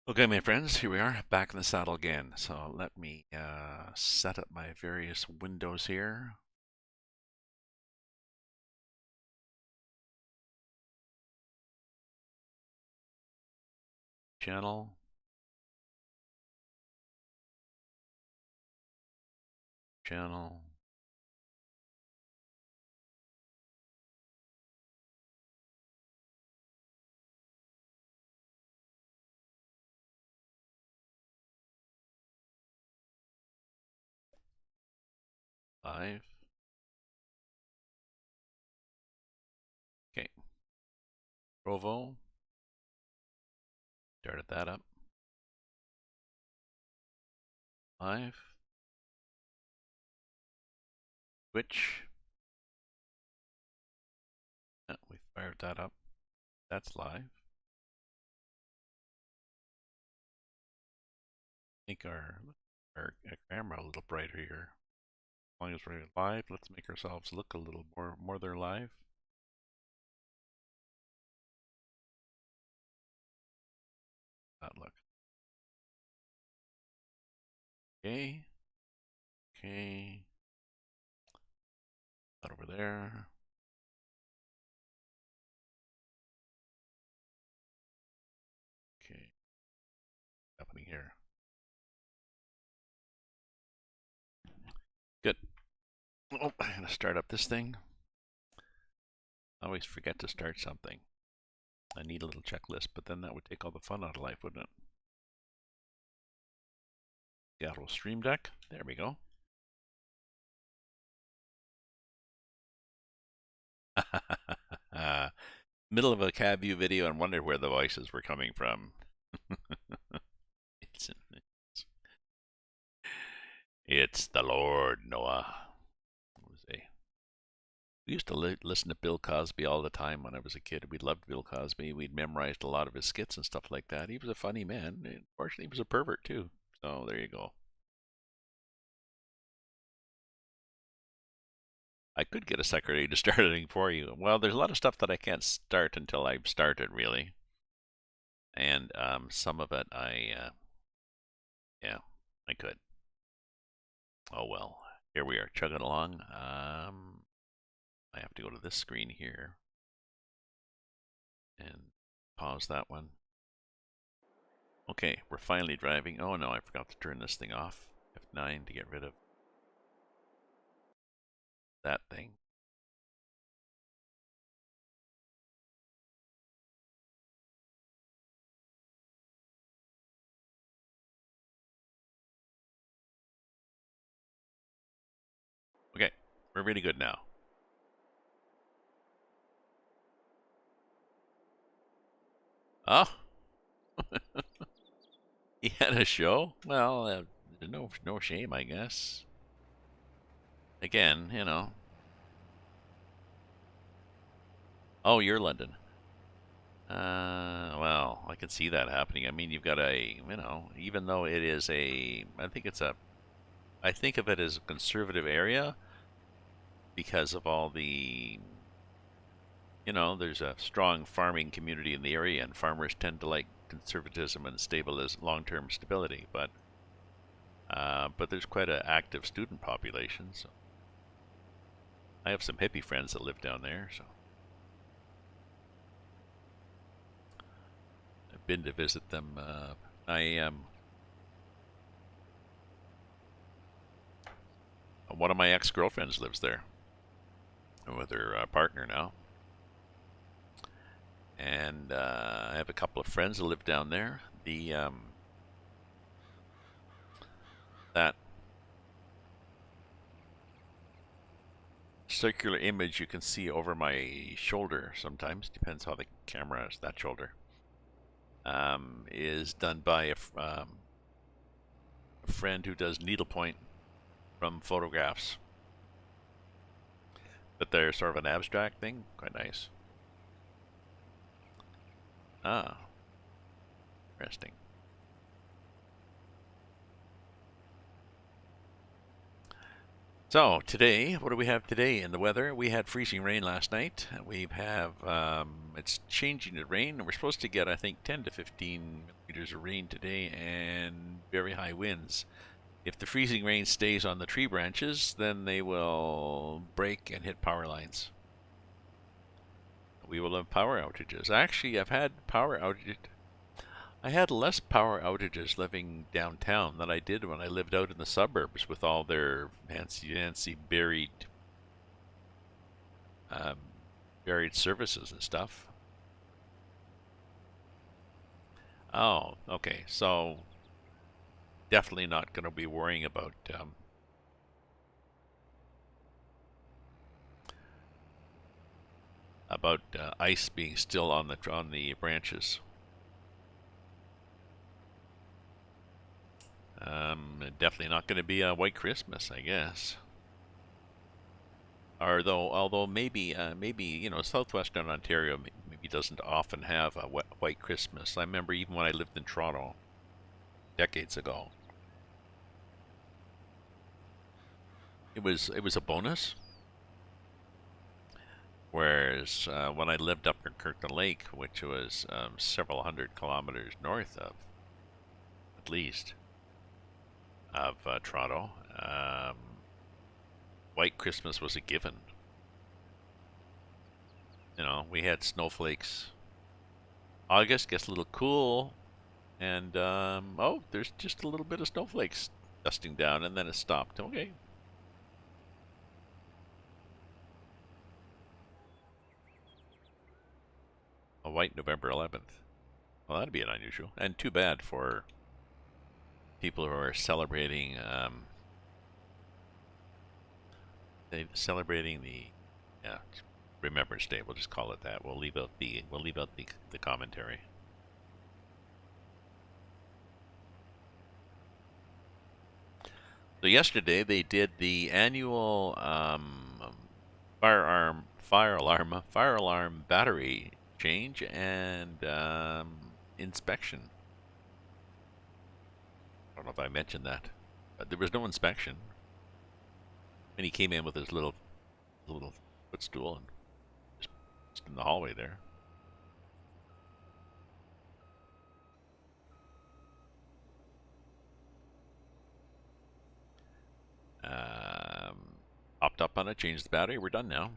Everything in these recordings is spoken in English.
Okay, my friends, here we are, back in the saddle again. So let me set up my various windows here. Channel. Channel. Live. Okay. Provo. Started that up. Live. Twitch. Yeah, we fired that up. That's live. Make our camera a little brighter here. As long as we're live, let's make ourselves look a little more they're live. That look. Okay. Okay. That over there. Okay. What's happening here? Good. Oh, I'm gonna start up this thing. I always forget to start something. I need a little checklist, but then that would take all the fun out of life, wouldn't it? Seattle Stream Deck. There we go. Middle of a cab view video and wondered where the voices were coming from. it's, it's the Lord, Noah. What was they? We used to listen to Bill Cosby all the time when I was a kid. We loved Bill Cosby. We'd memorized a lot of his skits and stuff like that. He was a funny man. Unfortunately, he was a pervert too. So there you go. I could get a secretary to start editing for you. Well, there's a lot of stuff that I can't start until I've started, really. And some of it yeah, I could. Oh well, here we are, chugging along. I have to go to this screen here and pause that one. Okay, we're finally driving. Oh no, I forgot to turn this thing off. F9 to get rid of that thing. Okay, we're really good now. Oh, he had a show? Well, no shame, I guess. Again, you know. Oh, you're London. Well, I can see that happening. I mean, you've got even though it is I think of it as a conservative area because of all there's a strong farming community in the area, and farmers tend to like conservatism and long-term stability. But there's quite an active student population. So I have some hippie friends that live down there. So I've been to visit them. I One of my ex-girlfriends lives there with her partner now, and I have a couple of friends that live down there. That circular image you can see over my shoulder sometimes, depends how the camera is, that shoulder, is done by a friend who does needlepoint from photographs. But they're sort of an abstract thing. Quite nice. Ah, interesting. So today, what do we have today in the weather? We had freezing rain last night. We have it's changing to rain, and we're supposed to get, I think, 10 to 15 millimeters of rain today, and very high winds. If the freezing rain stays on the tree branches, then they will break and hit power lines. We will have power outages. Actually, I've had power outages. I had less power outages living downtown than I did when I lived out in the suburbs with all their fancy um, buried services and stuff. Oh, okay. So definitely not going to be worrying about ice being still on the branches. Definitely not going to be a white Christmas, I guess. Although maybe southwestern Ontario maybe doesn't often have a white Christmas. I remember even when I lived in Toronto decades ago, it was a bonus. Whereas when I lived up in Kirkland Lake, which was several hundred kilometers north of, at least, of Toronto, white Christmas was a given. We had snowflakes. August gets a little cool, and there's just a little bit of snowflakes dusting down, and then it stopped. Okay. A white November 11th. Well, that'd be an unusual, and too bad for people who are celebrating the yeah, Remembrance Day. We'll just call it that. We'll leave out the commentary. So yesterday they did the annual fire alarm battery change and inspection. I don't know if I mentioned that, but there was no inspection. And he came in with his little footstool and just in the hallway there. Hopped up on it, changed the battery. We're done now.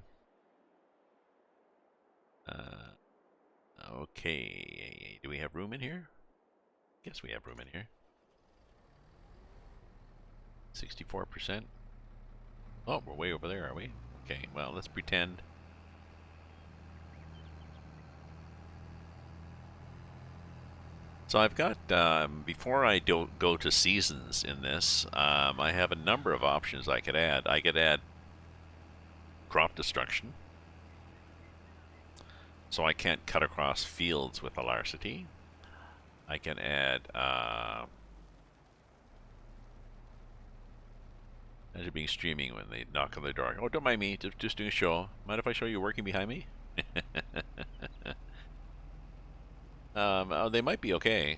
Okay. Do we have room in here? Guess we have room in here. 64%. Oh, we're way over there, are we? Okay, well, let's pretend. So I've got, before I go to seasons in this, I have a number of options I could add. I could add crop destruction. So I can't cut across fields with alarcity. I can add, imagine being streaming when they knock on the door. Oh, don't mind me, just doing a show. Mind if I show you working behind me? They might be okay.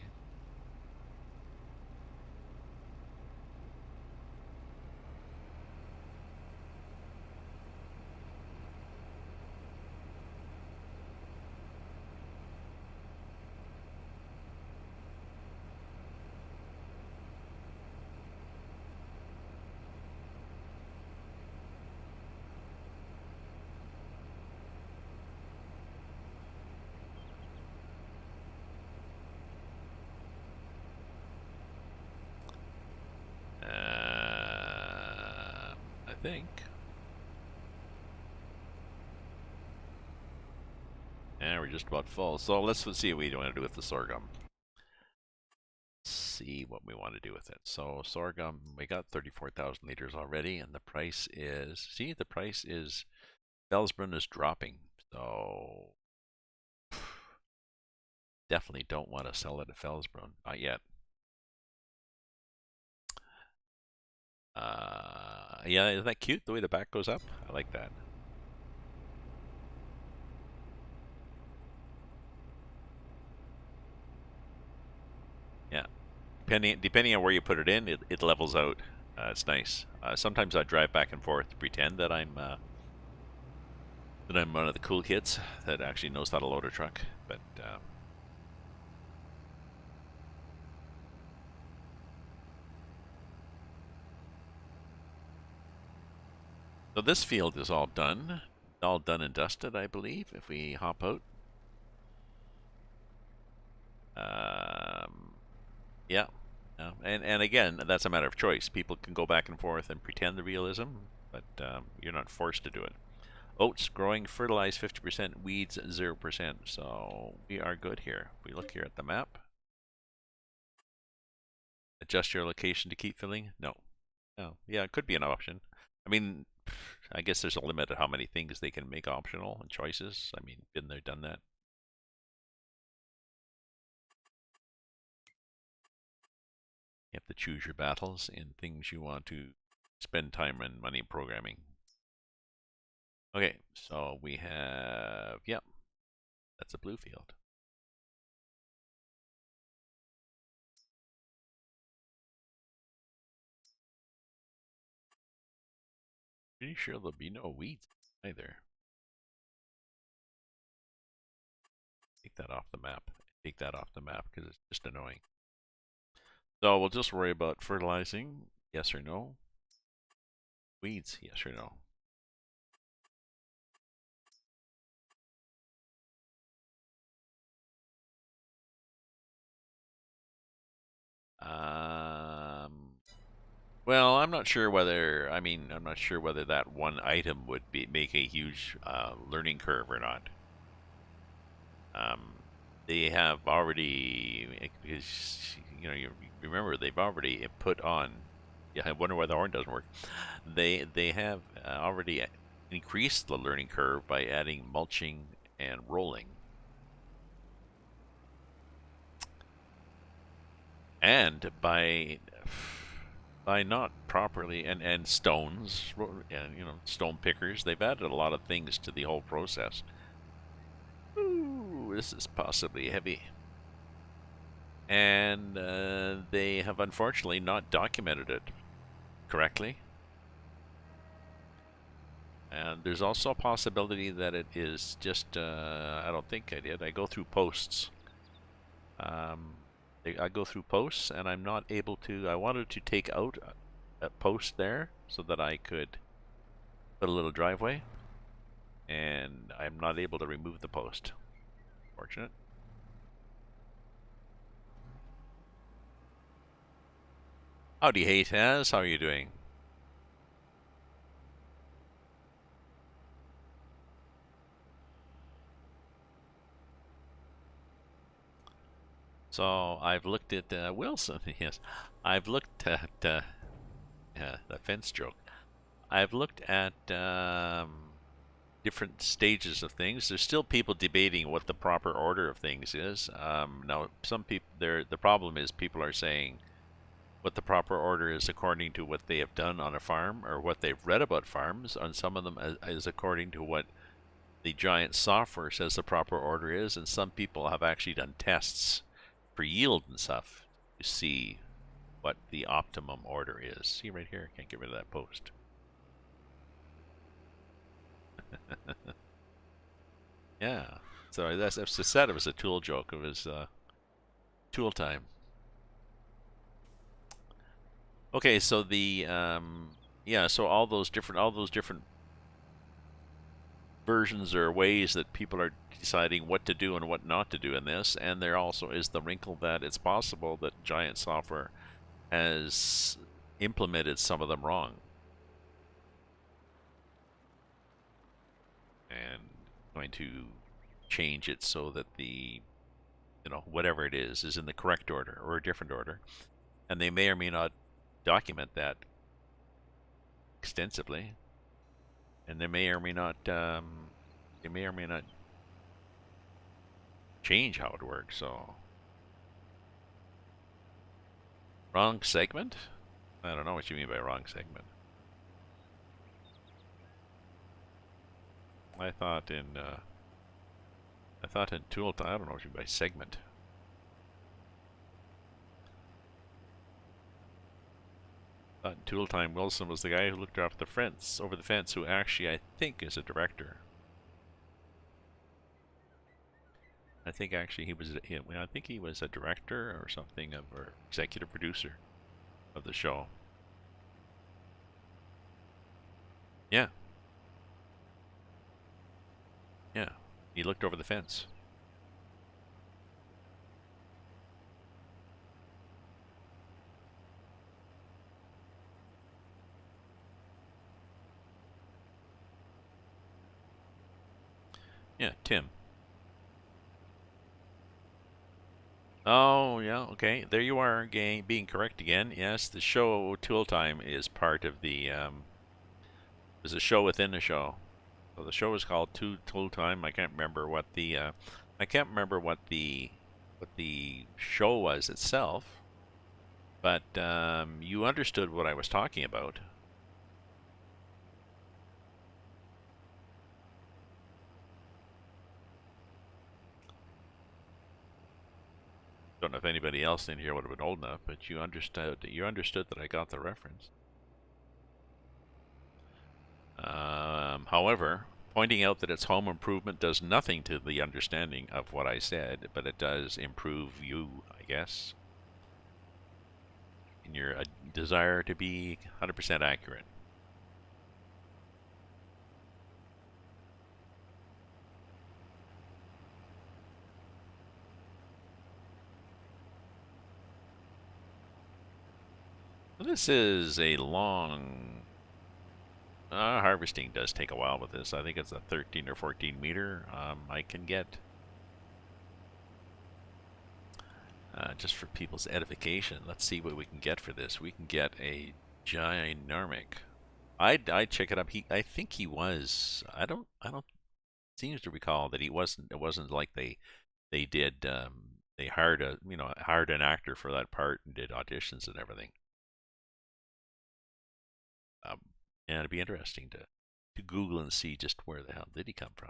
I think. And we're just about full. So let's see what we want to do with the sorghum. Let's see what we want to do with it. So sorghum, we got 34,000 liters already, and the price is, Felsbrunn is dropping. So definitely don't want to sell it at Felsbrunn. Not yet. Yeah, isn't that cute the way the back goes up? I like that. Yeah, depending on where you put it in, it levels out It's nice. Sometimes I drive back and forth to pretend that I'm one of the cool kids that actually knows how to load a truck. But so this field is all done and dusted, I believe. If we hop out, yeah. And again, that's a matter of choice. People can go back and forth and pretend the realism, but you're not forced to do it. Oats growing, fertilized 50%, weeds 0%. So we are good here. If we look here at the map, adjust your location to keep filling. No. Yeah, it could be an option. I mean, I guess there's a limit to how many things they can make optional and choices. I mean, been there, done that. You have to choose your battles in things you want to spend time and money programming. Okay, so we have, yep, that's a blue field. Pretty sure there'll be no weeds either. Take that off the map. Take that off the map because it's just annoying. So we'll just worry about fertilizing, yes or no. Weeds, yes or no. Well, I'm not sure whether, I'm not sure whether that one item would make a huge learning curve or not. They have already, because, you remember, they've already put on, yeah, I wonder why the horn doesn't work. They have already increased the learning curve by adding mulching and rolling. And by not properly and stones and stone pickers, they've added a lot of things to the whole process. Ooh, this is possibly heavy. And they have unfortunately not documented it correctly. And there's also a possibility that it is just, I don't think I did. I go through posts. I go through posts and I'm not able to, I wanted to take out a post there so that I could put a little driveway. And I'm not able to remove the post. Fortunate. Howdy, hey Taz, how are you doing? So I've looked at Wilson. Yes, I've looked at the fence joke. I've looked at different stages of things. There's still people debating what the proper order of things is. Now, some people, the problem is people are saying what the proper order is according to what they have done on a farm or what they've read about farms. On some of them, is according to what the giant software says the proper order is, and some people have actually done tests for yield and stuff to see what the optimum order is. See right here, can't get rid of that post. Yeah, so that's just said it was a tool joke. It was tool time. Okay, so the yeah, so all those different versions or ways that people are deciding what to do and what not to do in this, and there also is the wrinkle that it's possible that giant software has implemented some of them wrong and going to change it so that the whatever it is in the correct order or a different order, and they may or may not document that extensively, and they may or may not change how it works. So wrong segment? I don't know what you mean by wrong segment. I thought in tool time. I don't know what you mean by segment. Tool Time Wilson was the guy who looked over the fence, who actually I think is a director. I think actually I think he was a director or something or executive producer of the show. Yeah, yeah. He looked over the fence. Yeah, Tim. Oh, yeah, okay. There you are, being correct again. Yes, the show Tool Time is part of the is a show within a show. So the show is called Tool Time. I can't remember what the what the show was itself, but you understood what I was talking about. Don't know if anybody else in here would have been old enough, but you understood. You understood that I got the reference. However, pointing out that it's home improvement does nothing to the understanding of what I said, but it does improve you, I guess, in your desire to be 100% accurate. This is a long. Harvesting does take a while with this. I think it's a 13 or 14 meter. I can get, just for people's edification, let's see what we can get for this. We can get a ginormic. I'd check it up. I think he was. I don't seems to recall that he wasn't. It wasn't like they did. They hired hired an actor for that part and did auditions and everything. Um, and it'd be interesting to Google and see just where the hell did he come from.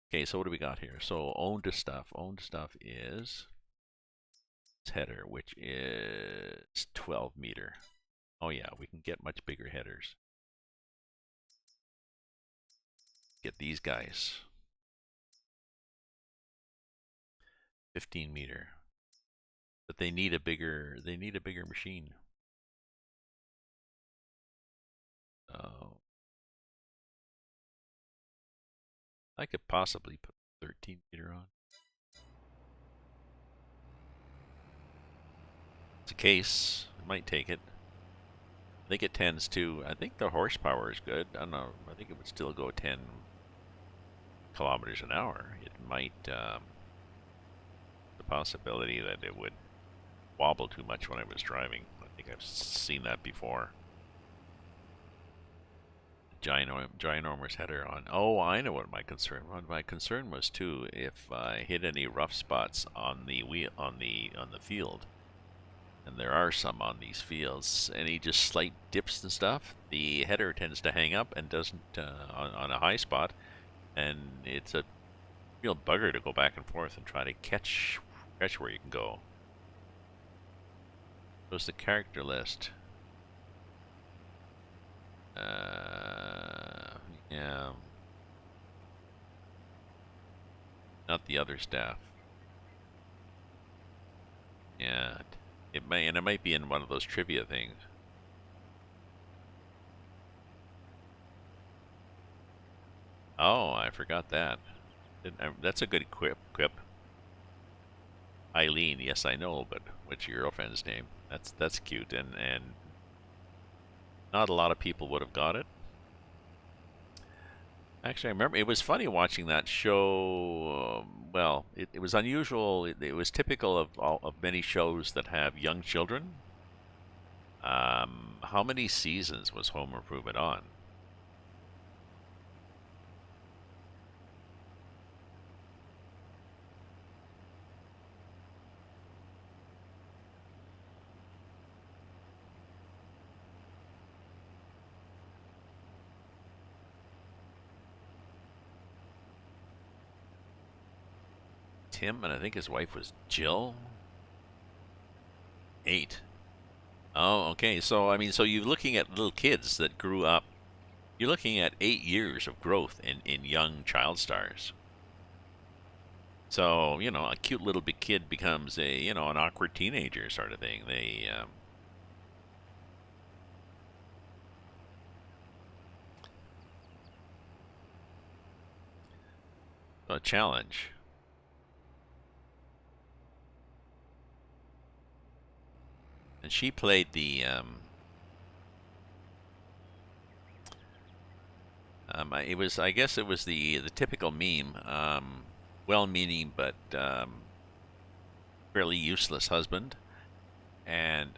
Okay, so what do we got here? So owned stuff. Owned stuff is header, which is 12 meter. Oh yeah, we can get much bigger headers. Get these guys. 15 meter. But they need a bigger machine. Oh, I could possibly put 13 meter on. It's a case. I might take it. I think it tends to. I think the horsepower is good. I don't know. I think it would still go 10 kilometers an hour. It might. The possibility that it would wobble too much when I was driving. I think I've seen that before. Ginormous header on. Oh, I know what my concern. What my concern was too. If I hit any rough spots on the on the field, and there are some on these fields, any just slight dips and stuff, the header tends to hang up and doesn't on a high spot, and it's a real bugger to go back and forth and try to catch where you can go. There's the character list. Yeah. Not the other staff. Yeah. It might be in one of those trivia things. Oh, I forgot that. That's a good quip. Eileen, yes I know, but what's your girlfriend's name? That's cute, and not a lot of people would have got it. Actually, I remember it was funny watching that show. Well, it was unusual. It was typical of many shows that have young children. How many seasons was Home Improvement on? Tim, and I think his wife was Jill. 8. Oh, okay. So I mean, so you're looking at little kids that grew up. You're looking at 8 years of growth in young child stars. So a cute little big kid becomes an awkward teenager sort of thing. A challenge. And she played the it was, I guess it was the typical meme, well-meaning but fairly useless husband, and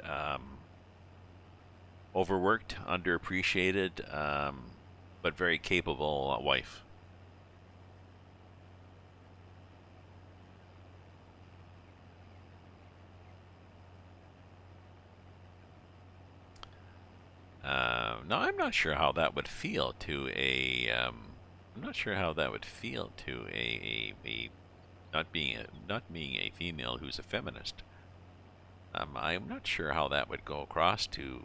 overworked, underappreciated, but very capable wife. No, I'm not sure how that would feel to a. I'm not sure how that would feel to a not being a female who's a feminist. I'm not sure how that would go across to.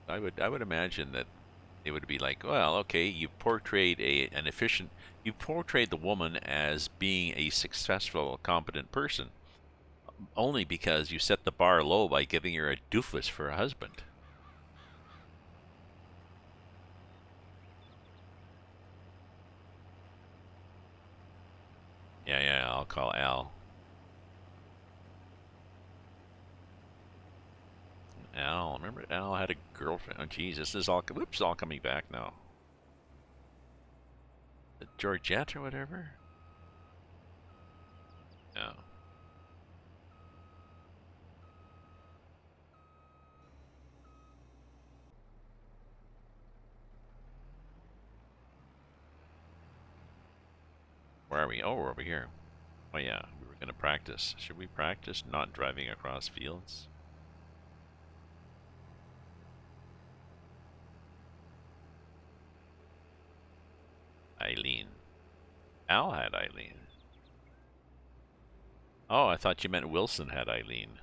I would imagine that it would be like, well, okay, you portrayed the woman as being a successful, competent person, only because you set the bar low by giving her a doofus for a husband. Yeah, yeah, I'll call Al. Al, remember Al had a girlfriend? Oh, geez, this is all. Whoops, all coming back now. The Georgette or whatever. Yeah. Where are we? Oh, we're over here. Oh yeah, we were gonna practice. Should we practice not driving across fields? Eileen. Al had Eileen. Oh, I thought you meant Wilson had Eileen.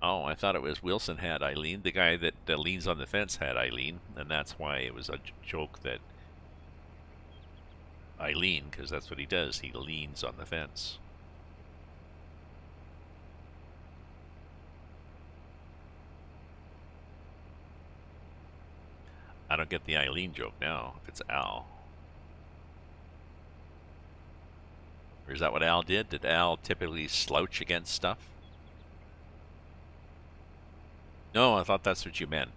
Oh, I thought it was Wilson had Eileen. The guy that leans on the fence had Eileen, and that's why it was a joke that Eileen, because that's what he does. He leans on the fence. I don't get the Eileen joke now, if it's Al. Or is that what Al did? Did Al typically slouch against stuff? No, I thought that's what you meant.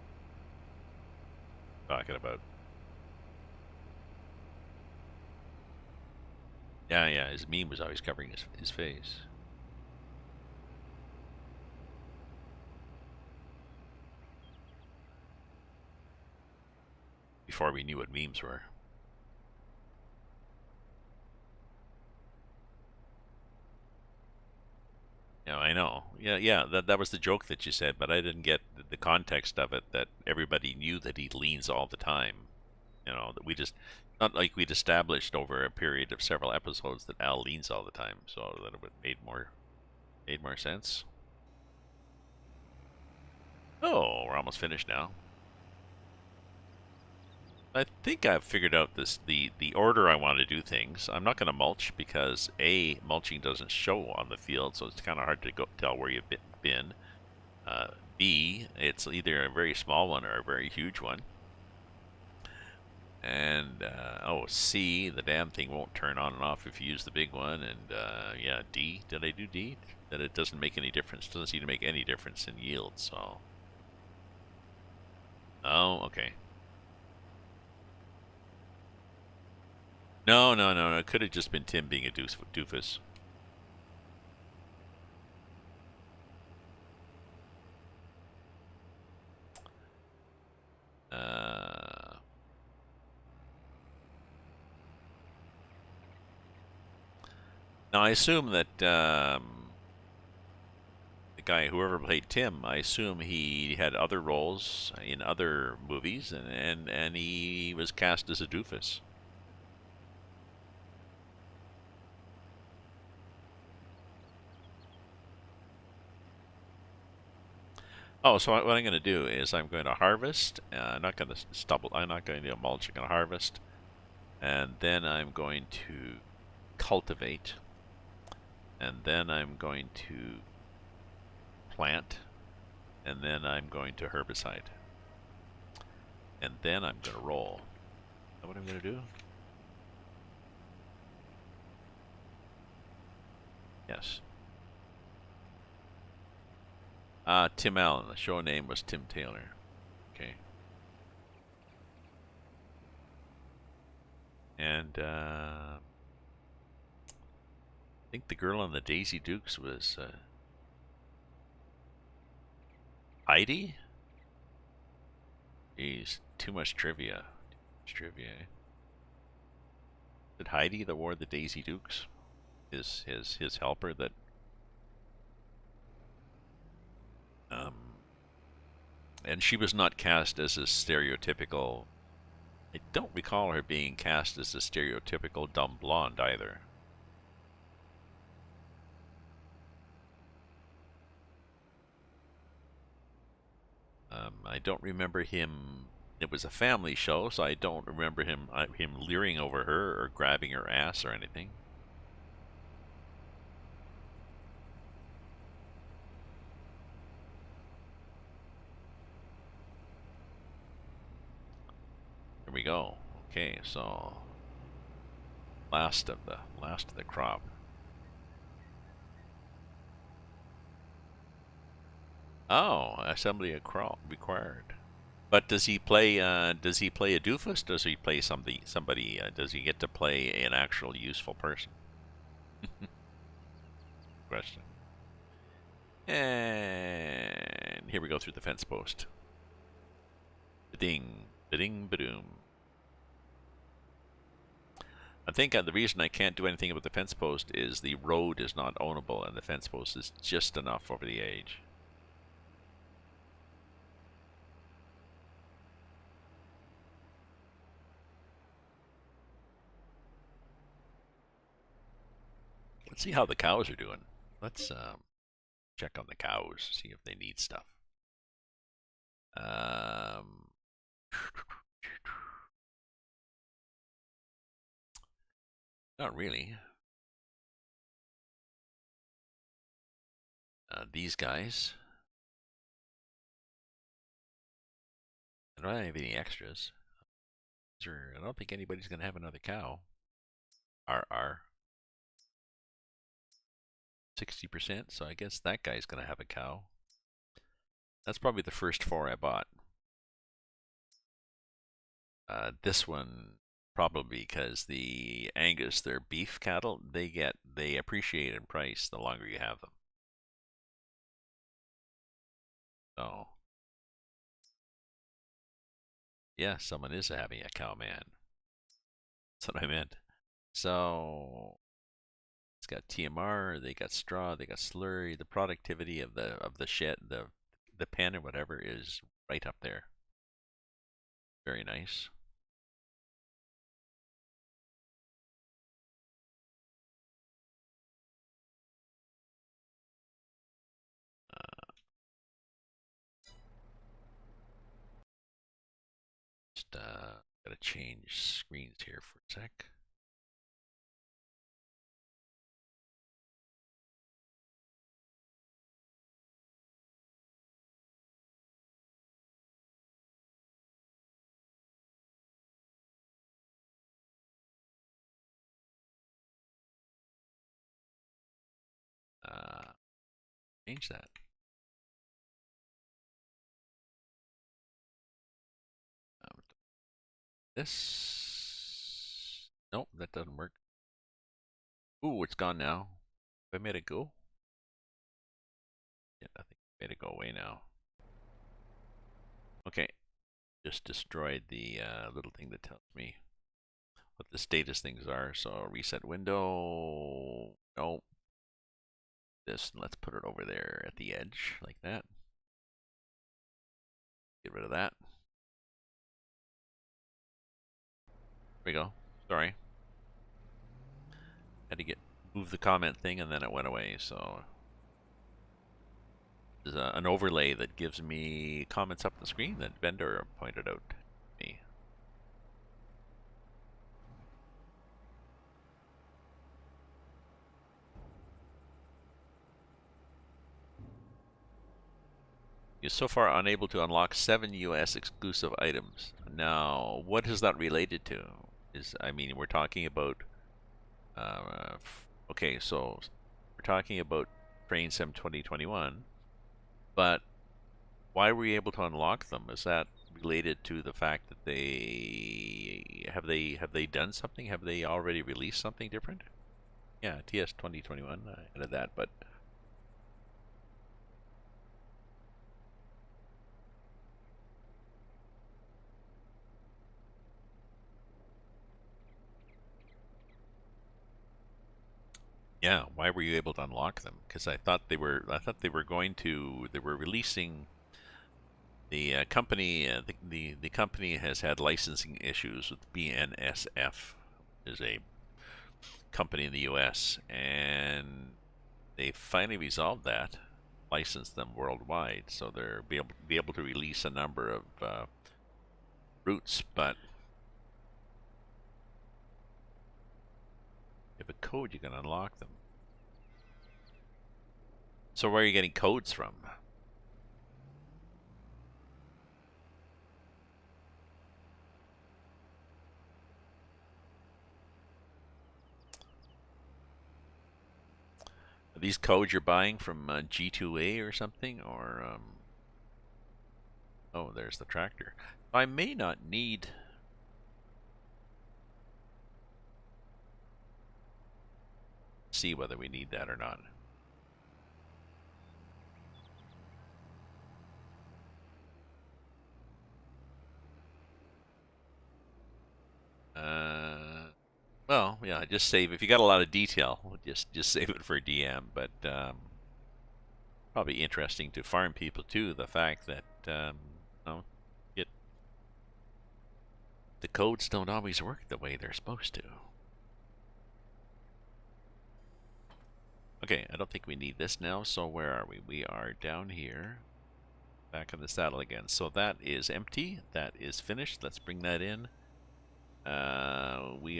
Talking about. Yeah, yeah, his meme was always covering his face. Before we knew what memes were. Yeah, I know. Yeah, yeah, that was the joke that you said, but I didn't get the context of it, that everybody knew that he leans all the time. That we just, not like we'd established over a period of several episodes that Al leans all the time, so that it would made more sense. Oh, we're almost finished now. I think I've figured out the order I want to do things. I'm not going to mulch because A, mulching doesn't show on the field, so it's kind of hard to tell where you've been. Uh, B, it's either a very small one or a very huge one. And C, the damn thing won't turn on and off if you use the big one. And yeah, D, did I do D? That it doesn't make any difference. Doesn't seem to make any difference in yield. So, oh, okay. No, no, no, no. It could have just been Tim being a doofus. Now I assume that the guy, whoever played Tim, I assume he had other roles in other movies, and he was cast as a doofus. Oh, so what I'm going to do is I'm going to harvest. I'm not going to stubble. I'm not going to mulch. I'm going to harvest, and then I'm going to cultivate, and then I'm going to plant, and then I'm going to herbicide, and then I'm going to roll. Is that what I'm going to do? Yes. Tim Allen. The show name was Tim Taylor. Okay. And I think the girl on the Daisy Dukes was Heidi? Jeez, too much trivia. Too much trivia. Eh? Did Heidi that wore the Daisy Dukes? His helper that um and she was not cast as a stereotypical. I don't recall her being cast as a stereotypical dumb blonde either. I don't remember him. It was a family show, so I don't remember him leering over her or grabbing her ass or anything. Here we go. Okay, so last of the crop. Oh, assembly of crop required. But does he play? Does he play a doofus? Does he play somebody? Somebody? Does he get to play an actual useful person? Question. And here we go through the fence post. Ba-ding, ba-ding, ba-doom. I think the reason I can't do anything about the fence post is the road is not ownable, and the fence post is just enough over the edge. Let's see how the cows are doing. Let's check on the cows, see if they need stuff. Um, Not really. These guys. I don't have any extras. Sure, I don't think anybody's going to have another cow. RR. 60%, so I guess that guy's going to have a cow. That's probably the first 4 I bought. This one probably because the Angus, they're beef cattle, they appreciate in price the longer you have them. So yeah, someone is having a cow man. That's what I meant. So it's got TMR, they got straw, they got slurry. The productivity of the shed, the pen or whatever is right up there. Very nice. Just gotta change screens here for a sec. Uh, Change that. Um, this. Nope, that doesn't work. Ooh, it's gone now. Have I made it go? Yeah, I think I made it go away now. Okay, just destroyed the little thing that tells me what the status things are. So reset window. Nope. This, let's put it over there at the edge like that. Get rid of that. There we go. Sorry. Had to move the comment thing and then it went away. So There's an overlay that gives me comments up the screen that vendor pointed out to me. You're so far unable to unlock 7 US exclusive items. Now, what is that related to? I mean, we're talking about, okay, so we're talking about Train Sim 2021, but why were you able to unlock them? Is that related to the fact that they done something? Have they already released something different? Yeah, TS 2021, I added that, but yeah, why were you able to unlock them? Because I thought they were going to, they were releasing the company. The company has had licensing issues with BNSF, is a company in the U.S., and they finally resolved that, licensed them worldwide, so they're be able to release a number of routes. But if a code, you can unlock them. So where are you getting codes from? Are these codes you're buying from G2A or something, or oh, there's the tractor. I may not need. See whether we need that or not. Well, yeah, just save. If you got a lot of detail, just save it for DM. But probably interesting to farm people too. The fact that you get the codes don't always work the way they're supposed to. Okay, I don't think we need this now. So where are we? We are down here, back in the saddle again. So that is empty. That is finished. Let's bring that in. We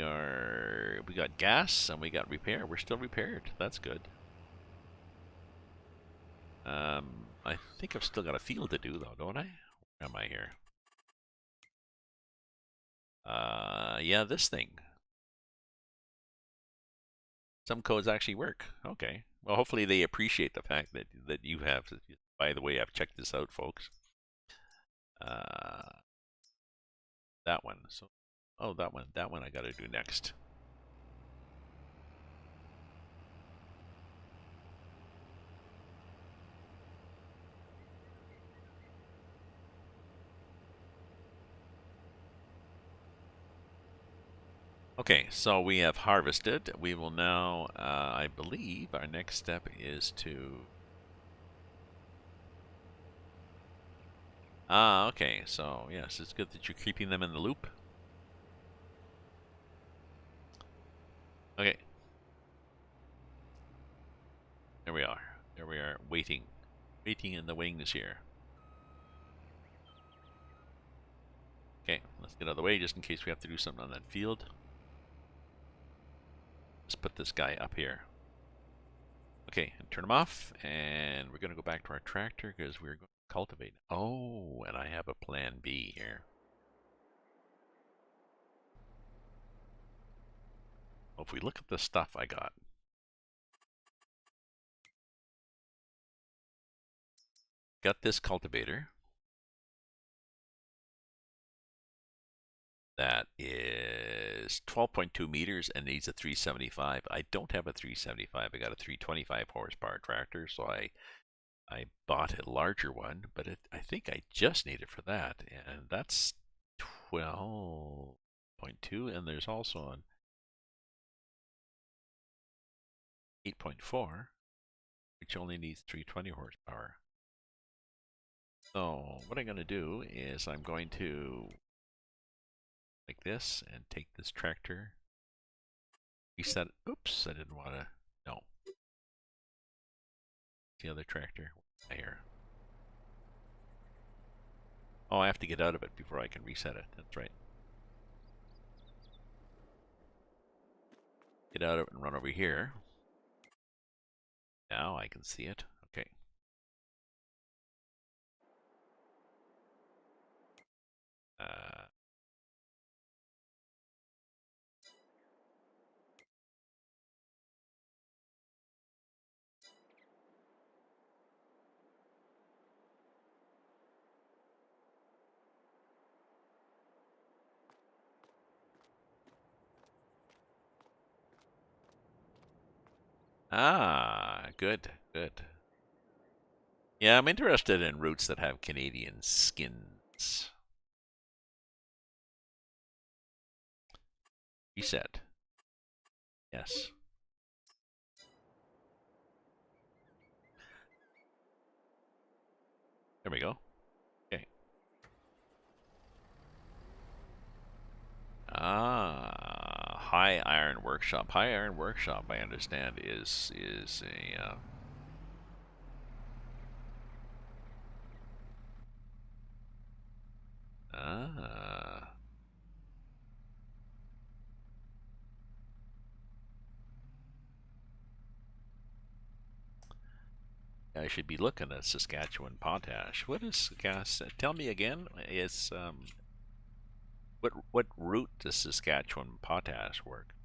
got gas and we got repair. We're still repaired. That's good. I think I've still got a field to do though, don't I? Where am I here? Yeah, this thing. Some codes actually work. Okay. Well, hopefully they appreciate the fact that you have. By the way, I've checked this out, folks. Uh, that one. So, oh, that one. That one I got to do next. Okay, so we have harvested. We will now, I believe, our next step is to. Ah, okay. So yes, it's good that you're keeping them in the loop. Okay, there we are. There we are, waiting, waiting in the wings here. Okay, let's get out of the way just in case we have to do something on that field. Let's put this guy up here. Okay, and turn him off, and we're going to go back to our tractor because we're going to cultivate. Oh, and I have a plan B here. Well, if we look at the stuff I got, got this cultivator that is 12.2 meters and needs a 375. I don't have a 375. I got a 325 horsepower tractor, so I bought a larger one, but I think I just need it for that, and that's 12.2, and there's also an 8.4, which only needs 320 horsepower. So what I'm going to do is I'm going to like this and take this tractor, reset it. Oops, I didn't want to. No, the other tractor here. Oh, I have to get out of it before I can reset it. That's right. Get out of it and run over here. Now I can see it. Okay. Uh, good, good. Yeah, I'm interested in roots that have Canadian skins. Reset. Yes. There we go. Okay. High Iron Workshop. High Iron Workshop, I understand, is a ah. I should be looking at Saskatchewan potash. What is tell me again? Is what route does Saskatchewan potash work?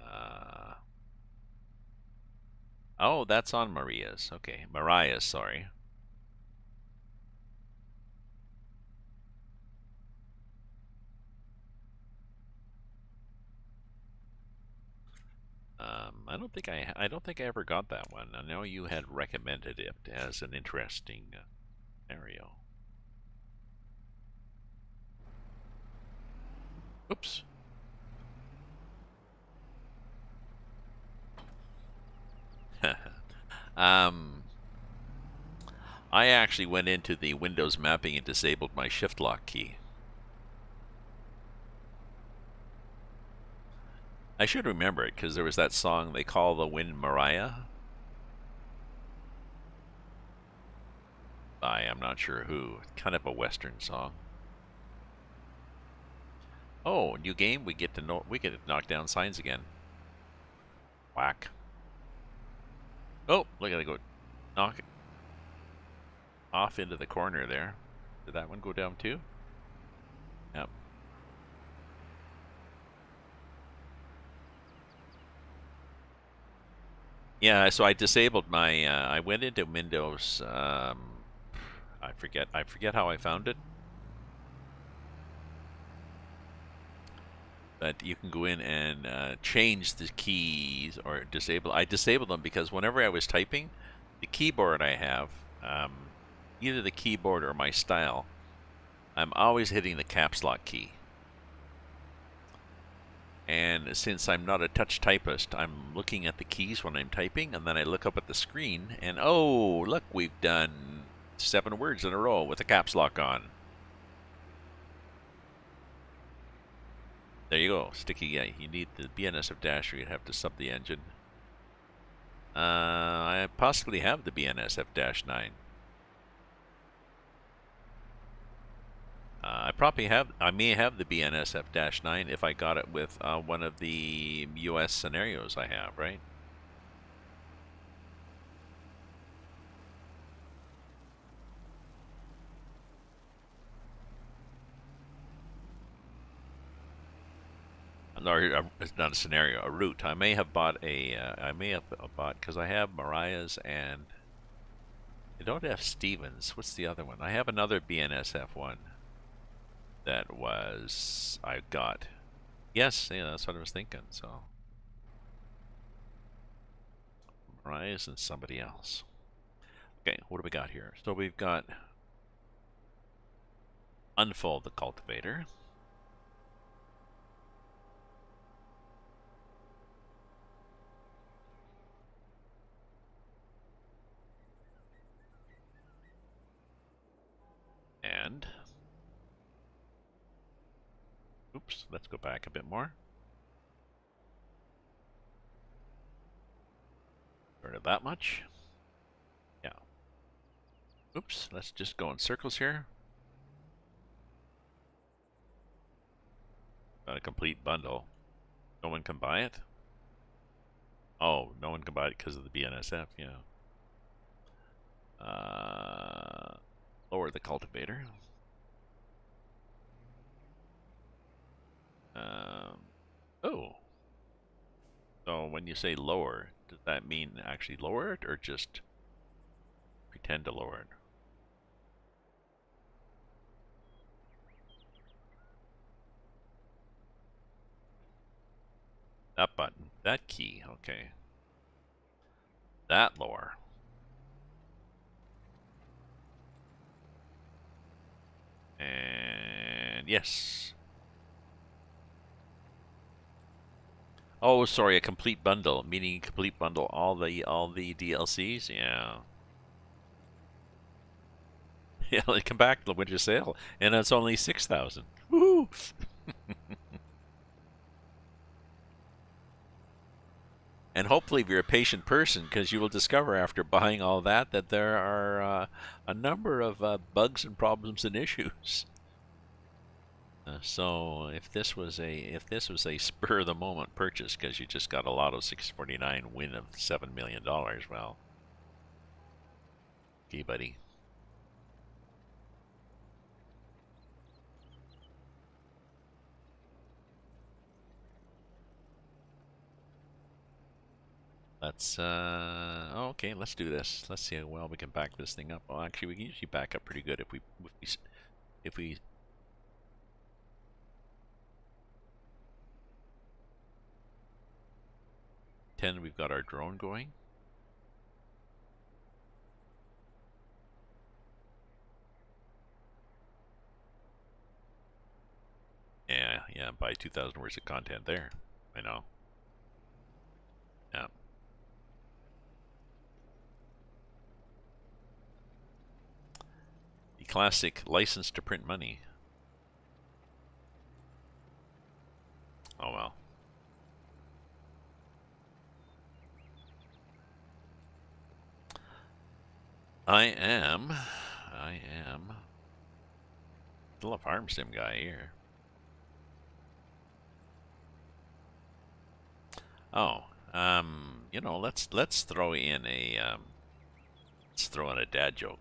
Uh, oh, that's on Maria's. Okay, Mariah's. Sorry. I don't think I ever got that one. I know you had recommended it as an interesting scenario. Oops. um, I actually went into the Windows mapping and disabled my shift lock key. I should remember it because there was that song they call the wind Mariah. By I'm not sure who. Kind of a Western song. Oh, new game. We get to knock down signs again. Whack. Oh, look at it go. Knock it off into the corner there. Did that one go down too? Yep. Yeah, so I disabled my. I went into Windows. I forget. I forget how I found it. But you can go in and change the keys or disable. I disabled them because whenever I was typing, the keyboard I have, either the keyboard or my style, I'm always hitting the caps lock key. And since I'm not a touch typist, I'm looking at the keys when I'm typing, and then I look up at the screen, and oh, look, we've done 7 words in a row with the caps lock on. There you go, sticky. Yeah, you need the BNSF dash, or you'd have to sub the engine. I possibly have the BNSF-9. I probably have. I may have the BNSF-9 if I got it with one of the US scenarios I have, right? Or it's not a scenario, a route. I may have bought a. I may have bought because I have Mariah's and I don't have Stevens. What's the other one? I have another BNSF one that was I got. Yes, yeah, that's what I was thinking. So Mariah's and somebody else. Okay, what do we got here? So we've got unfold the cultivator. And Oops, let's go back a bit more. Sort of that much. Yeah. Oops, let's just go in circles here. Got a complete bundle. No one can buy it? Oh, no one can buy it because of the BNSF, yeah. Lower the cultivator. Oh. So when you say lower, does that mean actually lower it or just pretend to lower it? That button, that key, okay. That lower. And yes. Oh, sorry, a complete bundle, meaning complete bundle, all the DLCs. Yeah, yeah. They come back to the winter sale, and it's only 6,000. Woo! And hopefully, if you're a patient person, because you will discover after buying all that that there are a number of bugs and problems and issues. So if this was a spur of the moment purchase because you just got a Lotto 649 win of $7 million, well, okay, buddy. Let's okay, let's do this. Let's see how well we can back this thing up. Well, actually, we can usually back up pretty good if we 10. We've got our drone going. Yeah, yeah. Buy 2,000 words of content there. I know. Yeah. The classic license to print money. Oh well. I am still a farm sim guy here. Oh, you know, let's throw in a let's throw in a dad joke,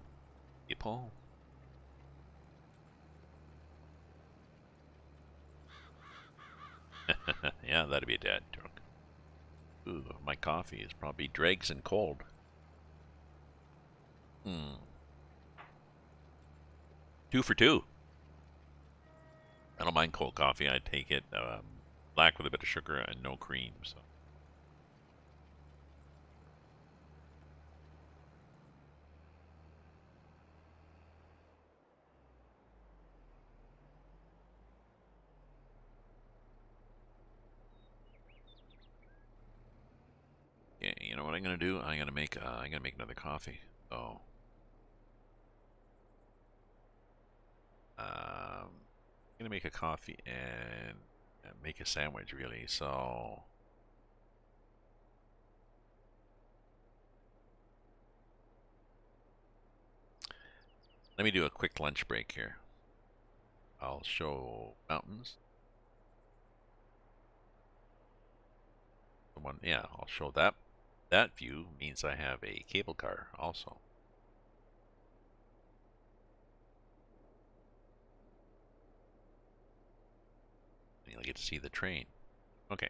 people. Yeah, that'd be a dad joke. Ooh, my coffee is probably dregs and cold. Hmm. 2 for 2. I don't mind cold coffee. I take it black with a bit of sugar and no cream. So yeah, you know what I'm gonna do? I'm gonna make another coffee. So I'm gonna make a coffee and make a sandwich really. So let me do a quick lunch break here. I'll show mountains. The one, yeah, I'll show that. That view means I have a cable car also. You'll get to see the train. Okay.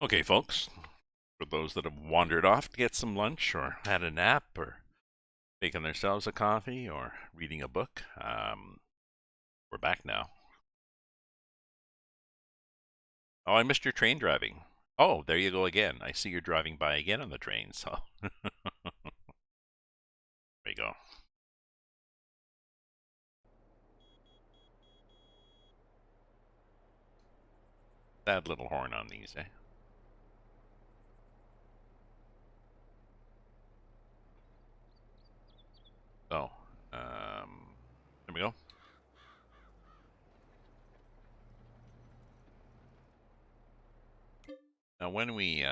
Okay, folks, for those that have wandered off to get some lunch or had a nap or making themselves a coffee or reading a book, we're back now. Oh, I missed your train driving. Oh, there you go again. I see you're driving by again on the train, so there you go. Sad little horn on these, eh? So, there we go. Now, when we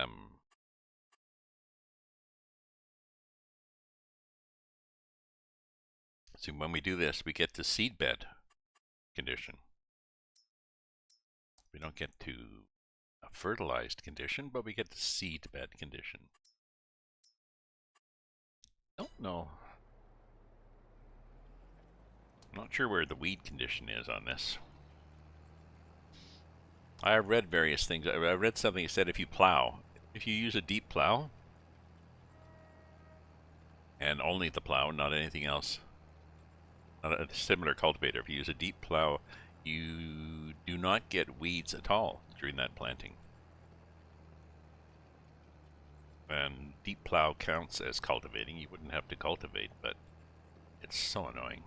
see, when we do this, we get to seedbed condition. We don't get to a fertilized condition, but we get to seedbed condition. Don't know. I'm not sure where the weed condition is on this. I have read various things. I read something that said if you use a deep plow, and only the plow, not anything else, not a similar cultivator, if you use a deep plow, you do not get weeds at all during that planting. And deep plow counts as cultivating. You wouldn't have to cultivate, but it's so annoying.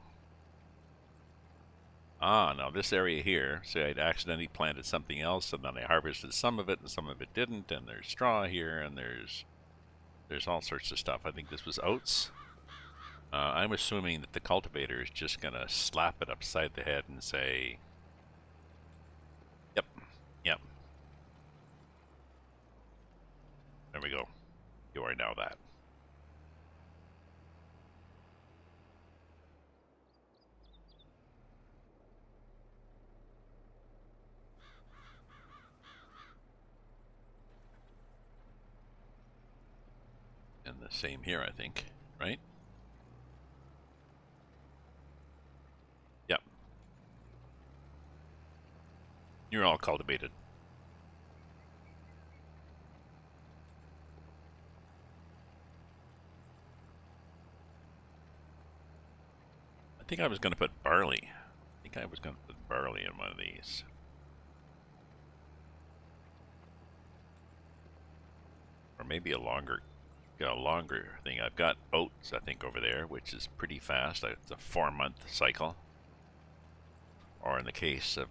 Ah, now this area here, say I'd accidentally planted something else and then I harvested some of it and some of it didn't, and there's straw here and there's all sorts of stuff. I think this was oats. I'm assuming that the cultivator is just going to slap it upside the head and say, yep, yep, there we go. You are now that. And the same here, I think, right? Yep. You're all cultivated. I think I was going to put barley. I think I was going to put barley in one of these. Or maybe a longer thing. I've got oats, I think, over there, which is pretty fast. It's a 4-month cycle. Or in the case of,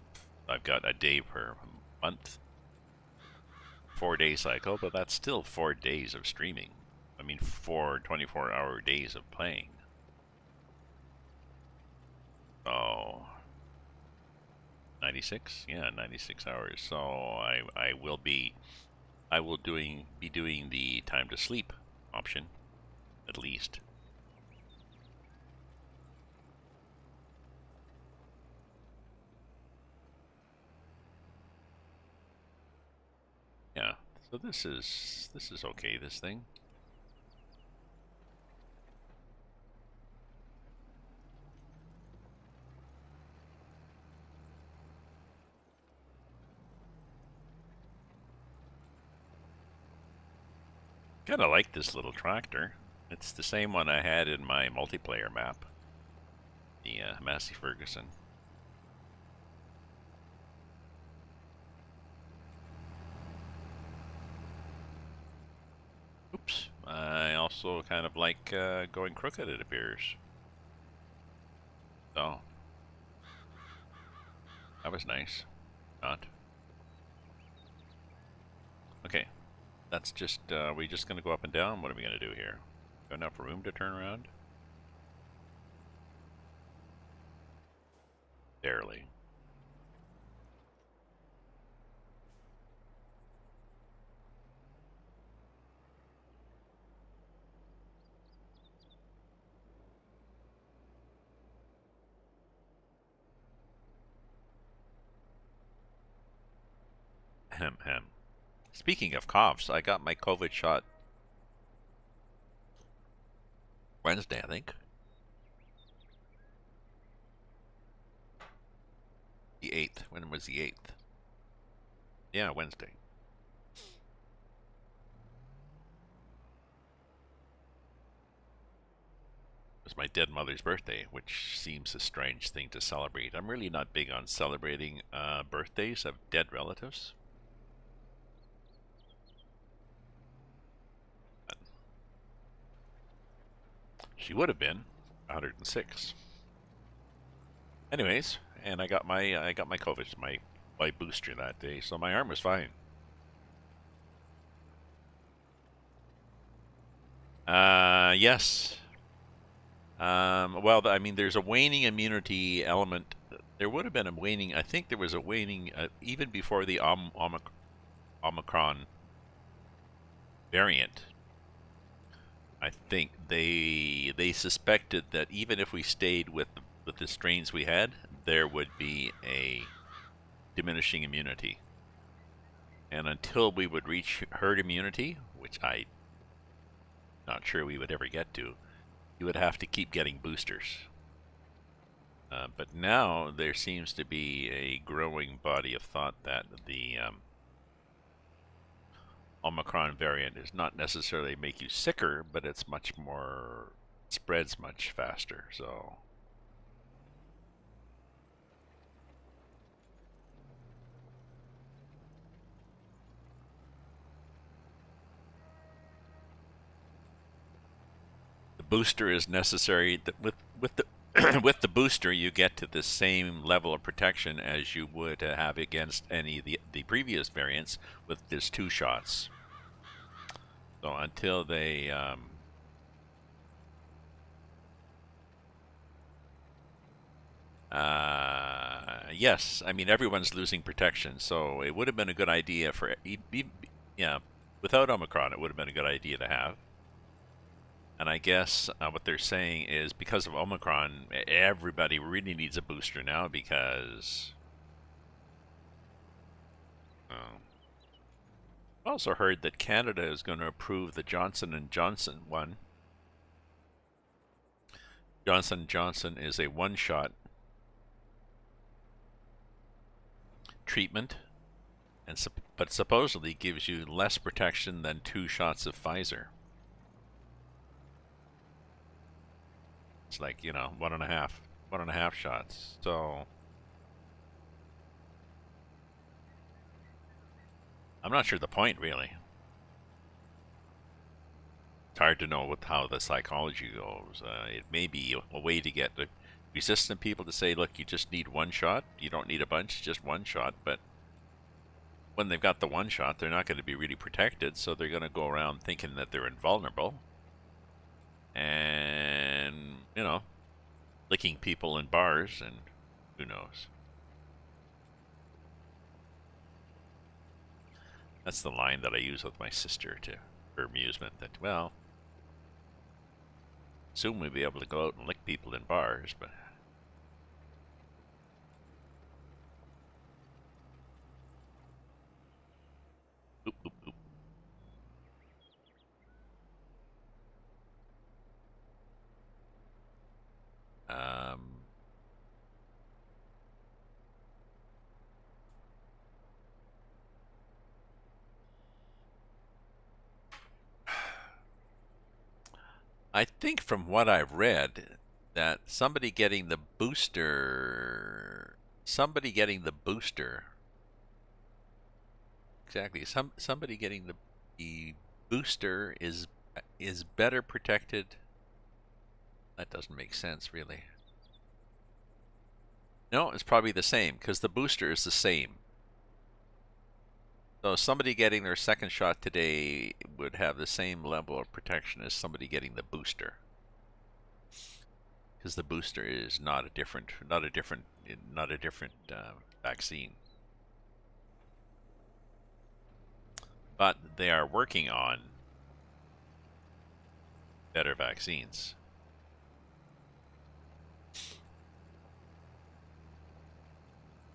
I've got a day per month, 4-day cycle, but that's still 4 days of streaming. I mean, 4 24-hour days of playing. Oh, 96? Yeah, 96 hours. So I will be doing the time to sleep option, at least. Yeah. So this is okay, this thing. Kinda like this little tractor. It's the same one I had in my multiplayer map. The Massey Ferguson. Oops. I also kind of like going crooked, it appears. So, that was nice. Not. Okay. That's just, we just gonna go up and down? What are we gonna do here? Got enough room to turn around? Barely. Hem hem. Speaking of coughs, I got my COVID shot Wednesday, I think. The 8th. When was the 8th? Yeah, Wednesday. was my dead mother's birthday, which seems a strange thing to celebrate. I'm really not big on celebrating birthdays of dead relatives. But she would have been 106. Anyways, and I got my COVID, my booster that day, so my arm was fine. Yes. Well, I mean, there's a waning immunity element. There would have been a waning. I think there was a waning even before the Omicron variant. I think they suspected that even if we stayed with the strains we had, there would be a diminishing immunity. And until we would reach herd immunity, which I'm not sure we would ever get to, you would have to keep getting boosters. But now there seems to be a growing body of thought that the Omicron variant does not necessarily make you sicker, but it's much more, spreads much faster. So the booster is necessary. With the with the booster, you get to the same level of protection as you would have against any of the previous variants with just 2 shots. So until they yes, I mean everyone's losing protection, so it would have been a good idea for yeah, without Omicron, it would have been a good idea to have. And I guess what they're saying is because of Omicron, everybody really needs a booster now because I also heard that Canada is going to approve the Johnson & Johnson one. Johnson & Johnson is a one-shot treatment, but supposedly gives you less protection than 2 shots of Pfizer. It's like, you know, one and a half shots. So I'm not sure the point really. It's hard to know how the psychology goes. It may be a way to get the resistant people to say, look, you just need 1 shot. You don't need a bunch, just 1 shot. But when they've got the 1 shot, they're not going to be really protected, so they're going to go around thinking that they're invulnerable. And, you know, licking people in bars, and who knows. That's the line that I use with my sister for amusement, that, well, soon we'll be able to go out and lick people in bars, but oop, oop, oop. I think from what I've read that somebody getting the booster, exactly, somebody getting the booster is better protected. That doesn't make sense, really. No, it's probably the same because the booster is the same. So somebody getting their second shot today would have the same level of protection as somebody getting the booster, because the booster is not a different vaccine. But they are working on better vaccines.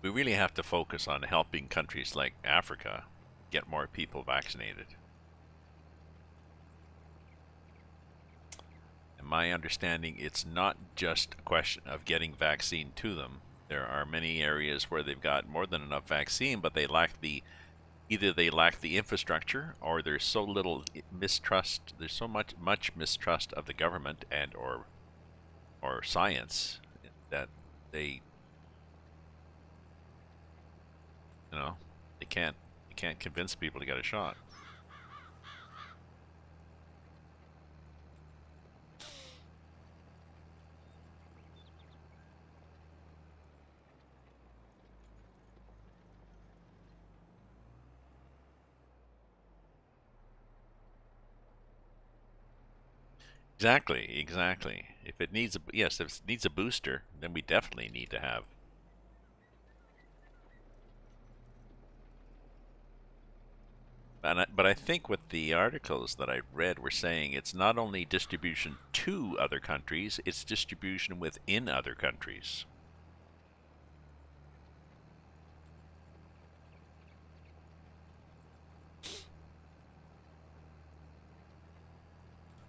We really have to focus on helping countries like Africa get more people vaccinated. In my understanding, it's not just a question of getting vaccine to them. There are many areas where they've got more than enough vaccine, but either they lack the infrastructure, or there's so little mistrust, there's so much mistrust of the government and or or science that they, you know, they can't convince people to get a shot. Exactly, exactly. If it needs a yes, if it needs a booster, then we definitely need to have. But I think what the articles that I read were saying, it's not only distribution to other countries, it's distribution within other countries.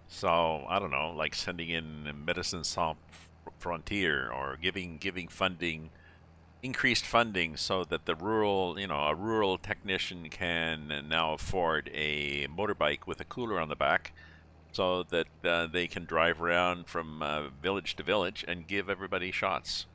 So I don't know, like sending in Medicine Sans Frontier or giving funding, increased funding, so that the rural, a rural technician can now afford a motorbike with a cooler on the back, so that they can drive around from village to village and give everybody shots.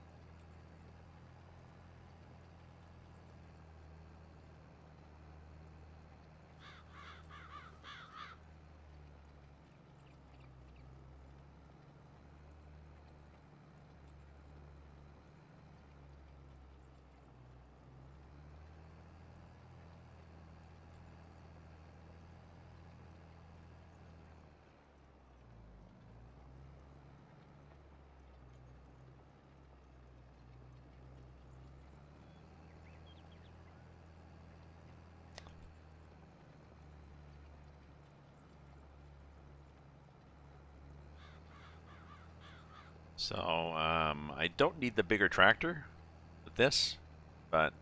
So I don't need the bigger tractor with this, but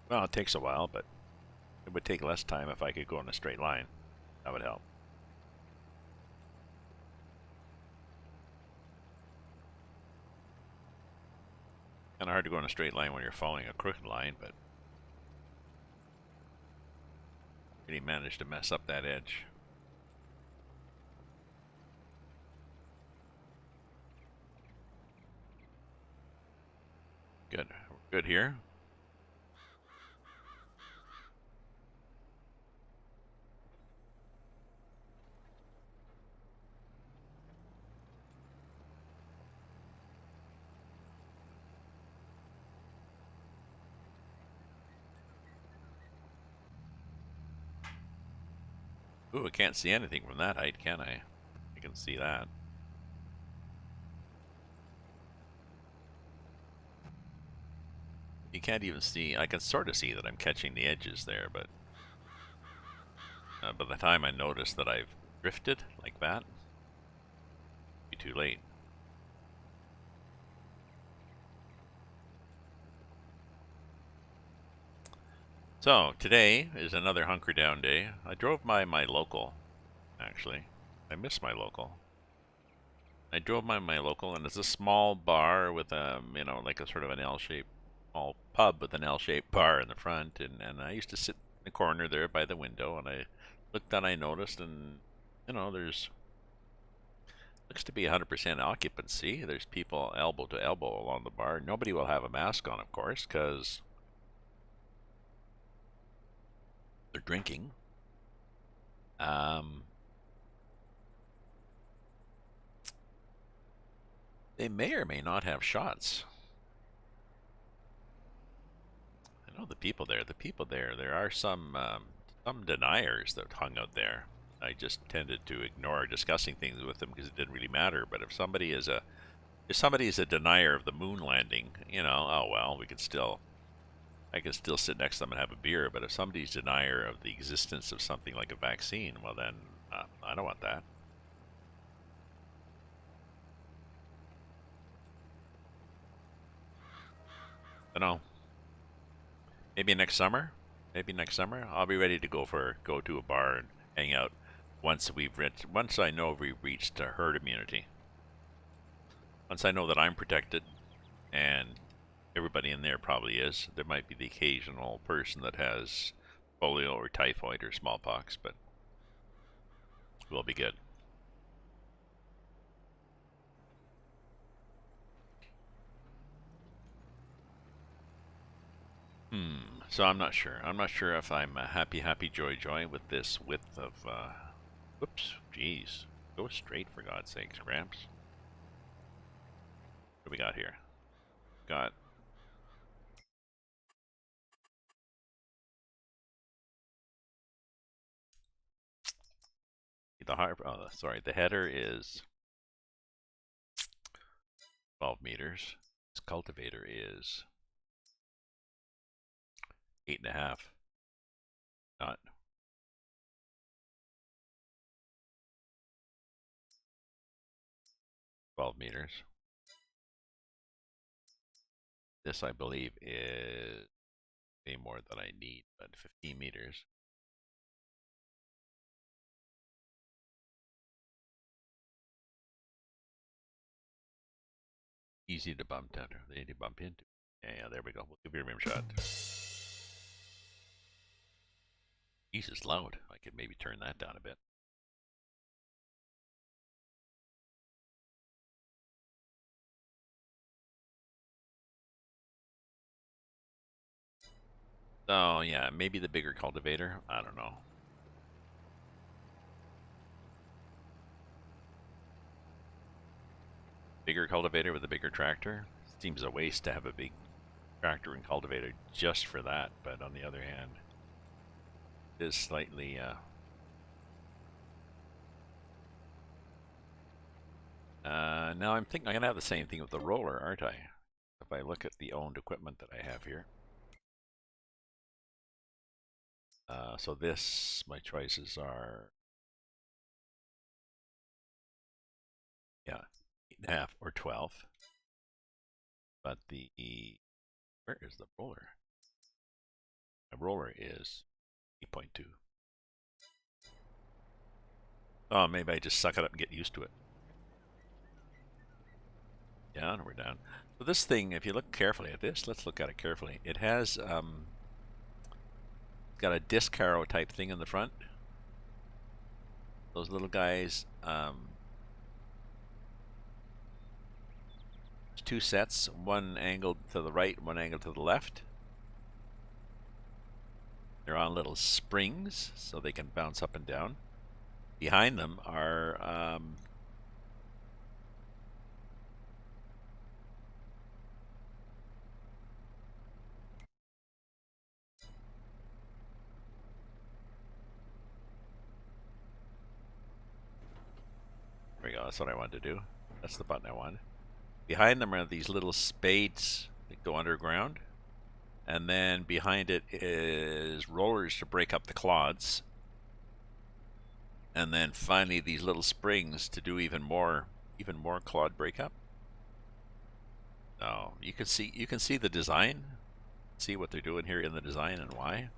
well, it takes a while, but it would take less time if I could go in a straight line. That would help. Kind of hard to go in a straight line when you're following a crooked line, but really managed to mess up that edge. Good. We're good here. Ooh, I can't see anything from that height, can I? I can see that. You can't even see. I can sort of see that I'm catching the edges there, but by the time I notice that I've drifted like that, it'll be too late. So today is another hunker down day. I drove by my local, actually. I miss my local. I drove by my local, and it's a small bar with like a sort of an L-shaped, small pub with an L-shaped bar in the front, and I used to sit in the corner there by the window, and I looked and I noticed, and there's looks to be 100% occupancy. There's people elbow to elbow along the bar. Nobody will have a mask on, of course, because they're drinking. Um, they may or may not have shots. I know the people there. The people there. There are some deniers that hung out there. I just tended to ignore discussing things with them because it didn't really matter. But if somebody is a denier of the moon landing, oh well, I can still sit next to them and have a beer. But if somebody's denier of the existence of something like a vaccine, well then I don't want that. I know. Maybe next summer. Maybe next summer I'll be ready to go to a bar and hang out once I know we've reached herd immunity. Once I know that I'm protected and everybody in there probably is. There might be the occasional person that has polio or typhoid or smallpox, but we'll be good. So I'm not sure. I'm not sure if I'm a happy joy with this width of, whoops, geez. Go straight for God's sakes, Gramps. What do we got here? Got the the header is 12 meters. This cultivator is 8.5. Not 12 meters. This, I believe, is way more than I need, but 15 meters. Easy to bump down. They need to bump into. Yeah, there we go. We'll give you a rim shot. Jesus, loud. I could maybe turn that down a bit. Oh, yeah, maybe the bigger cultivator. I don't know. Bigger cultivator with a bigger tractor. Seems a waste to have a big tractor and cultivator just for that, but on the other hand, it is slightly now I'm thinking I'm gonna have the same thing with the roller, aren't I? If I look at the owned equipment that I have here. So this, my choices are, yeah, 8.5 or 12. But where is the roller? The roller is 8.2. Oh, maybe I just suck it up and get used to it. Yeah, and we're down. So this thing, if you look carefully at this, let's look at it carefully. It has got a disc harrow type thing in the front. Those little guys, two sets, one angled to the right, one angled to the left. They're on little springs, so they can bounce up and down. Behind them are there we go, that's what I wanted to do. That's the button I wanted. Behind them are these little spades that go underground. And then behind it is rollers to break up the clods. And then finally these little springs to do even more clod breakup. Oh, you can see the design. See what they're doing here in the design and why.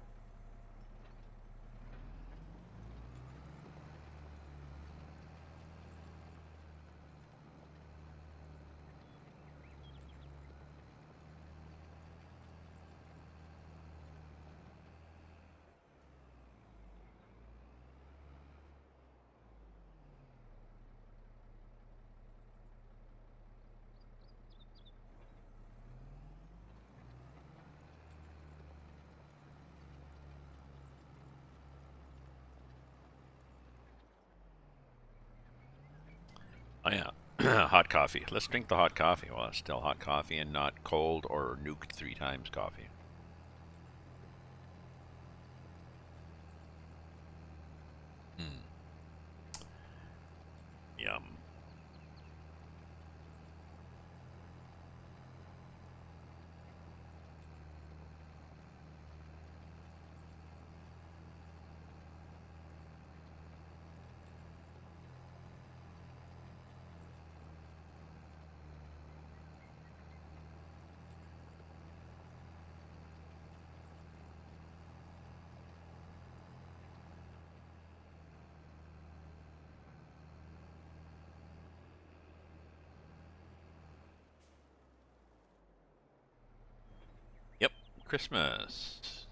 Oh yeah, hot coffee. Let's drink the hot coffee while it's still hot coffee and not cold or nuked 3 times coffee. Yum. Yep, Christmas.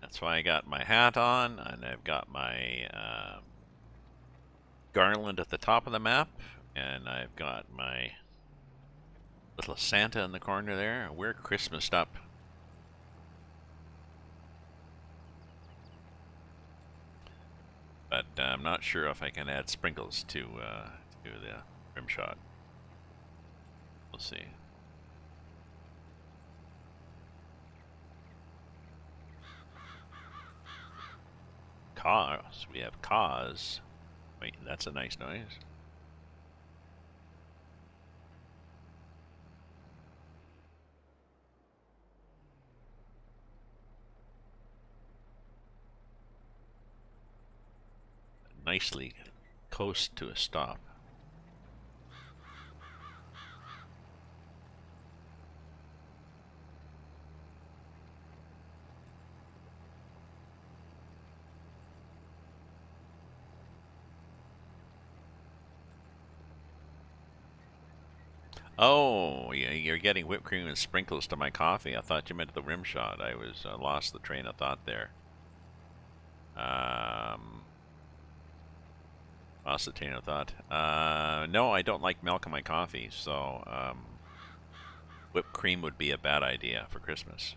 That's why I got my hat on, and I've got my garland at the top of the map, and I've got my Little Santa in the corner there. We're Christmased up. But I'm not sure if I can add sprinkles to the rim shot. We'll see. Cause. We have cause. Wait, that's a nice noise. Nicely coast to a stop. Oh, yeah, you're getting whipped cream and sprinkles to my coffee. I thought you meant the rim shot. I was lost the train of thought there. Lost the train of thought. No, I don't like milk in my coffee, so whipped cream would be a bad idea for Christmas.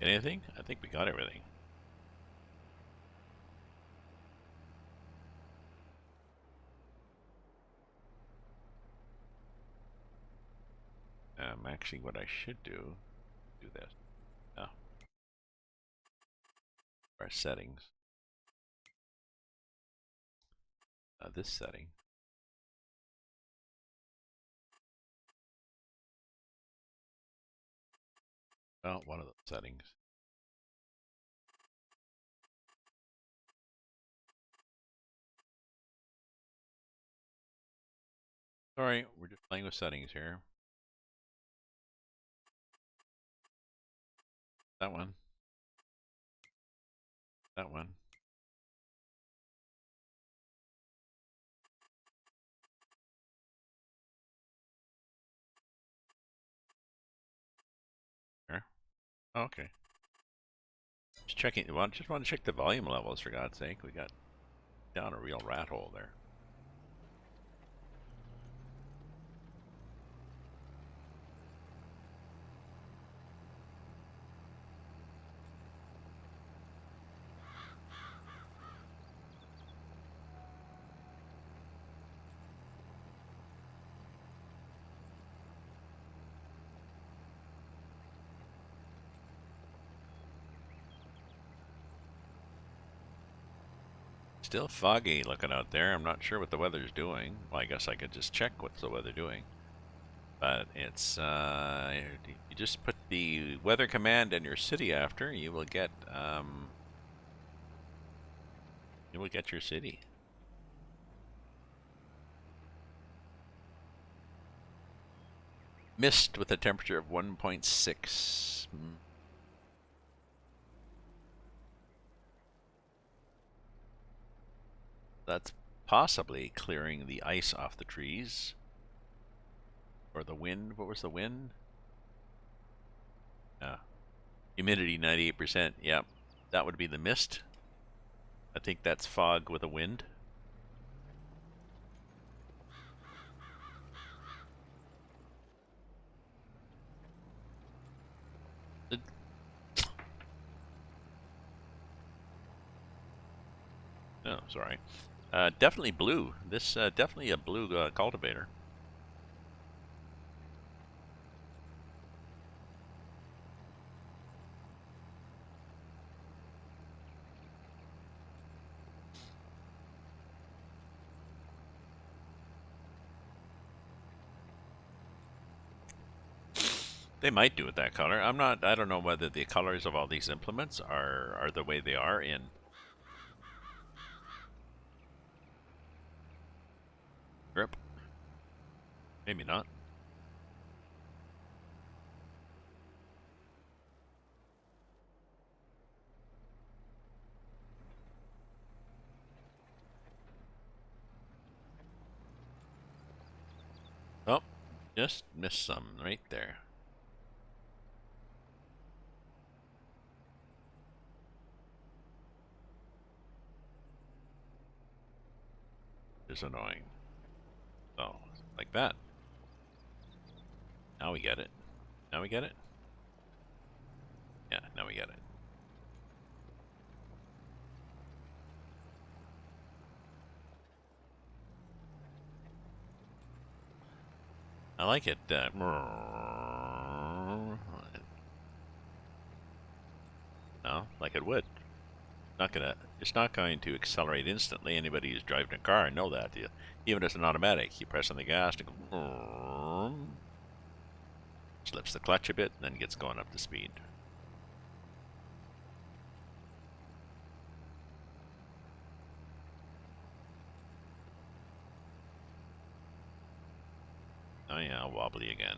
Anything? I think we got everything. Actually, what I should do this. Oh, our settings. This setting. Well, one of those settings. Sorry, we're just playing with settings here. That one. That one. There. Oh, okay. Just checking. Just want to check the volume levels, for God's sake. We got down a real rat hole there. Still foggy looking out there. I'm not sure what the weather's doing. Well, I guess I could just check what's the weather doing. But it's, you just put the weather command in your city after, you will get your city. Mist with a temperature of 1.6. That's possibly clearing the ice off the trees. Or the wind. What was the wind? Humidity 98%. Yep. That would be the mist. I think that's fog with a wind. Oh, sorry. Definitely blue. This definitely a blue cultivator. They might do it that color. I don't know whether the colors of all these implements are the way they are in Europe. Maybe not. Oh, just missed some right there. It's annoying. So, like that. Now we get it. Now we get it? Yeah, now we get it. I like it. No, like it would. It's not going to accelerate instantly. Anybody who's driving a car know that. Even if it's an automatic, you press on the gas and go, slips the clutch a bit, and then gets going up to speed. Oh yeah, wobbly again.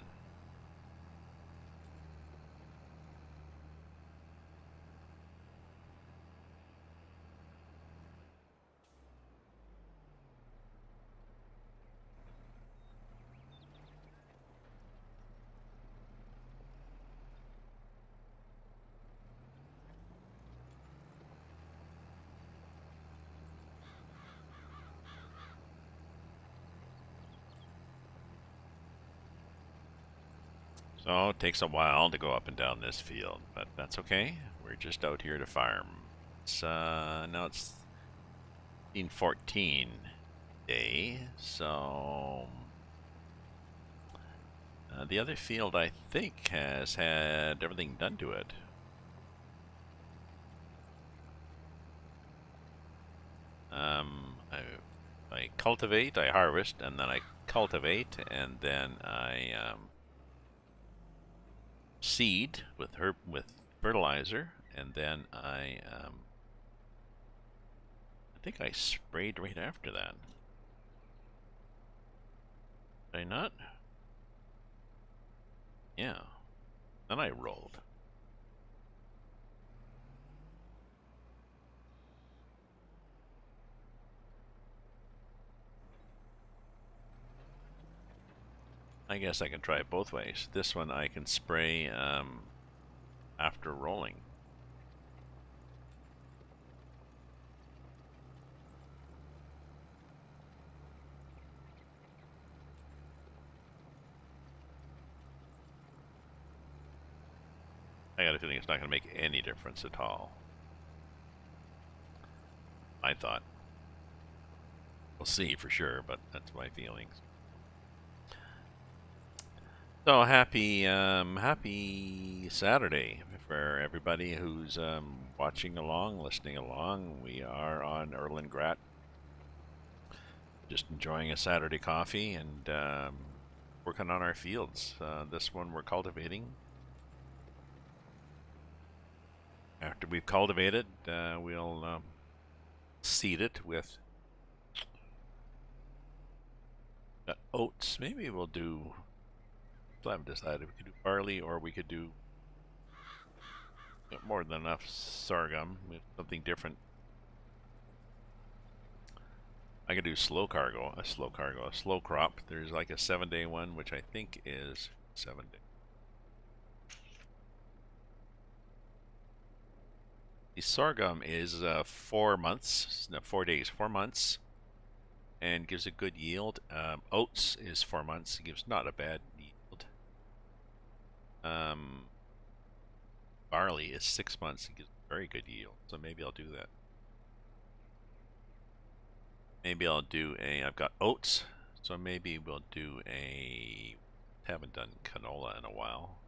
So it takes a while to go up and down this field, but that's okay. We're just out here to farm. It's now it's 14 day, so the other field I think has had everything done to it. I cultivate, I harvest, and then I cultivate, and then I seed with fertilizer, and then I think I sprayed right after that. Did I not? Yeah. Then I rolled. I guess I can try it both ways. This one I can spray after rolling. I got a feeling it's not going to make any difference at all. I thought. We'll see for sure, but that's my feelings. So happy Saturday for everybody who's watching along, listening along. We are on Erlengrat, just enjoying a Saturday coffee and working on our fields. This one we're cultivating. After we've cultivated, we'll seed it with oats. Maybe we'll do. I haven't decided. We could do barley, or we could do more than enough sorghum with something different. I could do a slow crop. There's like a 7-day one, which I think is 7 days. The sorghum is 4 months, no, 4 days, 4 months, and gives a good yield. Oats is 4 months, gives not a bad yield. Barley is 6 months, and gives very good yield. So maybe I'll do that. Maybe I'll do I've got oats, so maybe we'll do haven't done canola in a while.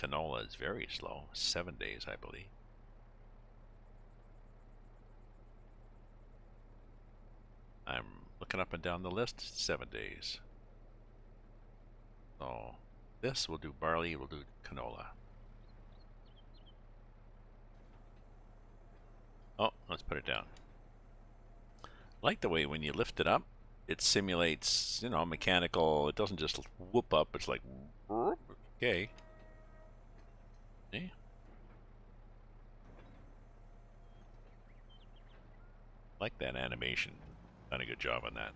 Canola is very slow, 7 days, I believe. I'm looking up and down the list, 7 days. So this. We'll do barley. We'll do canola. Oh, let's put it down. I like the way when you lift it up, it simulates, you know, mechanical. It doesn't just whoop up. It's like, okay. See? Like that animation. Done a good job on that.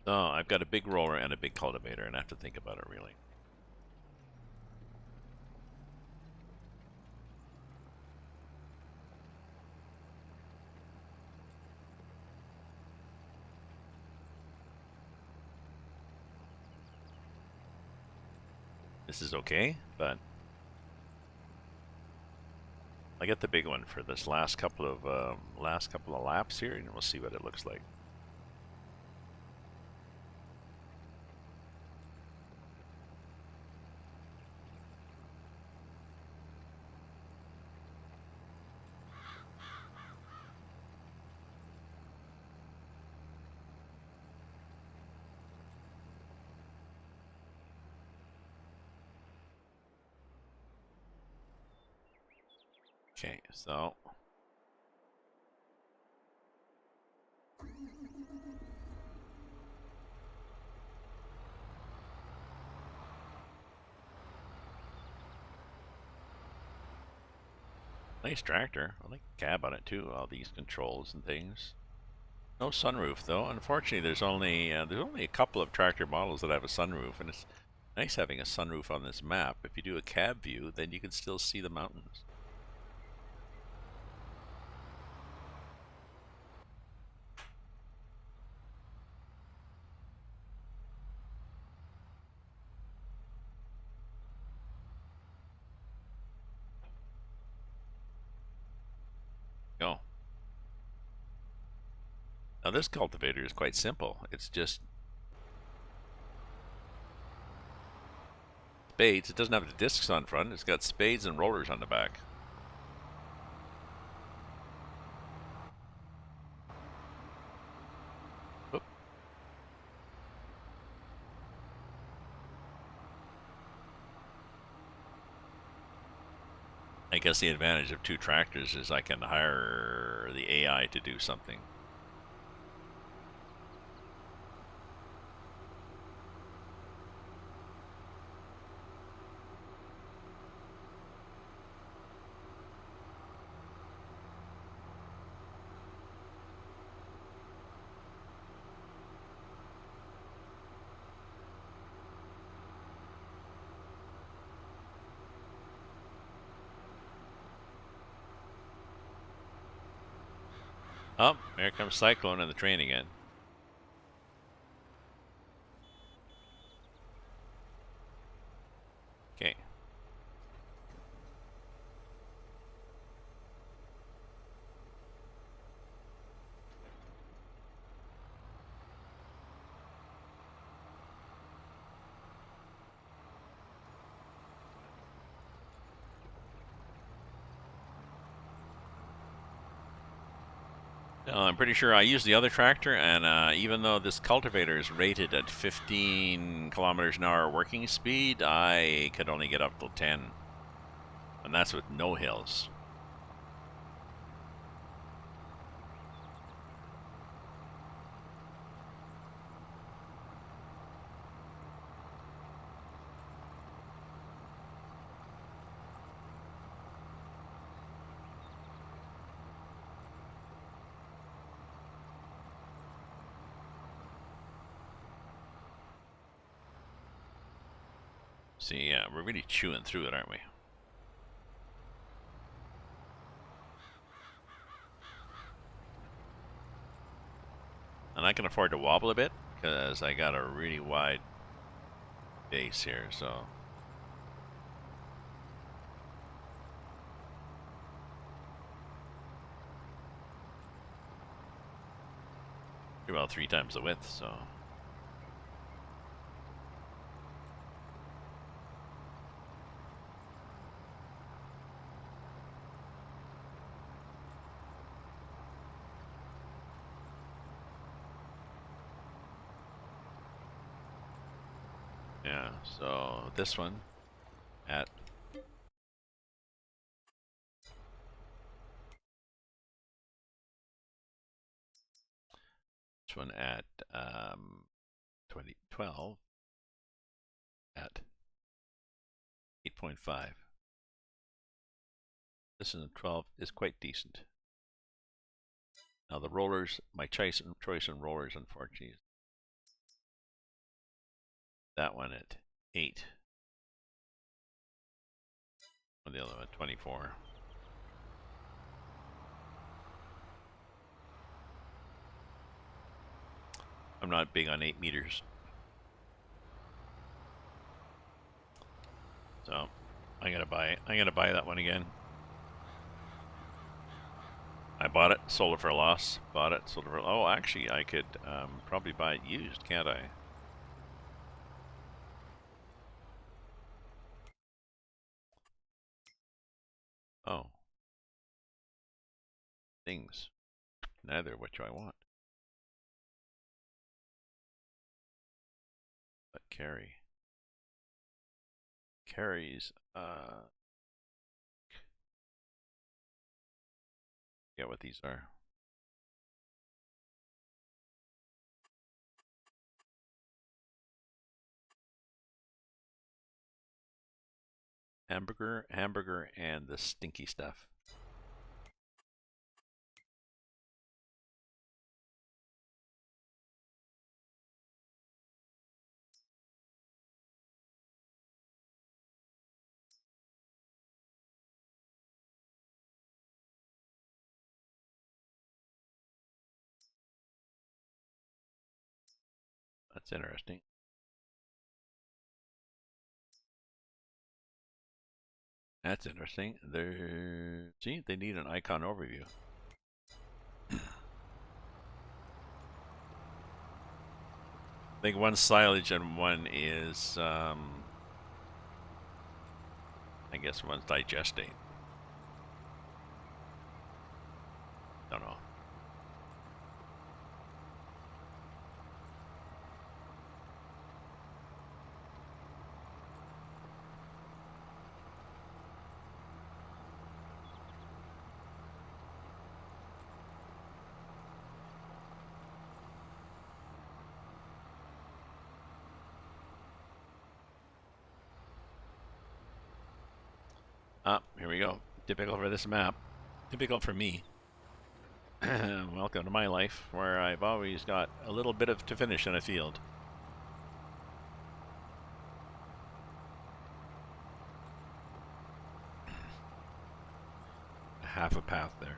So I've got a big roller and a big cultivator, and I have to think about it really. This is okay, but I get the big one for this last couple of laps here, and we'll see what it looks like. Okay, so nice tractor. I like the cab on it too. All these controls and things. No sunroof though. Unfortunately, there's only a couple of tractor models that have a sunroof, and it's nice having a sunroof on this map. If you do a cab view, then you can still see the mountains. Go. Now this cultivator is quite simple. It's just spades. It doesn't have the discs on front. It's got spades and rollers on the back. Oop. I guess the advantage of two tractors is I can hire the AI to do something. Oh, here comes Cyclone and the train again. Okay. I'm pretty sure I used the other tractor, and even though this cultivator is rated at 15 kilometers an hour working speed, I could only get up to 10. And that's with no hills. See, yeah, we're really chewing through it, aren't we? And I can afford to wobble a bit because I got a really wide base here, so. About 3 times the width, so. Yeah, so this one at this one at 2012 at 8.5. This one at 12 is quite decent. Now the rollers, my choice in rollers, unfortunately, that one at 8. And the other one at 24. I'm not big on 8 meters. So I'm gonna buy that one again. I bought it, sold it for a loss. Bought it, sold it for. Oh, actually, I could probably buy it used, can't I? Oh, things. Neither what do I want. But carries. Get what these are. Hamburger, and the stinky stuff. That's interesting. That's interesting. See, they need an icon overview. I think one's silage and one is, I guess one's digesting. Don't know. Ah, here we go. Typical for this map. Typical for me. Welcome to my life, where I've always got a little bit of to finish in a field. Half a path there.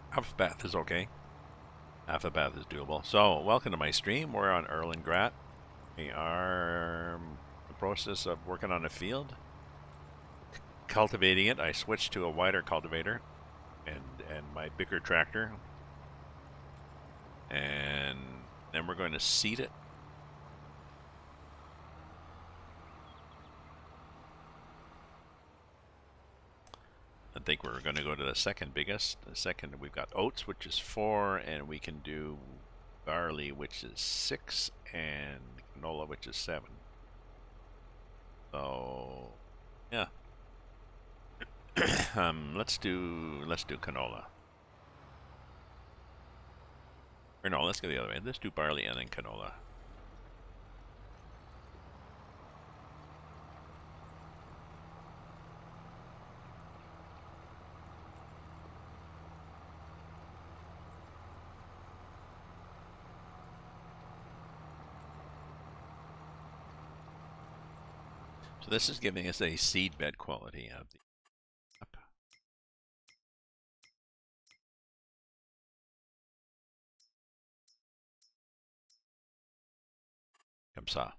Half a path is okay. Half a path is doable. So, welcome to my stream. We're on Erlengrat. We are in the process of working on a field. Cultivating it. I switched to a wider cultivator and my bigger tractor. And then we're going to seed it. I think we're going to go to the second biggest. The second, we've got oats, which is 4, and we can do barley, which is 6, and canola, which is 7. So, yeah. let's do canola. Or no, let's go the other way. Let's do barley and then canola. So this is giving us a seed bed quality of the app. Comme ça.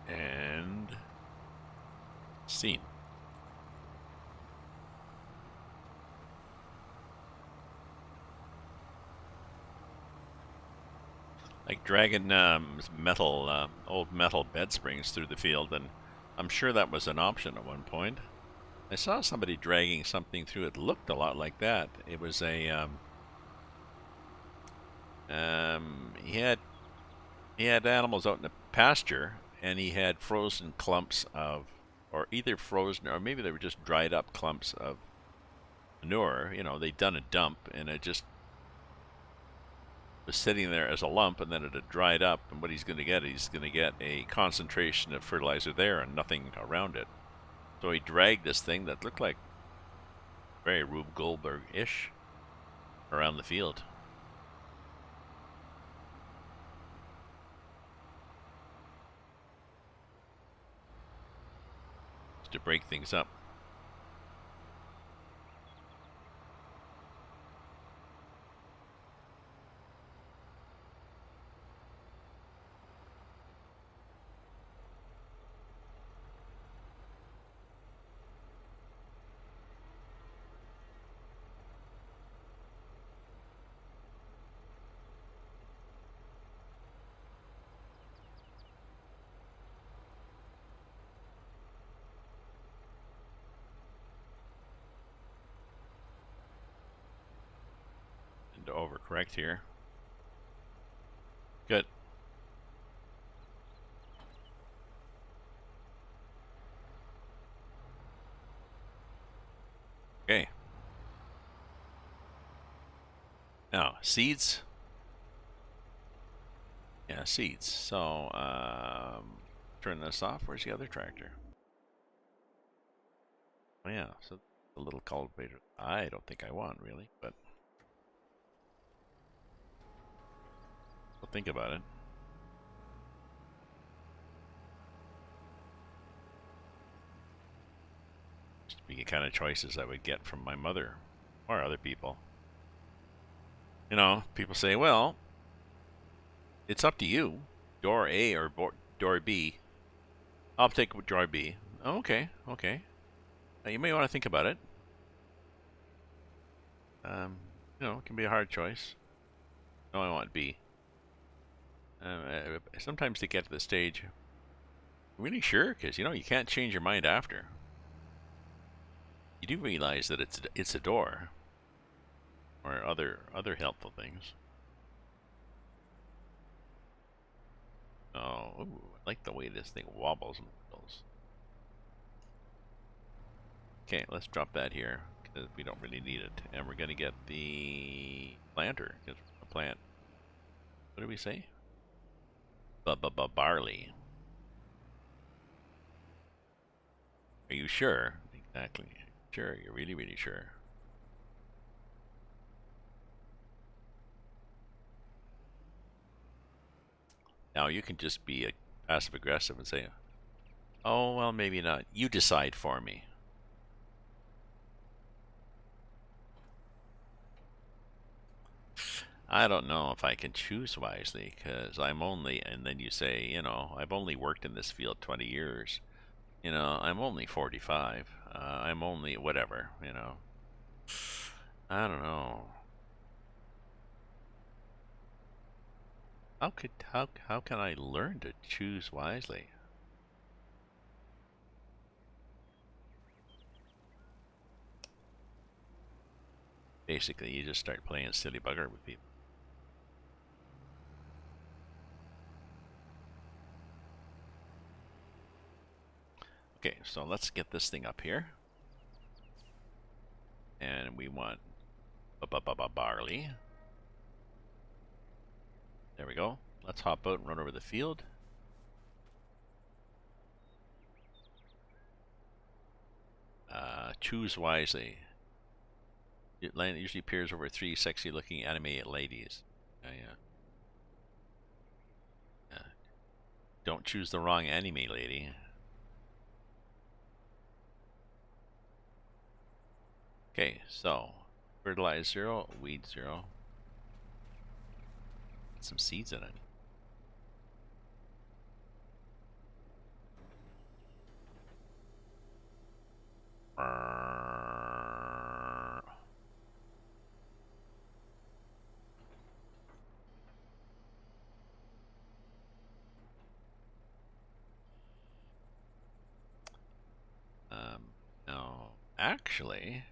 And scene. Like dragging old metal bed springs through the field, and I'm sure that was an option at one point. I saw somebody dragging something through. It looked a lot like that. It was a he had animals out in the pasture, and he had frozen clumps of, or either frozen, or maybe they were just dried up clumps of manure. You know, they'd done a dump, and it just was sitting there as a lump, and then it had dried up. And what he's going to get a concentration of fertilizer there and nothing around it. So he dragged this thing that looked like very Rube Goldberg-ish around the field. Just to break things up. To overcorrect here. Good. Okay. Now, seeds. Yeah, seeds. So, turn this off. Where's the other tractor? Oh, yeah, so the little cultivator. I don't think I want, really, but we'll think about it. Just be the kind of choices I would get from my mother or other people. You know, people say, well, it's up to you. Door A or door B. I'll take door B. Oh, okay, okay. Now, you may want to think about it. You know, it can be a hard choice. No, I want B. Sometimes they get to the stage, really sure, because, you know, you can't change your mind after. You do realize that it's a door, or other helpful things. Oh, ooh, I like the way this thing wobbles and wiggles. Okay, let's drop that here, because we don't really need it. And we're going to get the planter, because a plant. What did we say? Barley. Are you sure? Exactly. Sure, you're really, really sure. Now you can just be passive aggressive and say, oh, well, maybe not. You decide for me. I don't know if I can choose wisely, because I'm only, and then you say, you know, I've only worked in this field 20 years. You know, I'm only 45. I'm only whatever, you know. I don't know. How can I learn to choose wisely? Basically, you just start playing silly bugger with people. Okay, so let's get this thing up here. And we want barley. There we go. Let's hop out and run over the field. Choose wisely. Land usually appears over 3 sexy-looking anime ladies. Yeah. Don't choose the wrong anime lady. Okay, so fertilize 0, weed 0. Put some seeds in it. No, actually,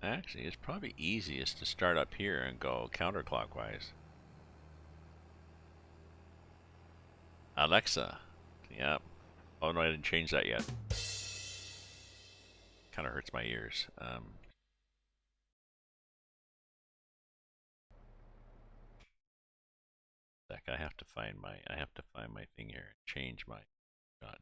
it's probably easiest to start up here and go counterclockwise. Alexa, yeah. Oh no, I didn't change that yet. Kind of hurts my ears. I have to find my thing here and change my God.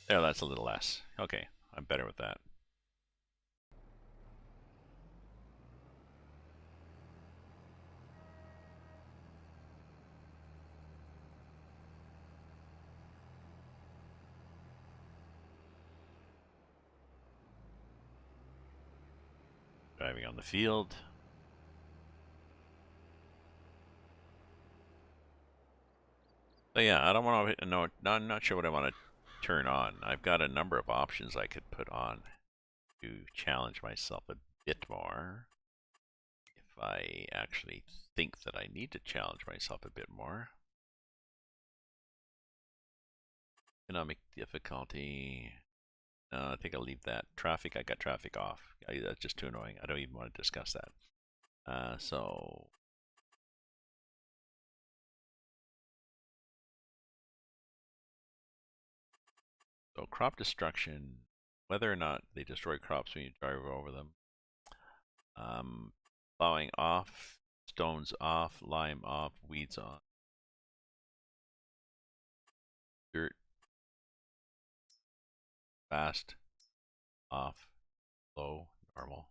There, that's a little less. Okay, I'm better with that. Driving on the field. So yeah, I don't want to. No, I'm not sure what I want to turn on. I've got a number of options I could put on to challenge myself a bit more. If I actually think that I need to challenge myself a bit more. Economic difficulty. No, I think I'll leave that. Traffic, I got traffic off. That's just too annoying. I don't even want to discuss that. So crop destruction, whether or not they destroy crops when you drive over them. Plowing off, stones off, lime off, weeds on. Dirt, fast, off, low, normal.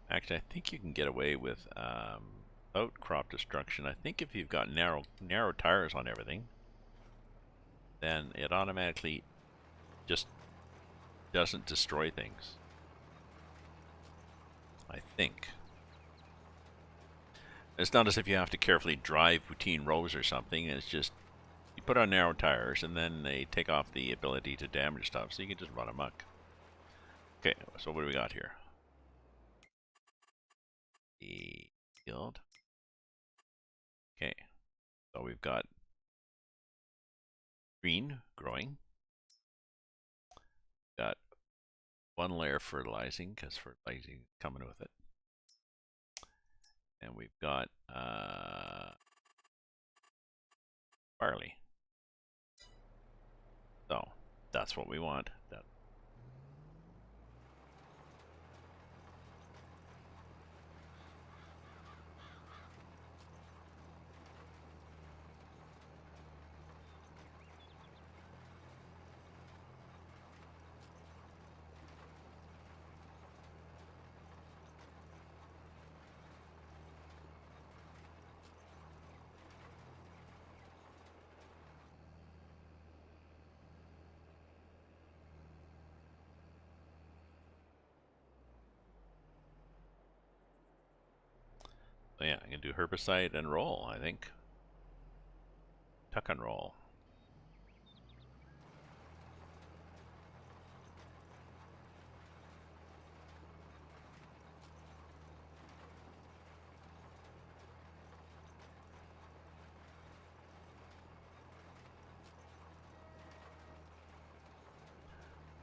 Actually, I think you can get away with out crop destruction. I think if you've got narrow tires on everything, then it automatically just doesn't destroy things. I think. It's not as if you have to carefully drive routine rows or something. It's just you put on narrow tires and then they take off the ability to damage stuff, so you can just run amok. Okay, so what do we got here? The field. Okay, so we've got green growing. Got one layer fertilizing because fertilizing coming with it. And we've got barley. So that's what we want. So yeah, I can do herbicide and roll, I think. Tuck and roll.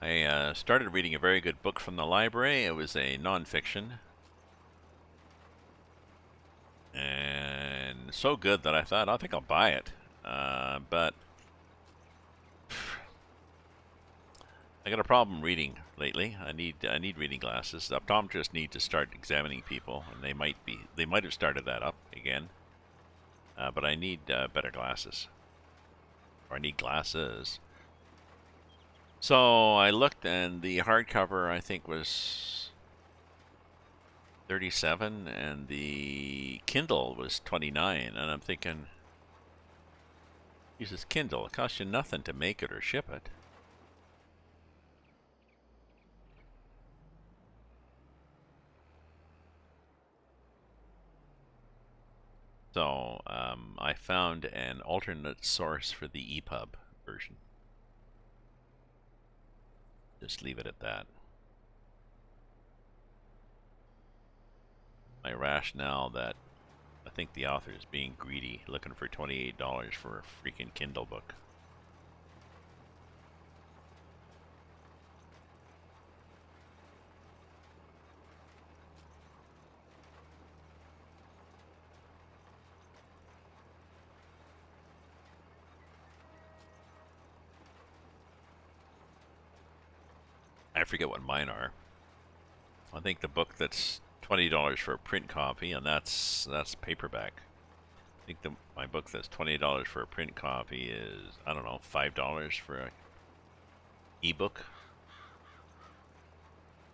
I started reading a very good book from the library. It was a nonfiction. And so good that I thought, I think I'll buy it. But I got a problem reading lately. I need reading glasses. The optometrists need to start examining people, and they might have started that up again. But I need better glasses, or I need glasses. So I looked, and the hardcover I think was 37, and the Kindle was 29. And I'm thinking, Jesus, Kindle, it costs you nothing to make it or ship it. So I found an alternate source for the EPUB version. Just leave it at that. My rationale that I think the author is being greedy, looking for $28 for a freaking Kindle book. I forget what mine are. I think the book that's $20 for a print copy, and that's paperback. I think my book that's $20 for a print copy is, I don't know, $5 for a ebook.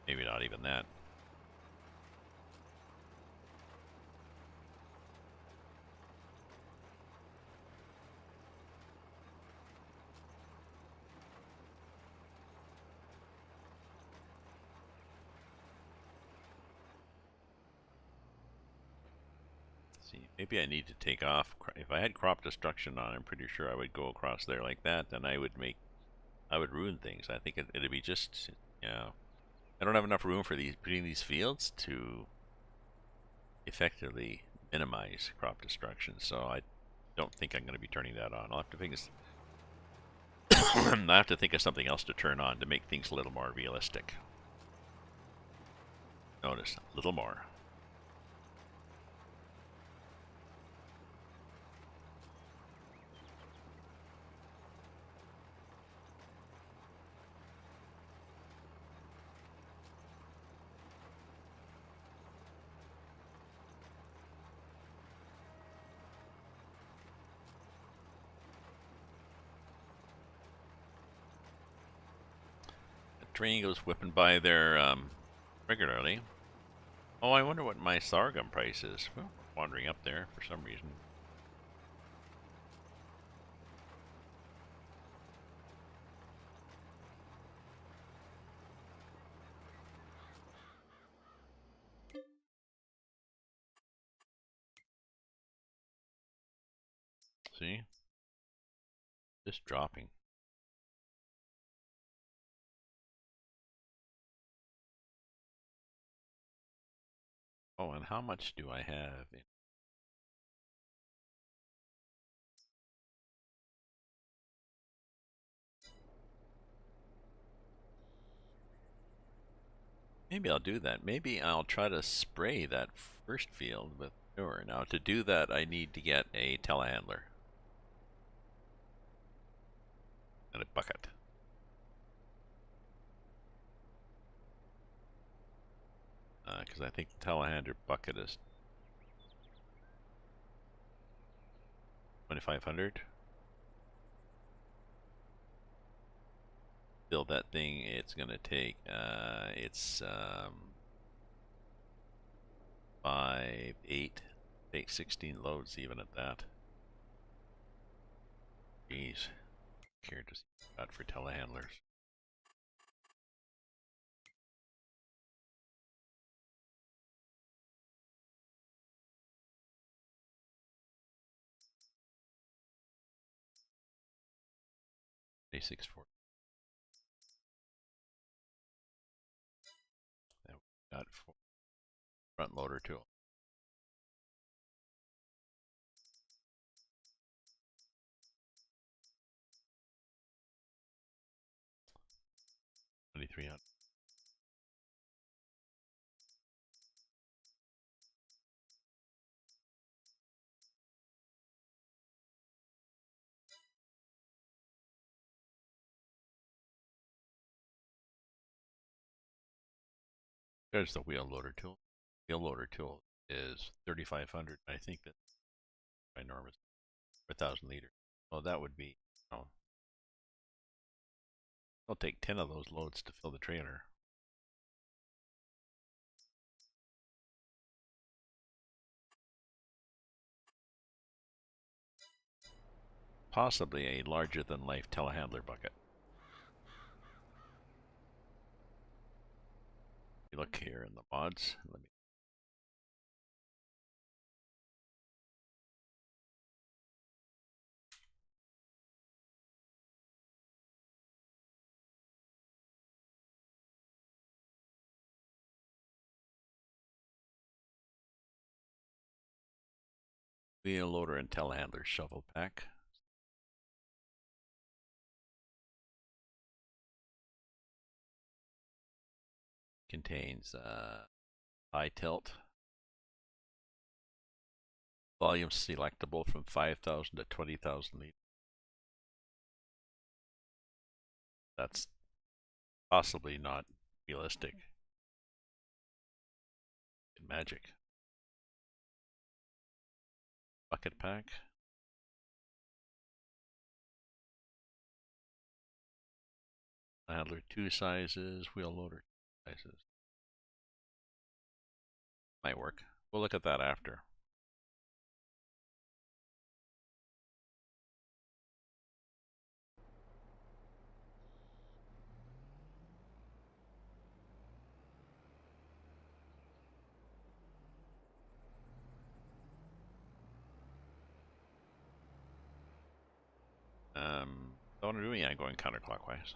Maybe not even that. See, maybe I need to take off. If I had crop destruction on, I'm pretty sure I would go across there like that, and I would ruin things. I think it'd be just, yeah. I don't have enough room for between these fields to effectively minimize crop destruction, so I don't think I'm going to be turning that on. I'll have to think I have to think of something else to turn on to make things a little more realistic. Notice, a little more. The train goes whipping by there regularly. Oh, I wonder what my sorghum price is. Well, wandering up there for some reason. See? Just dropping. Oh, and how much do I have? Maybe I'll do that. Maybe I'll try to spray that first field with manure. Now, to do that, I need to get a telehandler and a bucket. Because I think the telehandler bucket is 2,500. Build that thing. It's gonna take. It's 5, 8, take 16 loads even at that. Jeez, care to see that for telehandlers. 2640. Then we got front loader tool. $2,300. There's the wheel loader tool. Wheel loader tool is 3,500. I think that's enormous for 1,000 liters. Well, that would be, it'll take 10 of those loads to fill the trailer. Possibly a larger than life telehandler bucket. You look here in the mods. Let me. Wheel loader and telehandler shovel pack. Contains high tilt. Volume selectable from 5,000 to 20,000 liters. That's possibly not realistic. Magic. Bucket pack. Handler 2 sizes, wheel loader sizes. Might work. We'll look at that after. What I'm doing, I'm going counterclockwise.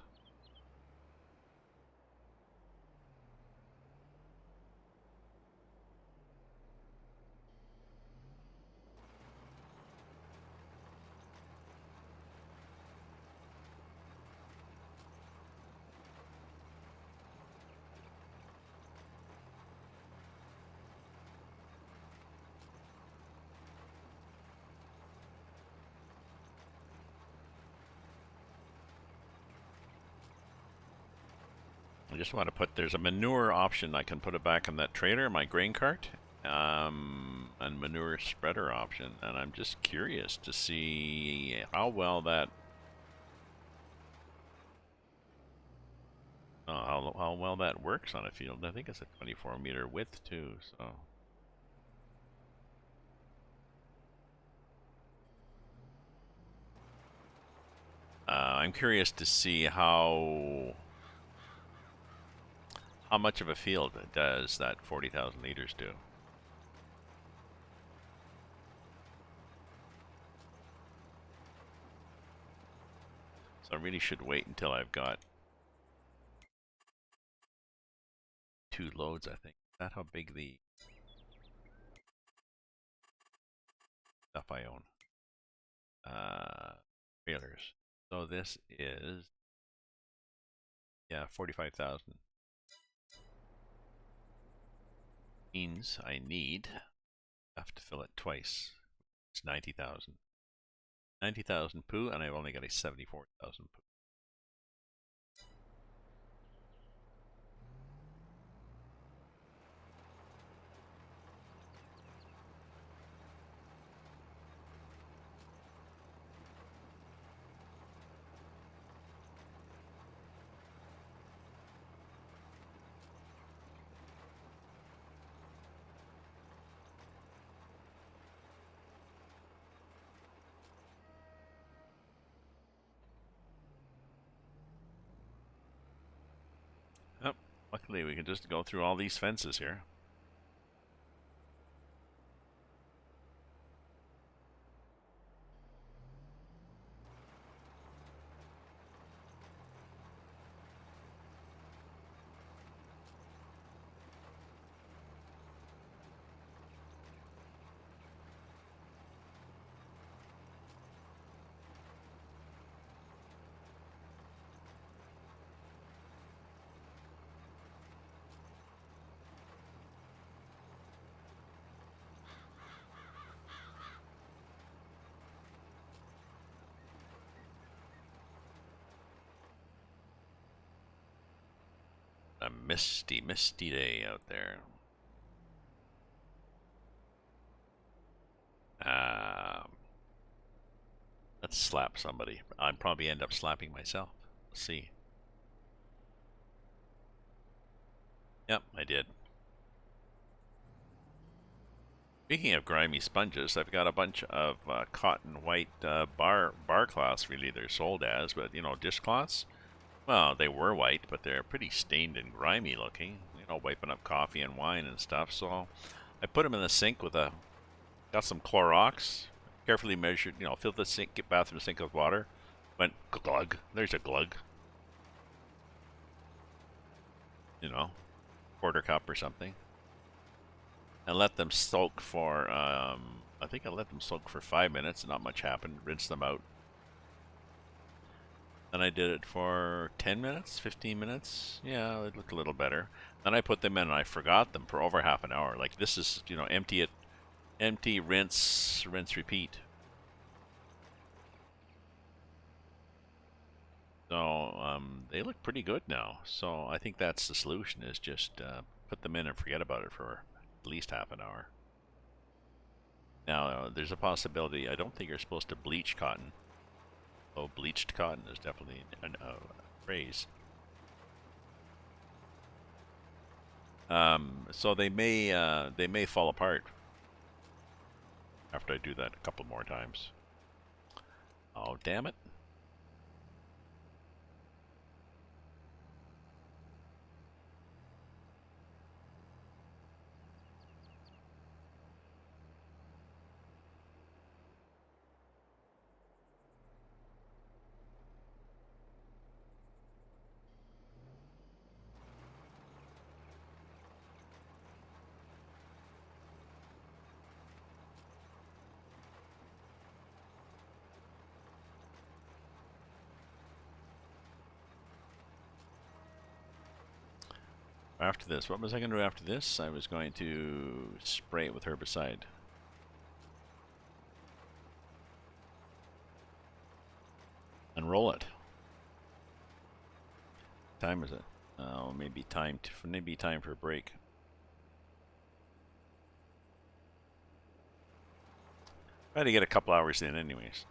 I just want to put, there's a manure option. I can put it back in that trailer, my grain cart, and manure spreader option. And I'm just curious to see how well that, how well that works on a field. I think it's a 24-meter width too, so. I'm curious to see how much of a field does that 40,000 liters do. So I really should wait until I've got 2 loads, I think. Is that how big the stuff I own? Trailers. So this is, yeah, 45,000. Means I have to fill it twice. It's 90,000. 90,000 poo, and I've only got a 74,000 poo. Oh, luckily we can just go through all these fences here. A misty, misty day out there. Let's slap somebody. I'd probably end up slapping myself. Let's see. Yep, I did. Speaking of grimy sponges, I've got a bunch of cotton white bar cloths. Really, they're sold as, but you know, dishcloths. Well, they were white, but they're pretty stained and grimy looking. You know, wiping up coffee and wine and stuff. So I put them in the sink with got some Clorox, carefully measured. You know, filled the bathroom sink with water. Went glug. There's a glug. You know, quarter cup or something. And let them soak for, I think I let them soak for 5 minutes. Not much happened. Rinse them out. Then I did it for 10 minutes, 15 minutes. Yeah, it looked a little better. Then I put them in and I forgot them for over half an hour. Like this is, you know, empty, rinse, repeat. So they look pretty good now. So I think that's the solution, is just put them in and forget about it for at least half an hour. Now, there's a possibility. I don't think you're supposed to bleach cotton. Oh, bleached cotton is definitely a phrase. So they may fall apart after I do that a couple more times. Oh, damn it. After this, what was I going to do after this? I was going to spray it with herbicide. And roll it. What time is it? Oh, maybe time for a break. Try to get a couple hours in anyways.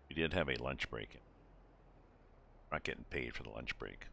We did have a lunch break. Not getting paid for the lunch break.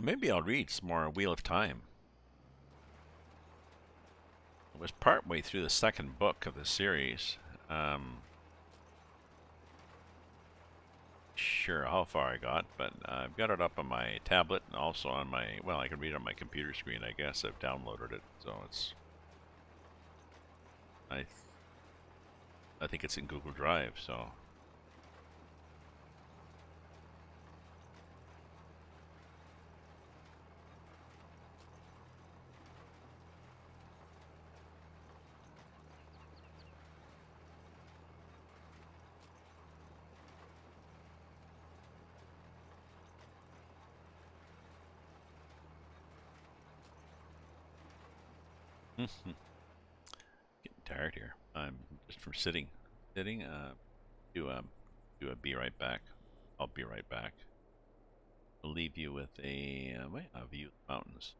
Maybe I'll read some more Wheel of Time. It was partway through the second book of the series. Sure how far I got, but I've got it up on my tablet and also on my, well, I can read it on my computer screen, I guess. I've downloaded it, so it's, I think it's in Google Drive, so. Getting tired here. I'm just from sitting, to do a be right back. I'll be right back. I'll leave you with a view of the mountains.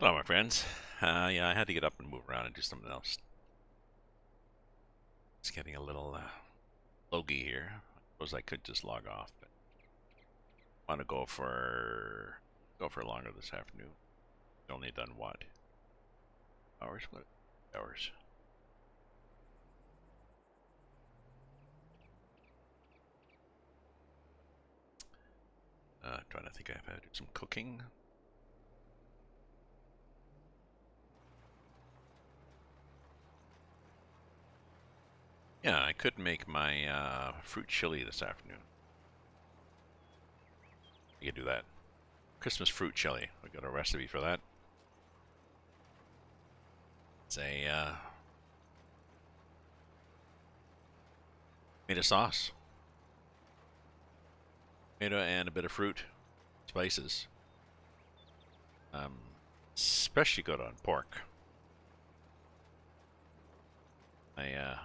Hello, my friends. Yeah, I had to get up and move around and do something else. It's getting a little logy here. I suppose I could just log off, but I want to go for longer this afternoon. Only done what? Hours? What hours? Trying to think. I've had to do some cooking. Yeah, I could make my fruit chili this afternoon. You could do that. Christmas fruit chili. We got a recipe for that. It's made a sauce. Tomato and a bit of fruit, spices. Um, Especially good on pork. My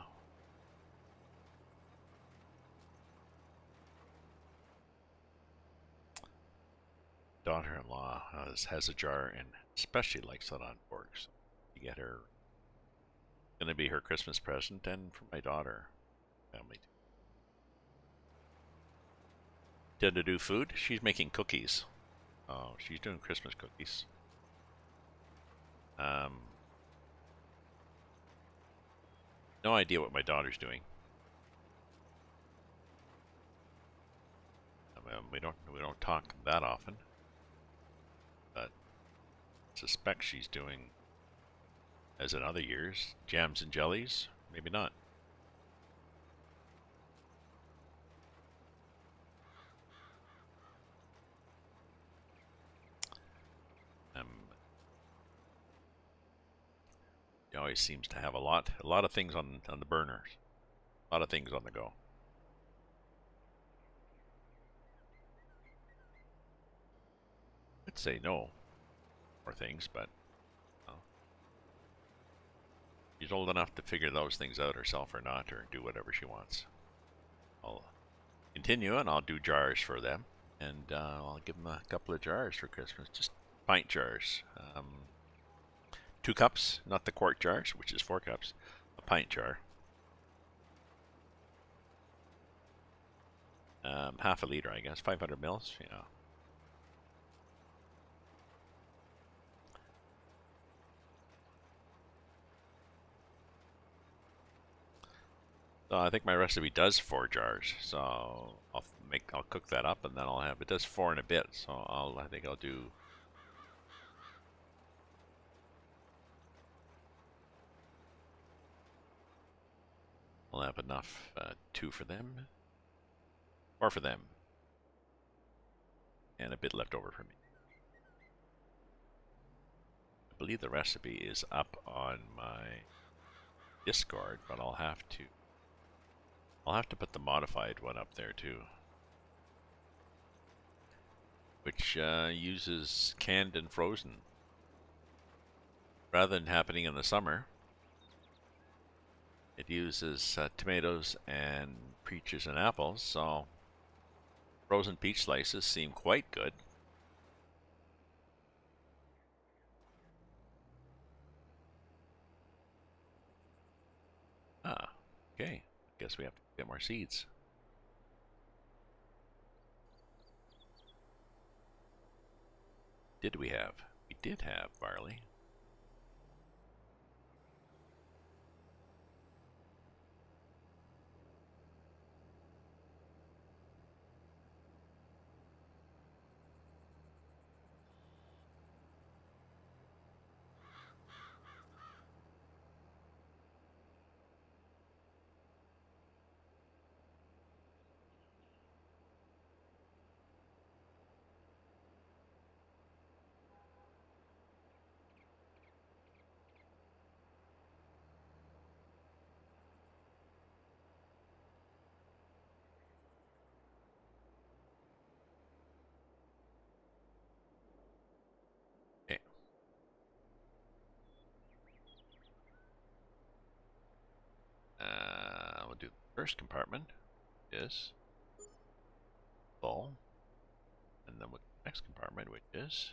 daughter-in-law has a jar and especially likes it on pork. So you get her, gonna be her Christmas present, and for my daughter family too. Tend to do food. She's making cookies. Oh, she's doing Christmas cookies. Um, no idea what my daughter's doing. I mean, we don't talk that often, but suspect she's doing, as in other years, jams and jellies. Maybe not. Um, He always seems to have a lot of things on the burners, a lot of things on the go. I'd say no more things, but well, she's old enough to figure those things out herself or not, or do whatever she wants. I'll continue and I'll do jars for them, and I'll give them a couple of jars for Christmas, just pint jars. 2 cups, not the quart jars, which is 4 cups. A pint jar. Half a liter, I guess. 500 mils. Yeah. So I think my recipe does 4 jars. So I'll cook that up, and then I'll have, it does 4 and a bit. So I think I'll do. I'll have enough, 2 for them, 4 for them, and a bit left over for me. I believe the recipe is up on my Discord, but I'll have to put the modified one up there too, which uses canned and frozen rather than happening in the summer. It uses tomatoes and peaches and apples, so frozen peach slices seem quite good. Ah, okay. I guess we have to get more seeds. Did we have? We did have barley. Okay. We'll do the first compartment is full, and then with the next compartment, which is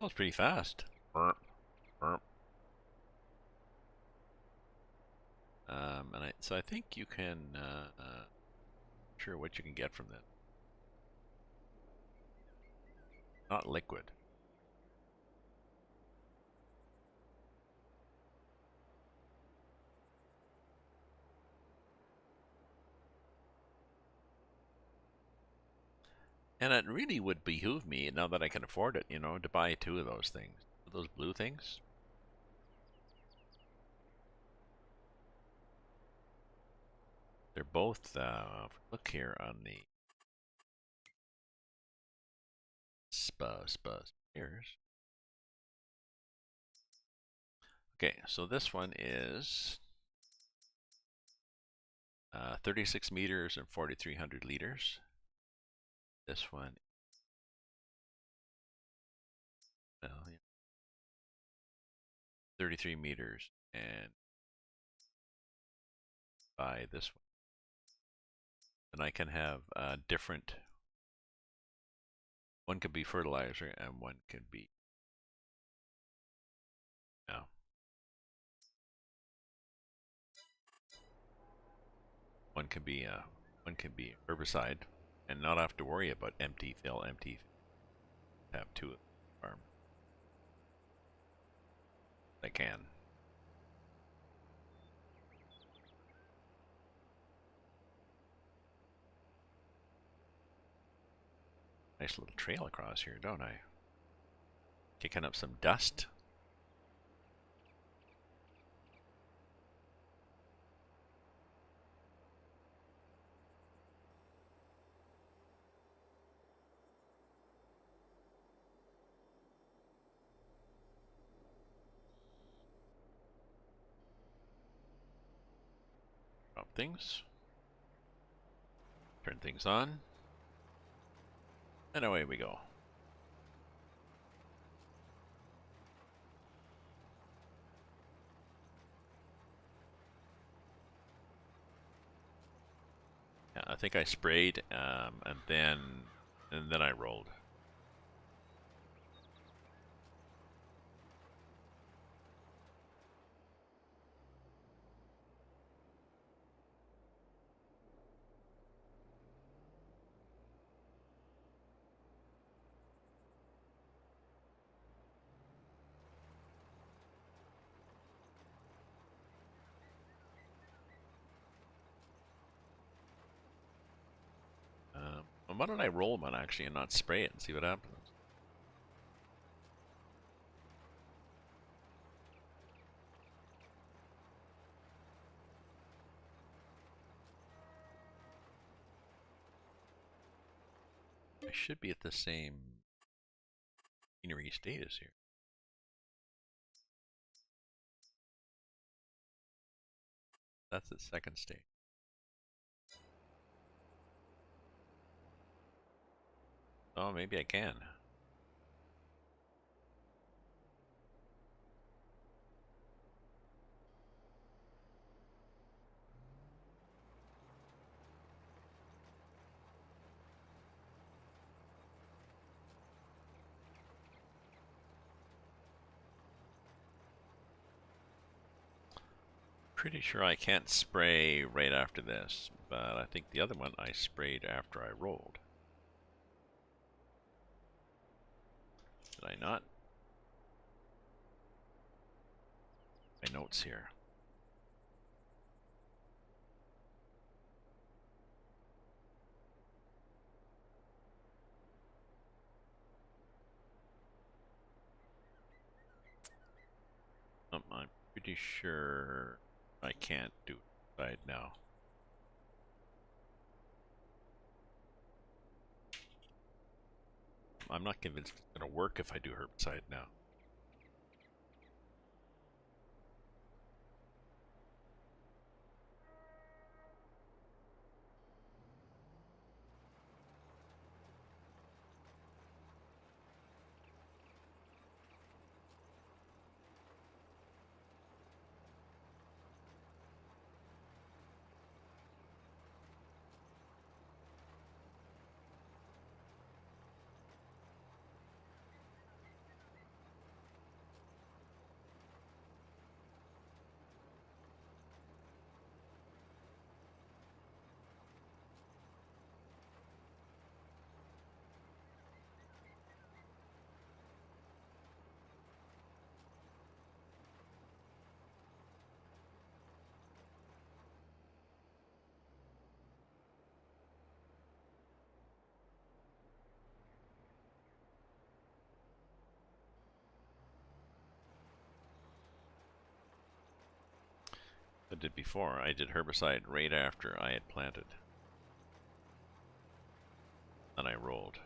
was pretty fast. Burp, burp. So I think you can, sure what you can get from that. Not liquid. And it really would behoove me, now that I can afford it, to buy 2 of those things. Those blue things. They're both, look here on the here's. Okay, so this one is 36 meters and 4,300 liters. This one, well, yeah, 33 meters and buy this one. And I can have different, one could be fertilizer and one could be, no. One can be herbicide and not have to worry about empty fill. Have 2 of the farm. I can. Nice little trail across here, don't I? Kicking up some dust. Drop things. Turn things on. And away we go. Yeah, I think I sprayed, and then I rolled. Why don't I roll one actually and not spray it and see what happens? I should be at the same greenery status here. That's the second stage. Oh, maybe I can. Pretty sure I can't spray right after this, but I think the other one I sprayed after I rolled. Did I not? My notes here. I'm pretty sure I can't do it right now. I'm not convinced it's going to work if I do herbicide now. I did before. I did herbicide right after I had planted. And I rolled.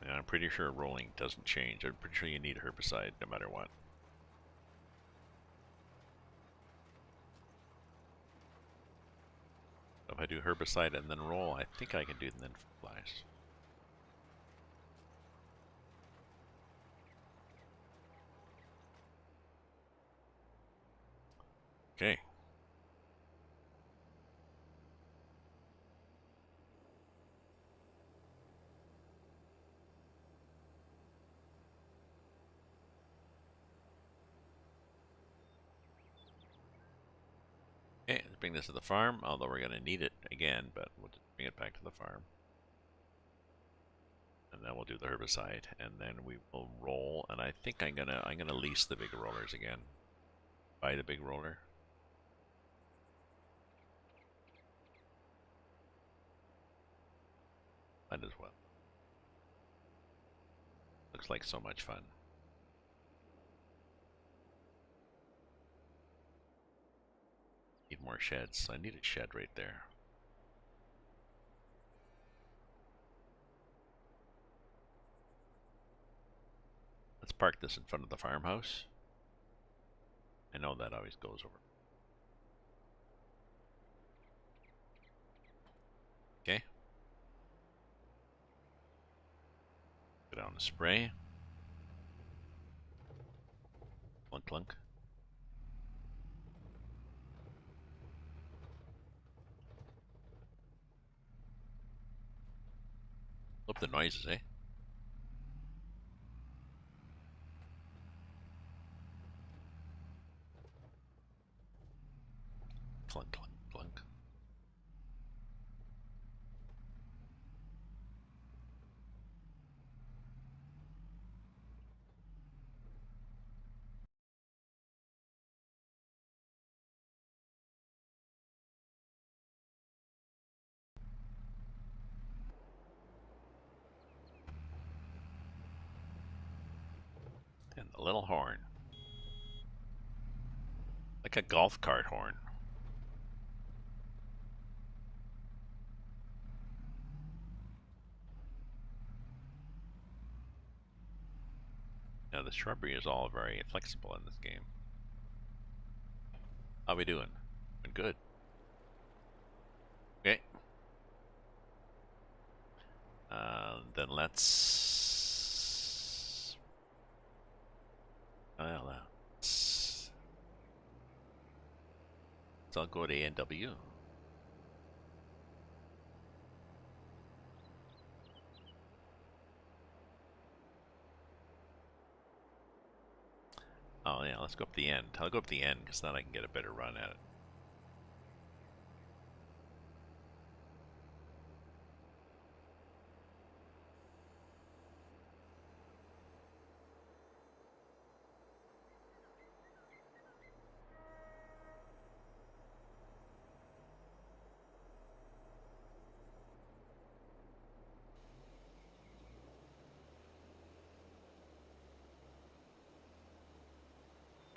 And I'm pretty sure rolling doesn't change. I'm pretty sure you need a herbicide no matter what. So if I do herbicide and then roll, I think I can do it and then fertilize. Okay. Okay, let's bring this to the farm, although we're going to need it again, but we'll just bring it back to the farm. And then we'll do the herbicide, and then we will roll, and I think I'm gonna lease the big rollers again. Buy the big roller. Might as well. Looks like so much fun. Need more sheds. I need a shed right there. Let's park this in front of the farmhouse. I know that always goes over. Okay. Go down the spray. Clunk, clunk. Love the noises, eh? Clunk, clunk, clunk. And the little horn. Like a golf cart horn. Now the shrubbery is all very flexible in this game. How we doing? Been good. Okay. Then let's... Well, I'll go to A&W. Oh yeah, let's go up the end. I'll go up the end because then I can get a better run at it.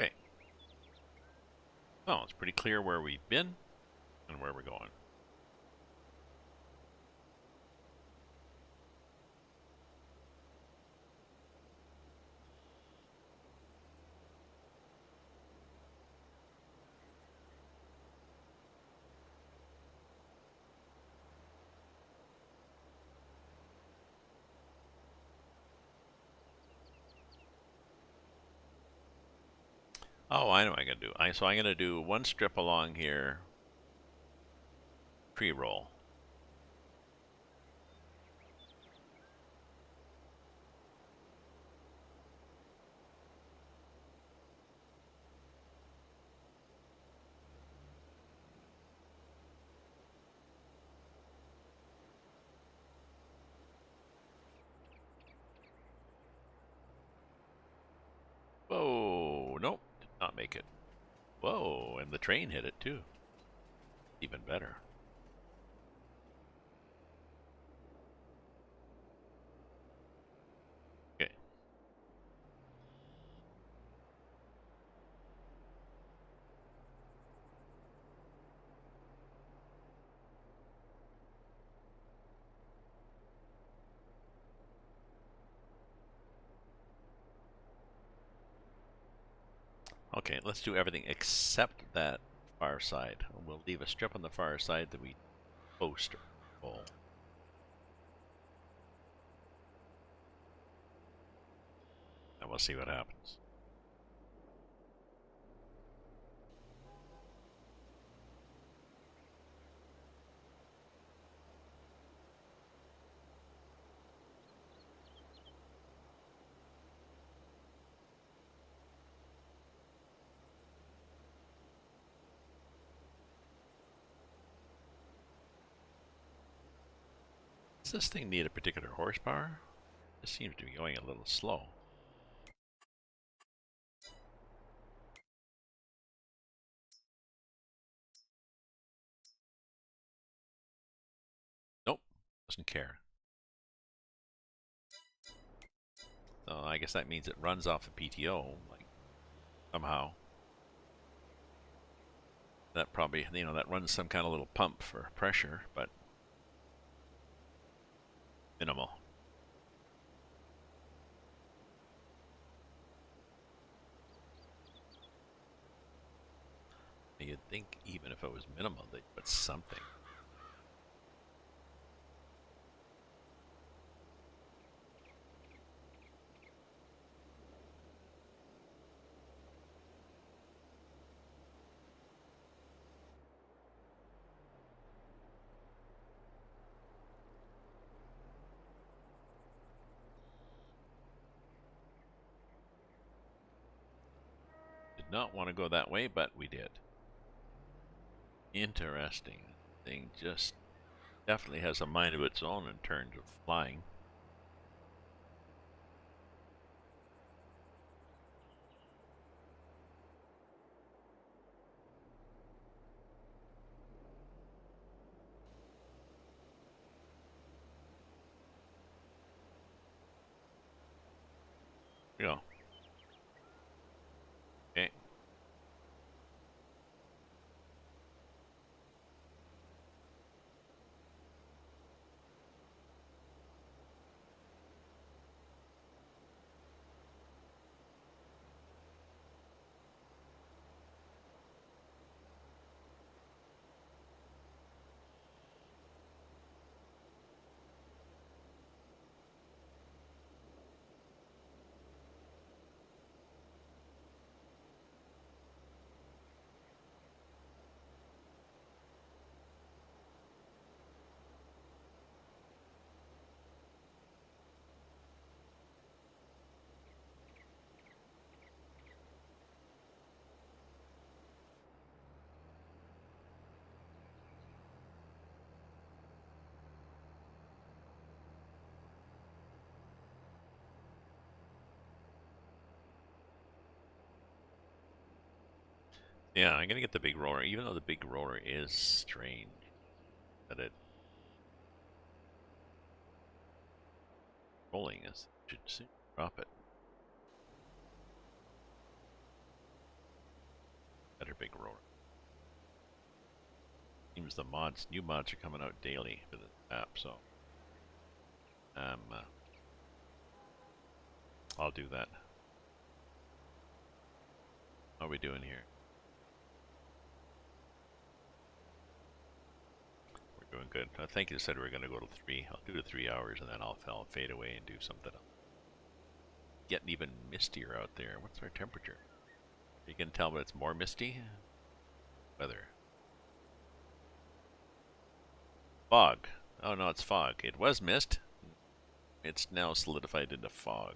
Okay. Oh, it's pretty clear where we've been and where we're going. Oh, I know what I'm gonna do. So I'm gonna do one strip along here, pre-roll. Whoa, nope, did not make it. Whoa, and the train hit it too. Even better. Okay, let's do everything except that far side. We'll leave a strip on the far side that we post full. And we'll see what happens. Does this thing need a particular horsepower? It seems to be going a little slow. Nope, doesn't care. So I guess that means it runs off the PTO, like, somehow. That probably, you know, that runs some kind of little pump for pressure, but minimal. You'd think even if it was minimal, they'd put something. Did not want to go that way, but we did. Interesting. Thing just definitely has a mind of its own in terms of flying. Here we go. Okay. Yeah, I'm gonna get the big roller, even though the big roller is strange that it rolling is. Should soon drop it. Better big roller. Seems the new mods are coming out daily for the app, so I'll do that. How are we doing here? We're doing good. I think you said we are gonna go to 3. I'll do the 3 hours and then I'll fade away and do something else. Getting even mistier out there. What's our temperature? You can tell, but it's more misty. Weather. Fog. Oh no, it's fog. It was mist. It's now solidified into fog.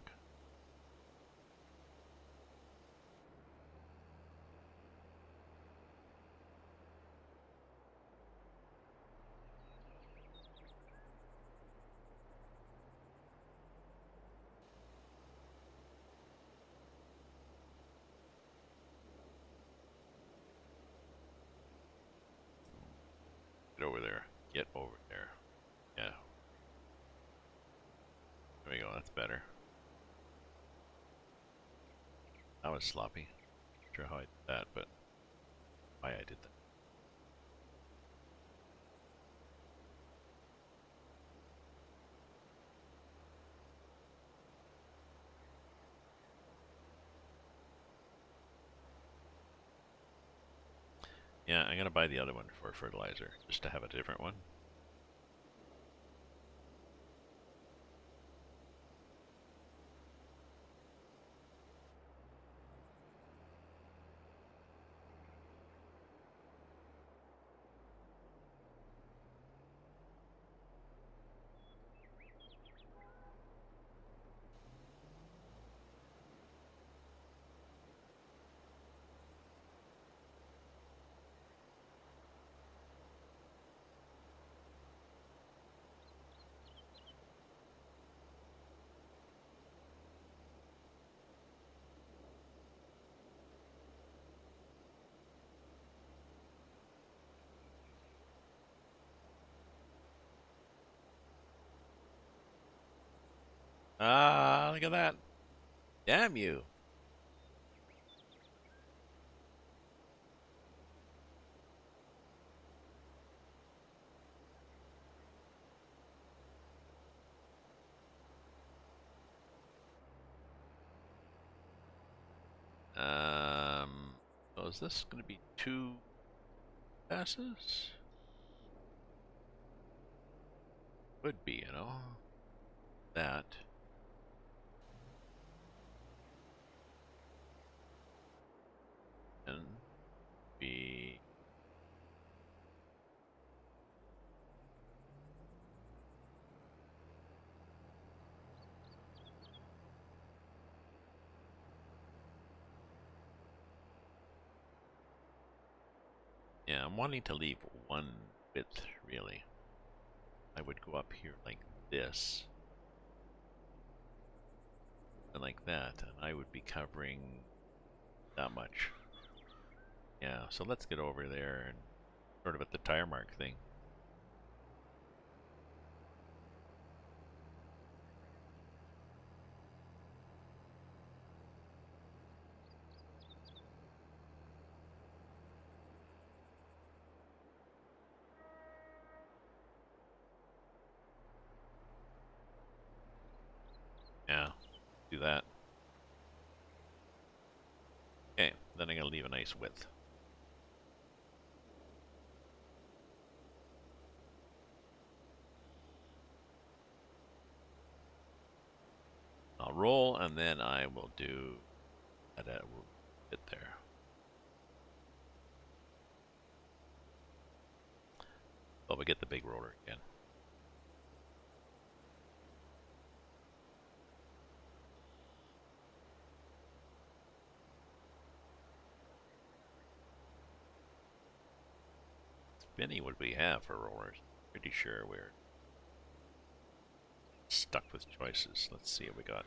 Get over there. Get over there. Yeah. There we go. That's better. That was sloppy. Not sure how I did that, but why I did that. Yeah, I'm gonna buy the other one for fertilizer, just to have a different one. Ah, look at that. Damn you. So is this gonna be 2 passes? Would be, you know. That. And be... Yeah, I'm wanting to leave one width, really. I would go up here like this. And like that, and I would be covering that much. Yeah, so let's get over there and sort of at the tire mark thing. Yeah, do that. Okay, then I'm gonna leave a nice width. I'll roll, and then I will do a bit there. But we get the big roller again. Spinny, what we have for rollers? Pretty sure we're stuck with choices. Let's see what we got.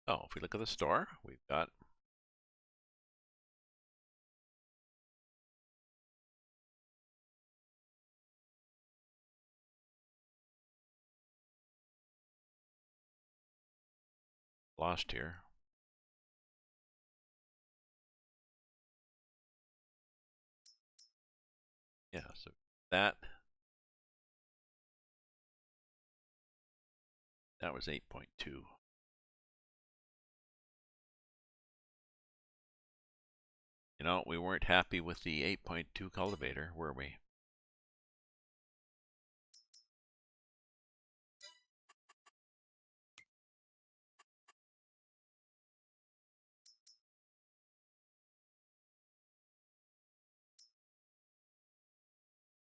Oh, if we look at the store, we've got lost here. Yeah, so that was 8.2. You know, we weren't happy with the 8.2 cultivator, were we?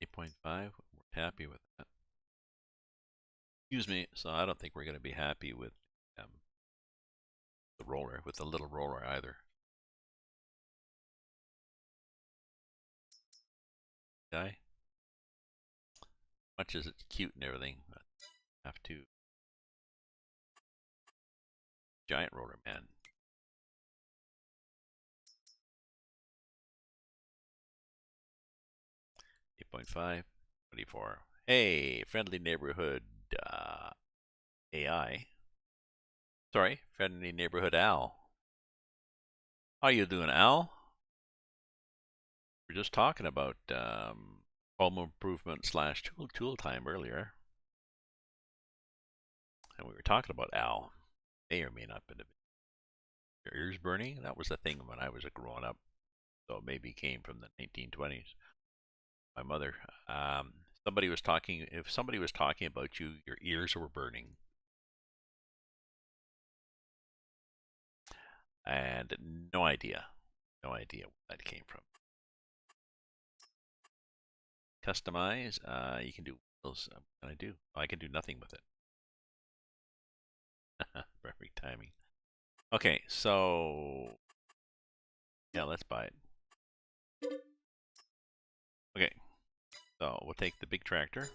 Eight 8.5, we're happy with that. Excuse me, so I don't think we're going to be happy with the roller, with the little roller either. Guy, much as it's cute and everything, but have to. Giant roller, man. 8.5, 24. Hey, friendly neighborhood AI. Sorry, friendly neighborhood Al. How you doing, Al? We're just talking about home improvement slash tool time earlier. And we were talking about Al. May or may not have been your ears burning. That was a thing when I was growing up. So it maybe came from the 1920s. My mother, somebody was talking. If somebody was talking about you, your ears were burning, and no idea where that came from. Customize. You can do wheels. What can I do? Oh, I can do nothing with it. Perfect timing. Okay, so yeah, let's buy it. Okay, so we'll take the big tractor.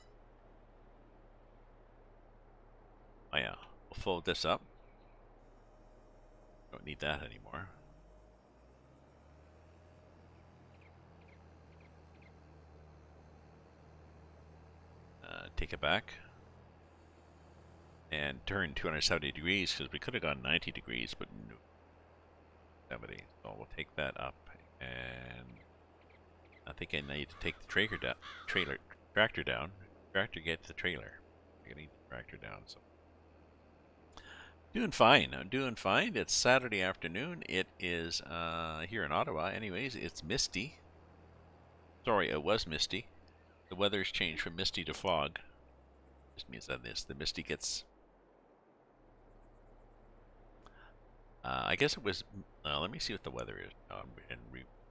Oh yeah, we'll fold this up. Don't need that anymore. Take it back and turn 270 degrees because we could have gone 90 degrees, but no. 70. So we'll take that up, and I think I need to take the tractor down. Tractor gets the trailer. I need the tractor down. So doing fine. I'm doing fine. It's Saturday afternoon. It is here in Ottawa. Anyways, it's misty. Sorry, it was misty. The weather's changed from misty to fog. Just means that the misty gets. I guess it was. Let me see what the weather is, and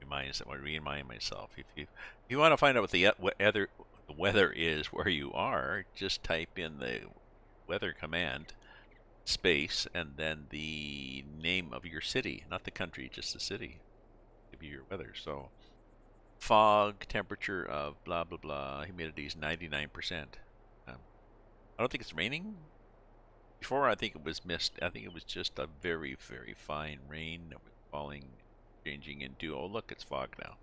remind myself. If you want to find out what the weather is where you are, just type in the weather command space and then the name of your city, not the country, just the city. Give you your weather. So fog, temperature of blah blah blah, humidity is 99%. I don't think it's raining. Before, I think it was mist. I think it was just a very, very fine rain that was falling, changing into, oh look, it's fog now.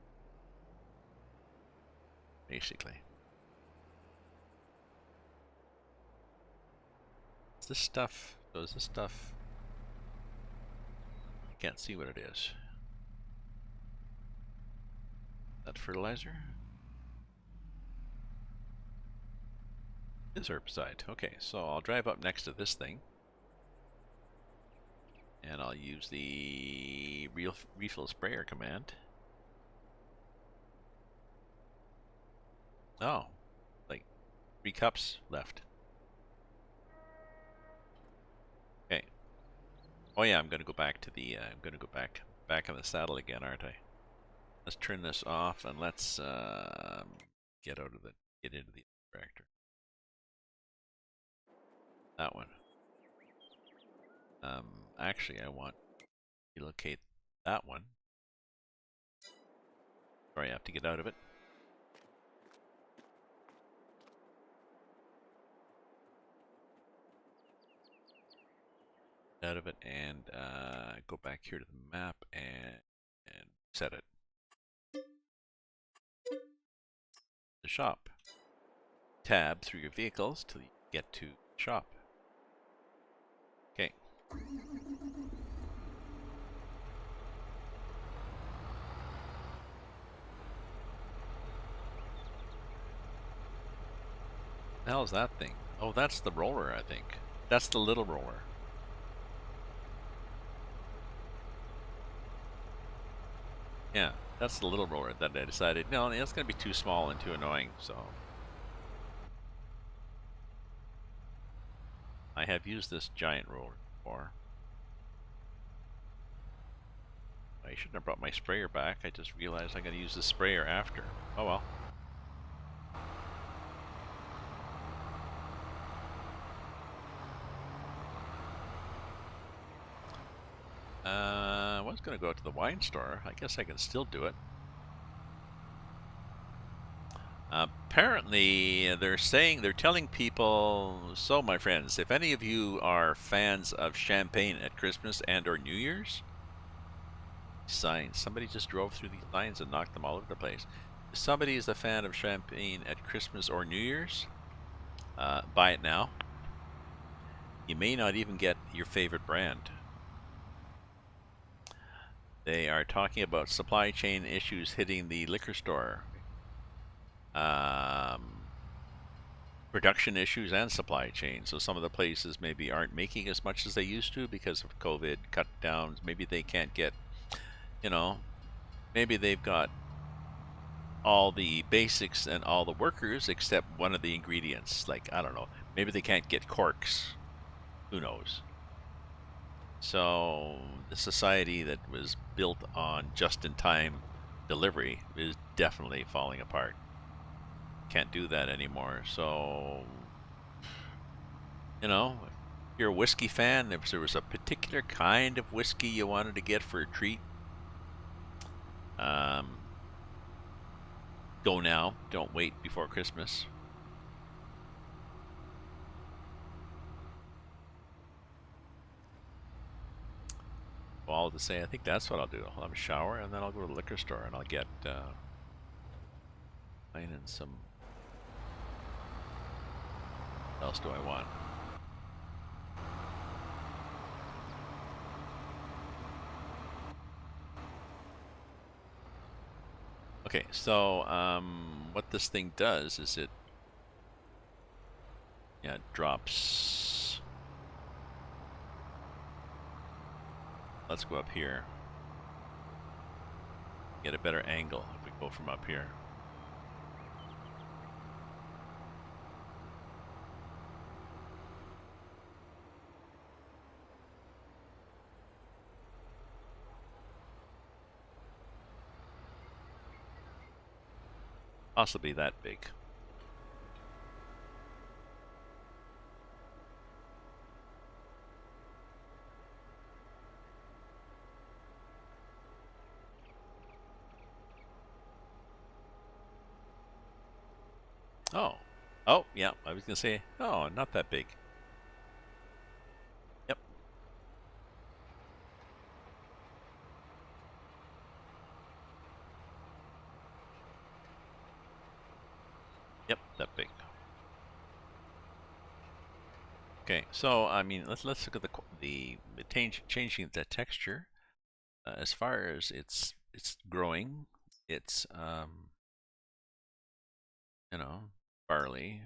Basically. Is this stuff, so is this stuff, I can't see what it is. That fertilizer? Is herbicide. Okay, so I'll drive up next to this thing. And I'll use the refill sprayer command. Oh, like 3 cups left. Okay. Oh yeah, I'm gonna go back to the. I'm gonna go back on the saddle again, aren't I? Let's turn this off and let's get into the tractor. That one. Actually, I want to locate that one. Sorry, I have to get out of it. Out of it and go back here to the map and set it. The shop. Tab through your vehicles till you get to shop. Okay. The hell is that thing? Oh, that's the roller, I think. That's the little roller. Yeah, that's the little roller that I decided, no, it's going to be too small and too annoying, so. I have used this giant roller before. I shouldn't have brought my sprayer back. I just realized I'm going to use the sprayer after. Oh well. I was going to go out to the wine store. I guess I can still do it. Apparently, they're telling people, so my friends, if any of you are fans of champagne at Christmas and or New Year's, signs. Somebody just drove through these signs and knocked them all over the place. If somebody is a fan of champagne at Christmas or New Year's, buy it now. You may not even get your favorite brand. They are talking about supply chain issues hitting the liquor store. production issues and supply chain. So some of the places maybe aren't making as much as they used to because of COVID cut downs. Maybe they can't get, you know, maybe they've got all the basics and all the workers except one of the ingredients. Like, I don't know, maybe they can't get corks. Who knows? So the society that was built on just-in-time delivery is definitely falling apart. Can't do that anymore. So, you know, if you're a whiskey fan, if there was a particular kind of whiskey you wanted to get for a treat, um, go now. Don't wait before Christmas. Well, I'll just say, I think that's what I'll do. I'll have a shower and then I'll go to the liquor store and I'll get wine and some. What else do I want? Okay, so what this thing does is it drops. Let's go up here. Get a better angle if we go from up here. Possibly that big. Oh. Oh, yeah, I was going to say, oh, not that big. Yep. Yep, that big. Okay, so I mean, let's look at the changing the texture. As far as it's growing, it's you know, barley.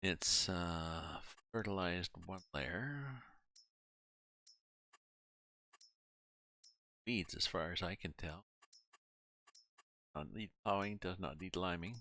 It's fertilized one layer. Weeds, as far as I can tell. Not need plowing, does not need liming.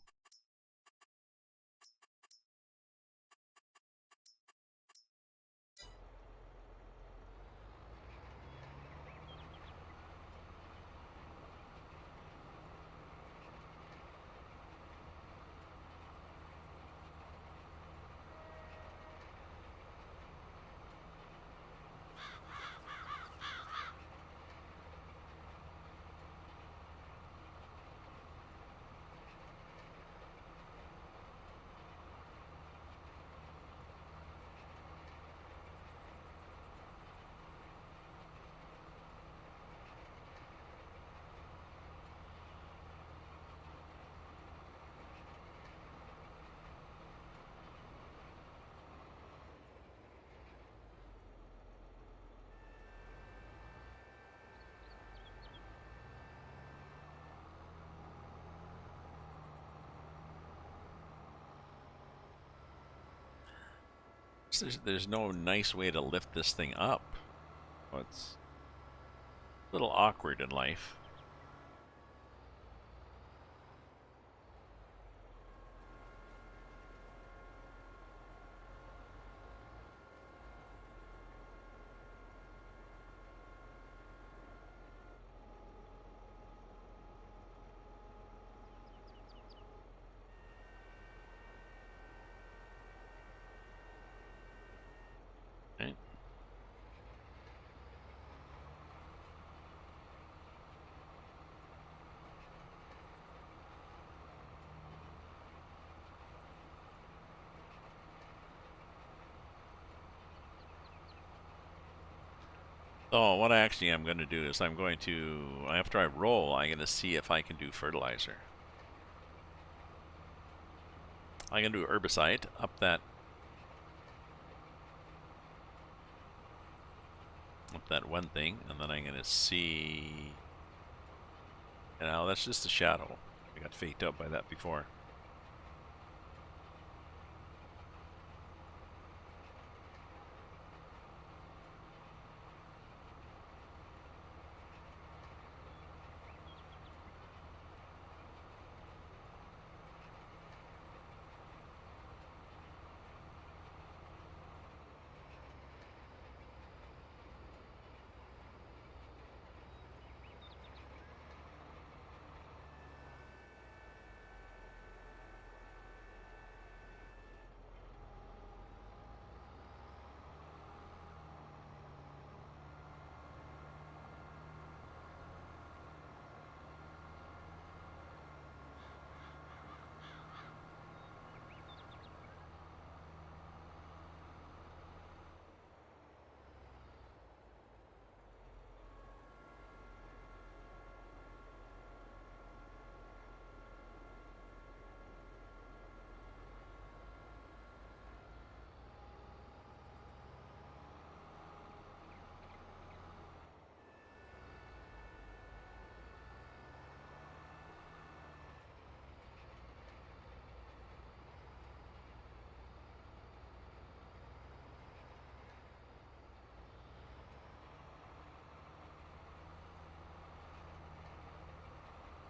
There's no nice way to lift this thing up. Well, it's a little awkward in life. Okay. So what I actually am going to do is I'm going to, after I roll, I'm going to see if I can do fertilizer. I'm going to do herbicide up that one thing, and then I'm going to see. You know, that's just a shadow. I got faked out by that before.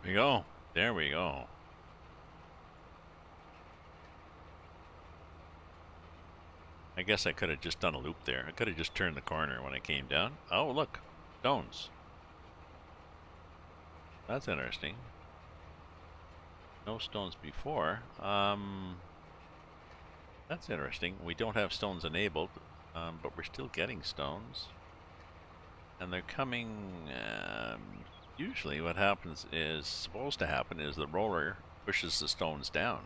There we go. There we go. I guess I could have just done a loop there. I could have just turned the corner when I came down. Oh, look. Stones. That's interesting. No stones before. That's interesting. We don't have stones enabled, but we're still getting stones. And they're coming... usually what happens is, supposed to happen, is the roller pushes the stones down.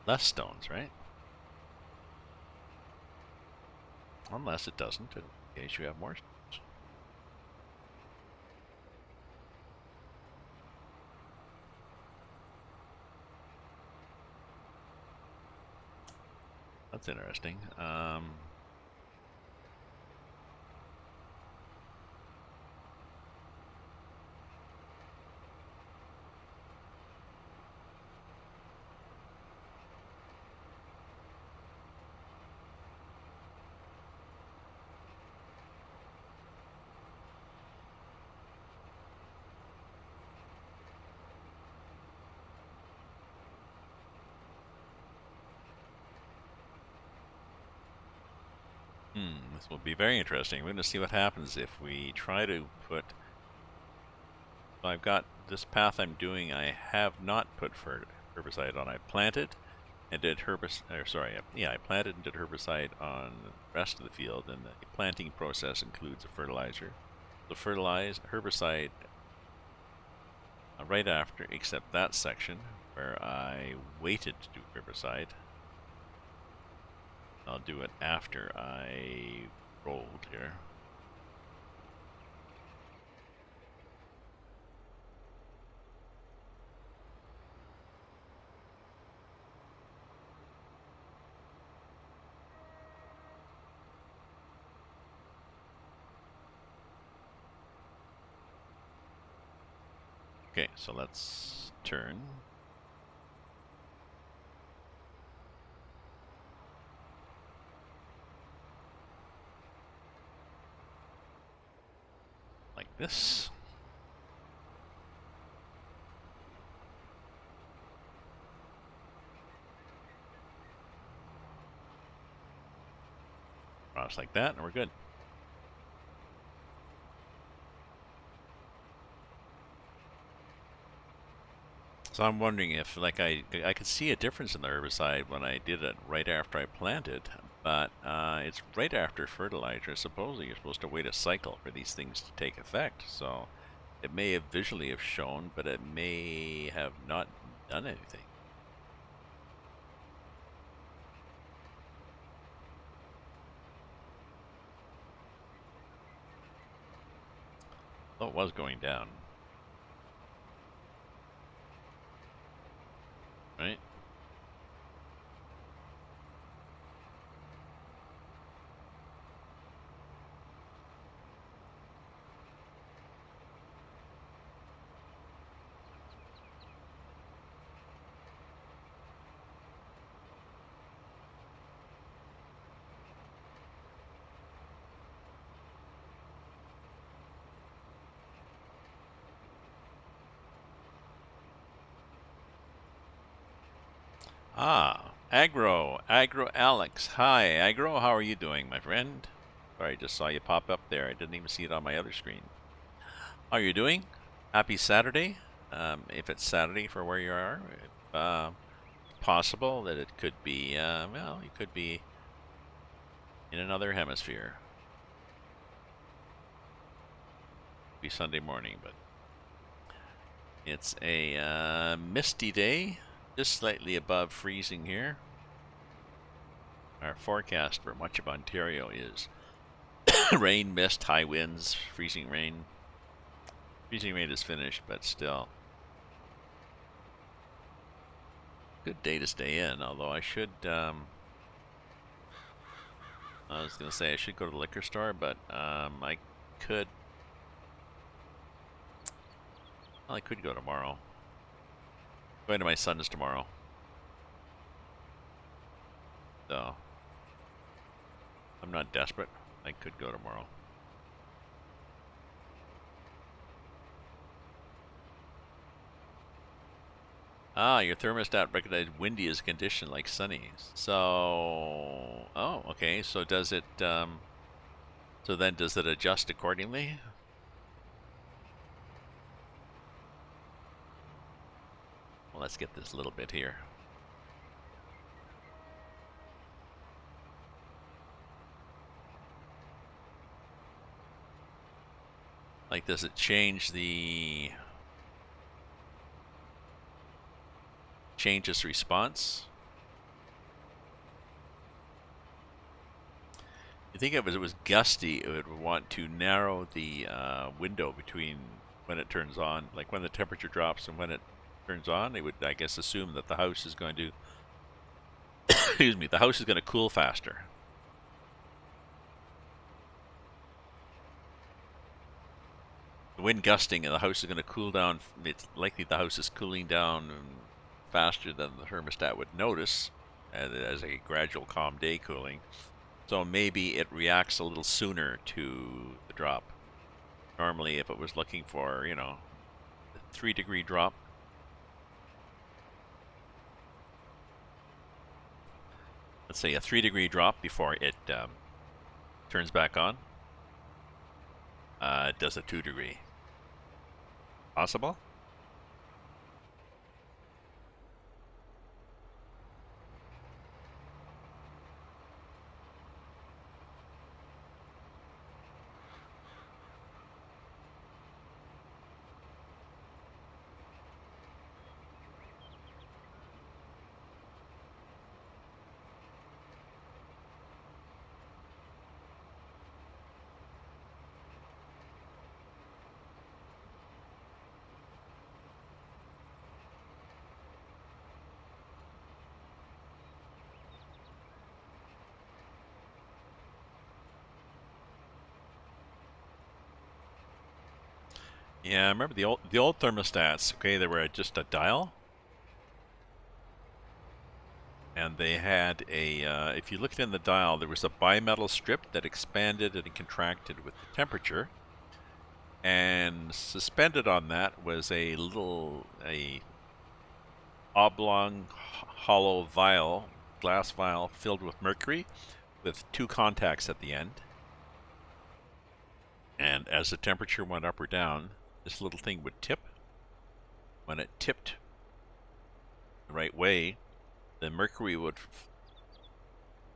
Less stones, right? Unless it doesn't, in case you have more stones. That's interesting. This will be very interesting. We're going to see what happens if we try to put... So I've got this path I'm doing, I have not put herbicide on. I planted and did herbicide, sorry, yeah, I planted and did herbicide on the rest of the field, and the planting process includes a fertilizer. The herbicide right after, except that section where I waited to do herbicide. I'll do it after I rolled here. Okay, so let's turn. Like this. Cross like that, and we're good. So I'm wondering if, like, I could see a difference in the herbicide when I did it right after I planted, but it's right after fertilizer. Supposedly you're supposed to wait a cycle for these things to take effect, so it may have visually have shown, but it may have not done anything. Though it was going down. Right? Agro Alex. Hi, Agro. How are you doing, my friend? Sorry, I just saw you pop up there. I didn't even see it on my other screen. How are you doing? Happy Saturday. If it's Saturday for where you are, possible that it could be, well, you could be in another hemisphere. Be Sunday morning, but it's a misty day, just slightly above freezing here. Our forecast for much of Ontario is rain, mist, high winds, freezing rain. Freezing rain is finished, but still. Good day to stay in, although I should, I was going to say I should go to the liquor store, but I could, well, I could go tomorrow. Going to my son's tomorrow. So, I'm not desperate. I could go tomorrow. Your thermostat recognized windy as a condition like sunny. So, oh, okay. So does it, so then does it adjust accordingly? Well, let's get this little bit here. Like, does it change its response? You think if it was gusty, it would want to narrow the window between when it turns on, like when the temperature drops and when it turns on. It would, I guess, assume that the house is going to, excuse me, the house is going to cool faster. The wind gusting and the house is going to cool down. It's likely the house is cooling down faster than the thermostat would notice as a gradual calm day cooling. So maybe it reacts a little sooner to the drop. Normally, if it was looking for, you know, a 3-degree drop, let's say a 3-degree drop before it turns back on, it does a 2-degree. Possible? Yeah, I remember the old thermostats. Okay, they were just a dial, and they had a. If you looked in the dial, there was a bimetal strip that expanded and contracted with the temperature, and suspended on that was a oblong, hollow vial, glass vial filled with mercury, with 2 contacts at the end. And as the temperature went up or down, this little thing would tip. When it tipped the right way, the mercury would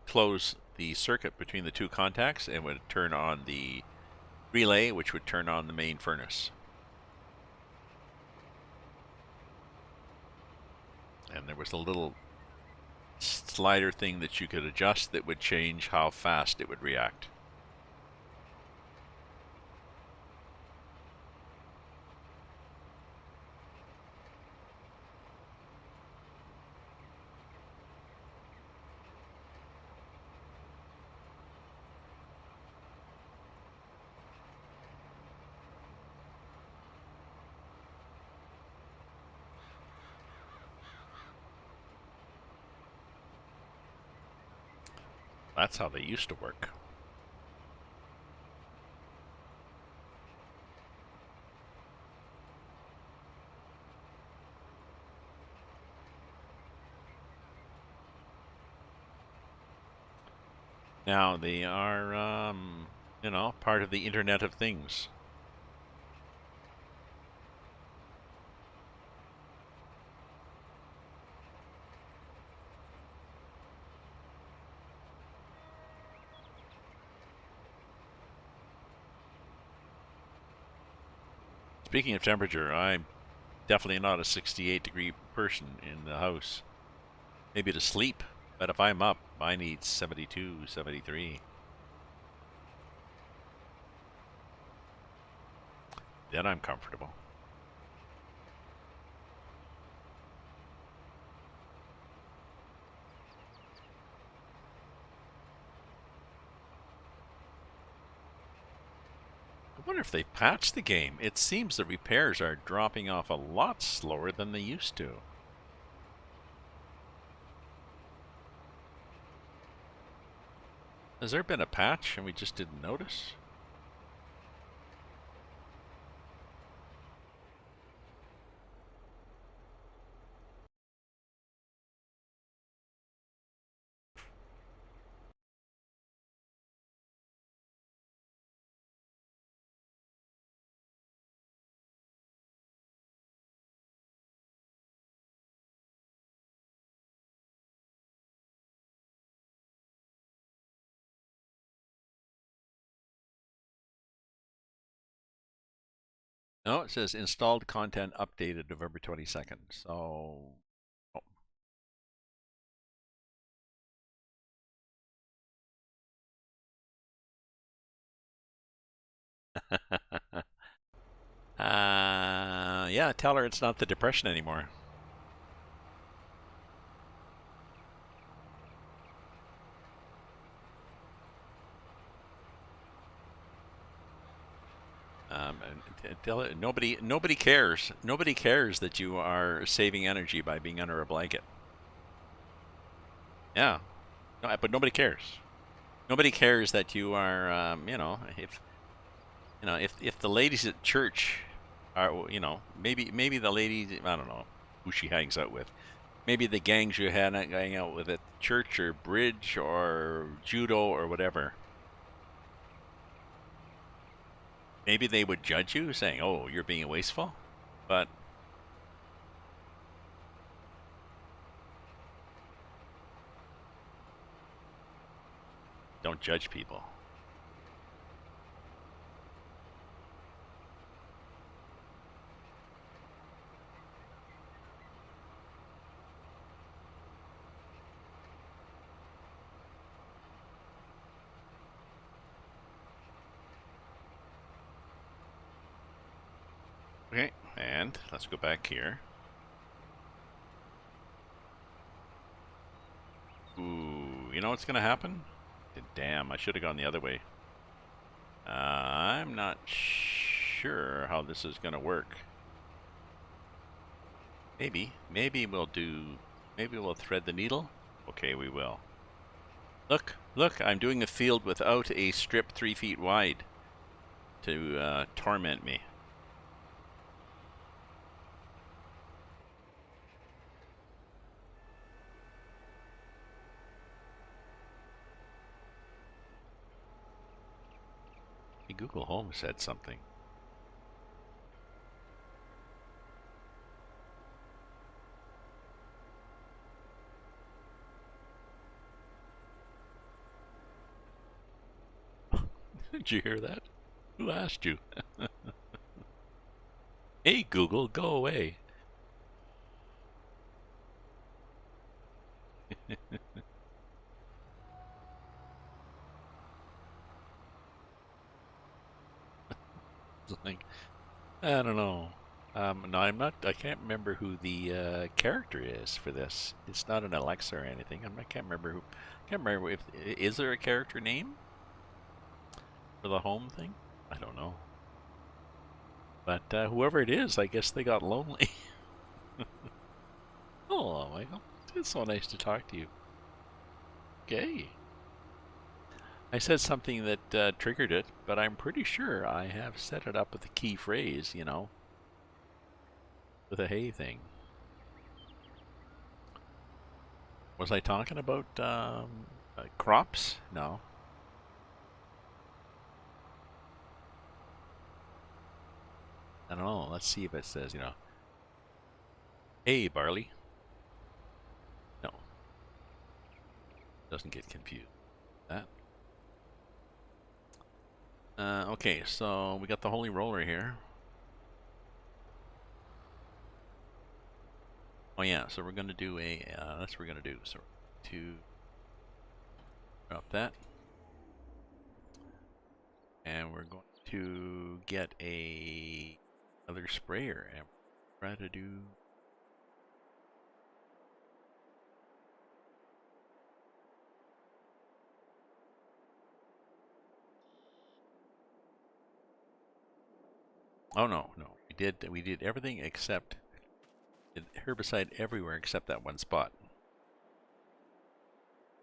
close the circuit between the 2 contacts and would turn on the relay, which would turn on the main furnace. And there was a little slider thing that you could adjust that would change how fast it would react. That's how they used to work. Now they are, you know, part of the Internet of Things. Speaking of temperature, I'm definitely not a 68-degree person in the house. Maybe to sleep, but if I'm up, I need 72, 73. Then I'm comfortable. I wonder if they patched the game. It seems the repairs are dropping off a lot slower than they used to. Has there been a patch and we just didn't notice? No, it says installed content updated November 22nd. So, oh. Yeah, tell her it's not the depression anymore. Tell it, nobody cares. Nobody cares that you are saving energy by being under a blanket. Yeah, no, but nobody cares. Nobody cares that you are, if the ladies at church are, maybe the ladies, I don't know who she hangs out with. Maybe the gangs you had hang out with at church or bridge or judo or whatever. Maybe they would judge you, saying, "Oh, you're being wasteful," but don't judge people. Okay, and let's go back here. Ooh, you know what's gonna happen? Damn, I should have gone the other way. I'm not sure how this is gonna work. Maybe we'll thread the needle. Okay, we will. Look, I'm doing a field without a strip 3 feet wide to torment me. Hey, Google Home said something. Did you hear that? Who asked you? Hey, Google, go away. Like, I don't know. No, I'm not. I can't remember who the character is for this. It's not an Alexa or anything. I can't remember who. Can't remember if is there a character name for the home thing. I don't know. But whoever it is, I guess they got lonely. Oh, Michael, it's so nice to talk to you. Okay. I said something that triggered it, but I'm pretty sure I have set it up with a key phrase, with a hey thing. Was I talking about crops? No. I don't know. Let's see if it says, hey, barley. No, doesn't get confused. That. Okay, so we got the holy roller here. Oh yeah, so we're gonna do that's what we're gonna do. So to drop that, and we're going to get another sprayer and try to do. Oh no, no, we did everything except herbicide everywhere except that one spot.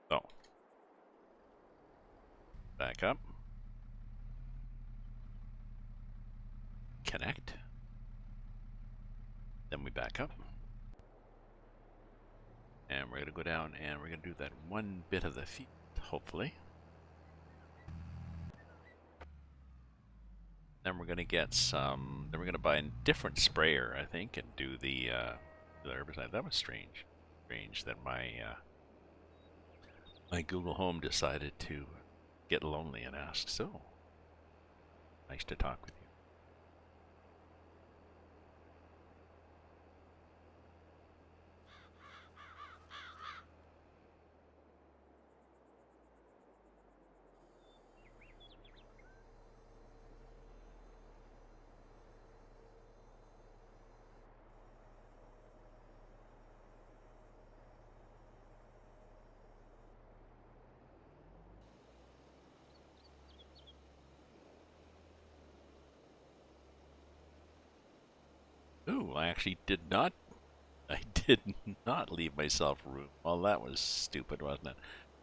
So back up, connect, then we back up, and we're gonna go down and we're gonna do that one bit of the field, hopefully. Then we're gonna get some. Then we're gonna buy a different sprayer, I think, and do the herbicide. That was strange. Strange that my Google Home decided to get lonely and ask, "So, nice to talk with you." Ooh, I actually did not. I did not leave myself room. Well, that was stupid, wasn't it?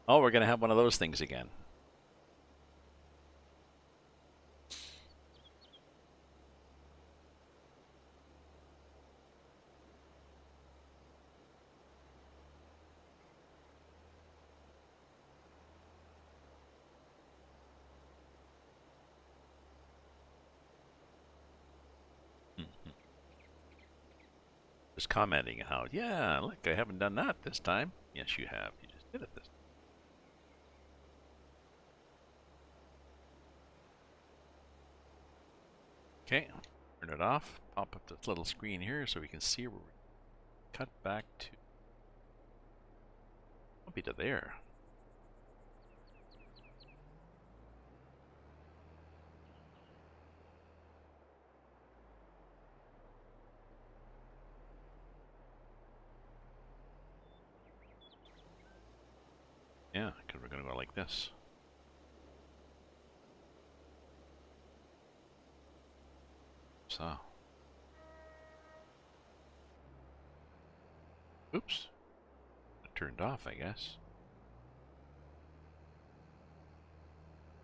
Oh, we're gonna have one of those things again. Mhm. Just commenting how, yeah, look, I haven't done that this time. Yes, you have. You just did it this time. Okay, turn it off. Pop up this little screen here so we can see where we cut back to. I'll be to there. Yeah, because we're going to go like this. So. Oops. It turned off, I guess.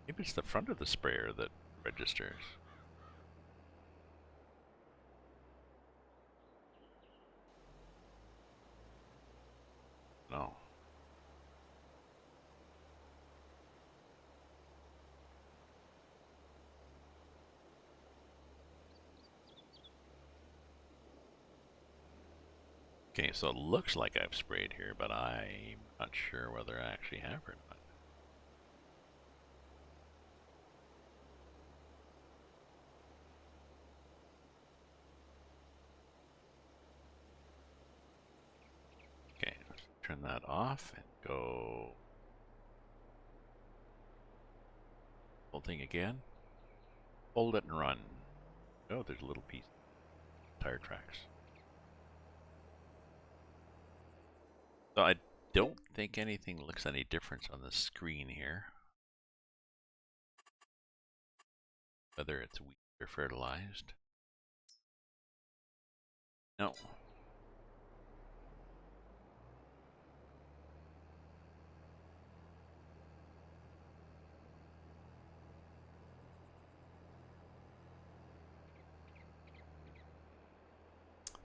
Maybe it's the front of the sprayer that registers. No. Okay, so it looks like I've sprayed here, but I'm not sure whether I actually have or not. Okay, let's turn that off and go whole thing again. Hold it and run. Oh, there's a little piece. Tire tracks. So I don't think anything looks any different on the screen here. Whether it's wheat or fertilized. No.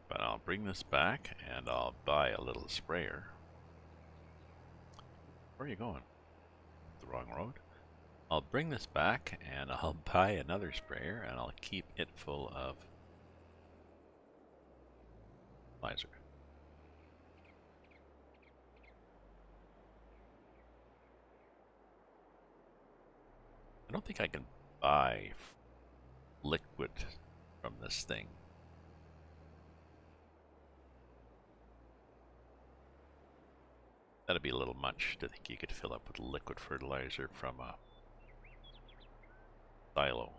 But I'll bring this back and I'll buy a little sprayer. Where are you going? The wrong road? I'll bring this back and I'll buy another sprayer and I'll keep it full of fertilizer. I don't think I can buy liquid from this thing. That'd be a little much to think you could fill up with liquid fertilizer from a silo.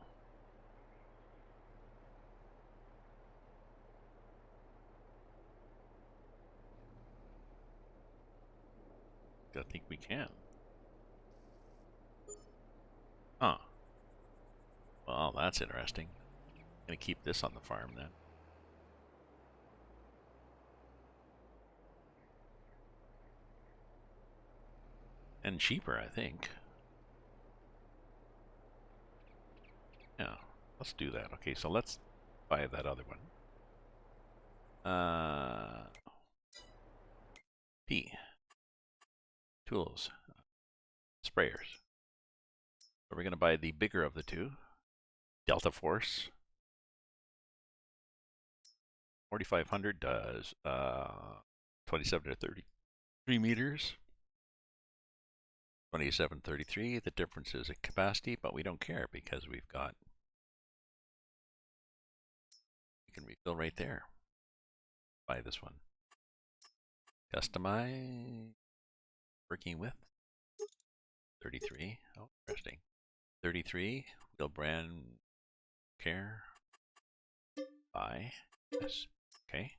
I think we can. Huh. Well, that's interesting. Gonna keep this on the farm then. And cheaper, I think. Yeah, let's do that. Okay, so let's buy that other one. P. Tools. Sprayers. So we're going to buy the bigger of the two. Delta Force. 4,500 does 27 to 33 meters. 2733. The difference is a capacity, but we don't care because we can refill right there. Buy this one. Customize. Working with 33. Oh, interesting. 33. Wheel brand care. Buy. Yes. Okay.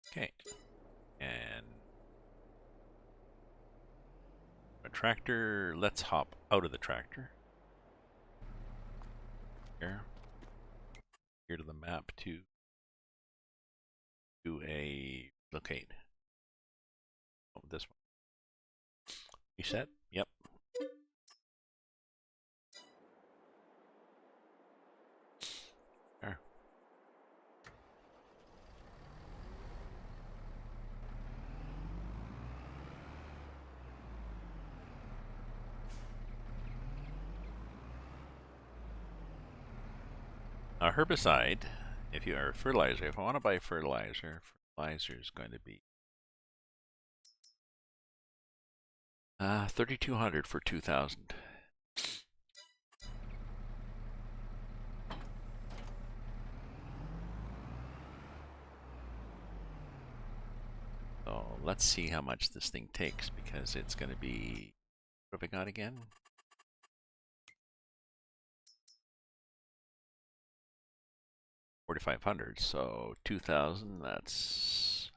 Okay. And a tractor. Let's hop out of the tractor. Here to the map to do a locate. Oh, this one. You set? Yep. There. A herbicide, if you are fertilizer, if I want to buy fertilizer, fertilizer is going to be 3,200 for 2,000. So let's see how much this thing takes because it's going to be, what have I got again? $4,500, so 2,000, that's,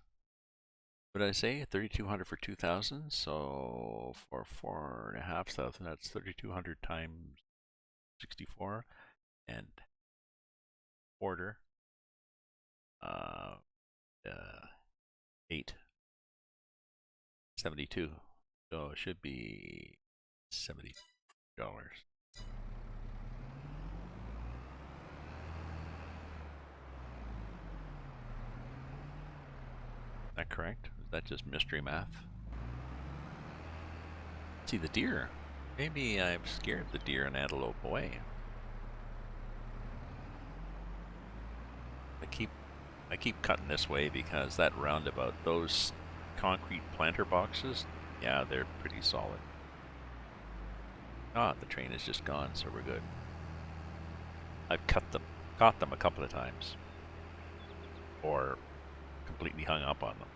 what did I say? 3,200 for 2,000, so for 4,500, that's 3,200 times 64, and quarter, 872, so it should be $70. Is that correct? Is that just mystery math? See the deer. Maybe I've scared the deer and antelope away. I keep cutting this way because that roundabout, those concrete planter boxes, yeah, they're pretty solid. Ah, the train is just gone, so we're good. I've caught them a couple of times, or completely hung up on them.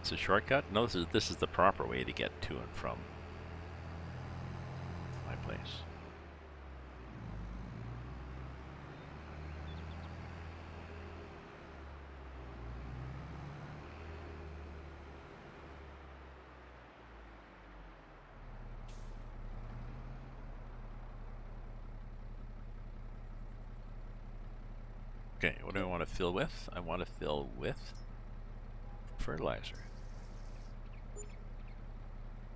It's a shortcut? No, this is the proper way to get to and from my place. Okay, what do I want to fill with? I want to fill with fertilizer.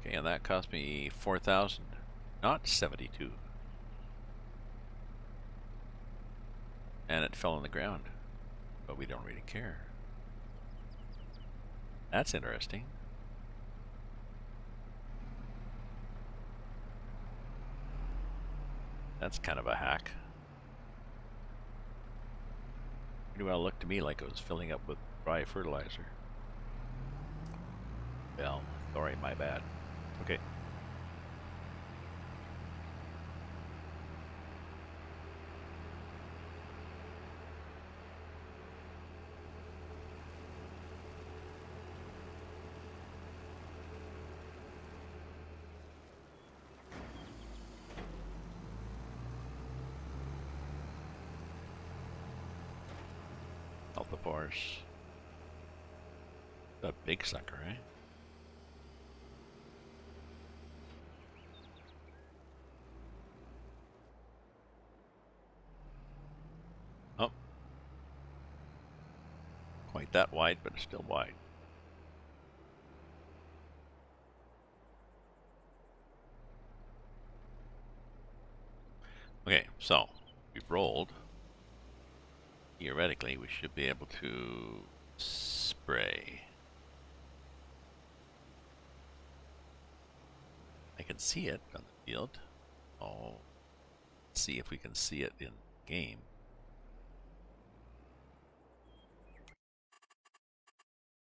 Okay, and that cost me 4,000, not 72. And it fell on the ground, but we don't really care. That's interesting. That's kind of a hack. Pretty well looked to me like it was filling up with dry fertilizer. Well, sorry, my bad. Okay. Alpha-Force. A big sucker, eh? Oh. Quite that wide, but it's still wide. Okay, so we've rolled. Theoretically, we should be able to spray. I can see it on the field. Oh, let's see if we can see it in game.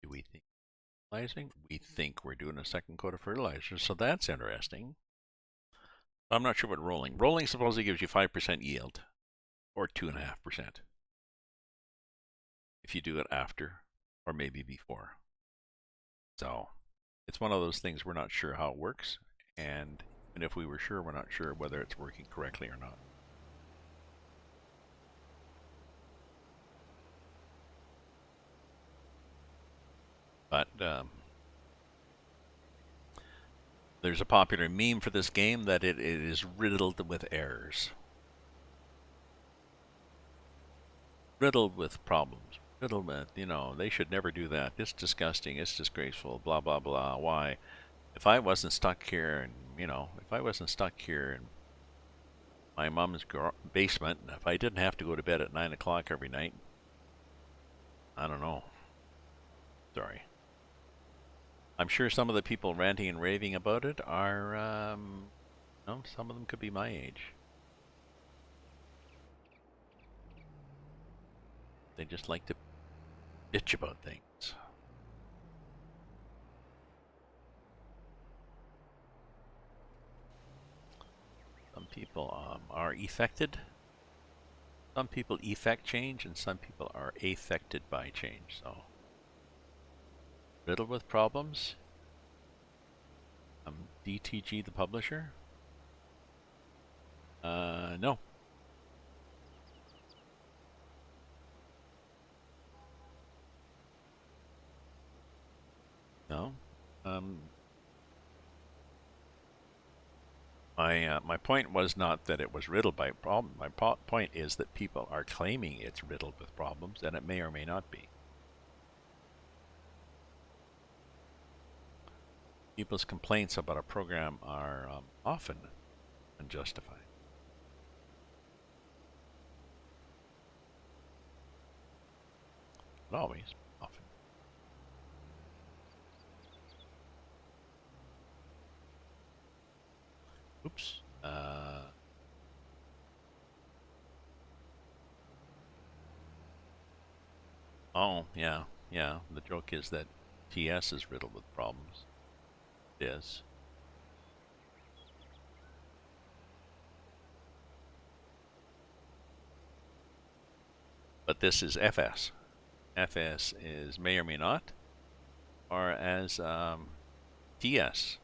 Do we think fertilizing? We think we're doing a second coat of fertilizer, so that's interesting. I'm not sure what rolling. Rolling supposedly gives you 5% yield, or 2.5%. If you do it after, or maybe before. So, it's one of those things we're not sure how it works, and if we were sure, we're not sure whether it's working correctly or not. But there's a popular meme for this game that it is riddled with errors. Riddled with problems. Riddled with, you know, they should never do that. It's disgusting. It's disgraceful. Blah, blah, blah. Why? If I wasn't stuck here and, you know, if I wasn't stuck here in my mom's basement, and if I didn't have to go to bed at 9 o'clock every night, I don't know. Sorry. I'm sure some of the people ranting and raving about it are, you know, some of them could be my age. They just like to bitch about things. Some people are affected. Some people effect change, and some people are affected by change. So, riddled with problems. DTG, the publisher. No. No. My point was not that it was riddled by problems. My point is that people are claiming it's riddled with problems, and it may or may not be. People's complaints about a program are often unjustified. Not always, often. Oops. Oh, yeah, yeah. The joke is that TS is riddled with problems. It is. But this is FS. FS is may or may not, or as TS.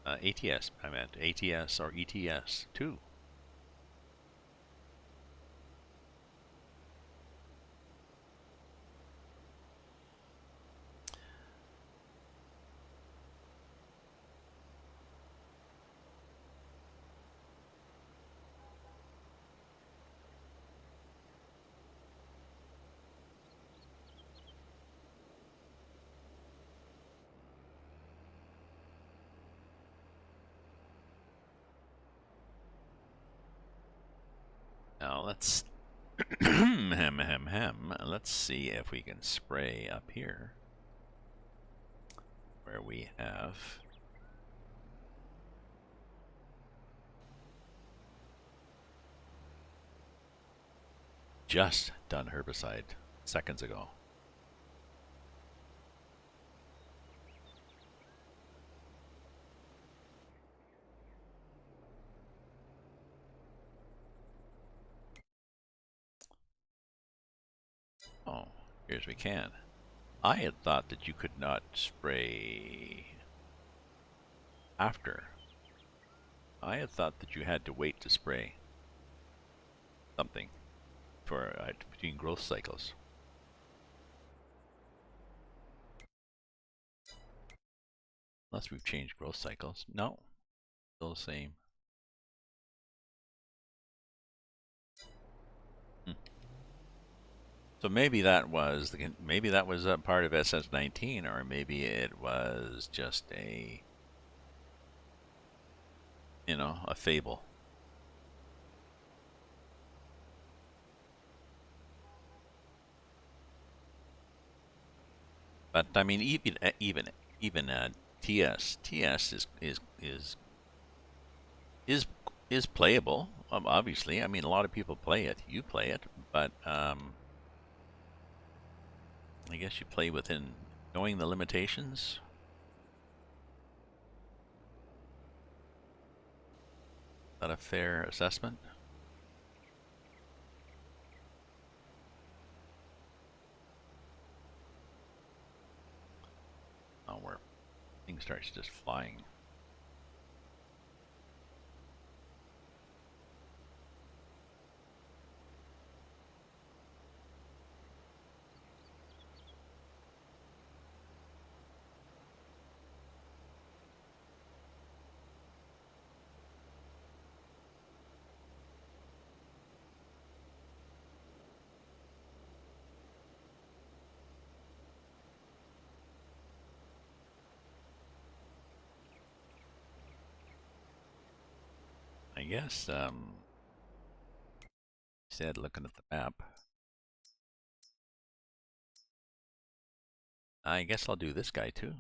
ATS, I meant ATS or ETS too. Now let's Let's see if we can spray up here where we have just done herbicide seconds ago. Oh, here's we can. I had thought that you could not spray after. I had thought that you had to wait to spray something for between growth cycles. Unless we've changed growth cycles. No, still the same. So maybe that was a part of SS19, or maybe it was just a a fable. But I mean, even TS is playable. Obviously, I mean, a lot of people play it. You play it, but I guess you play within knowing the limitations. Is that a fair assessment? Oh, where things starts just flying. I guess, said looking at the map, I guess I'll do this guy too.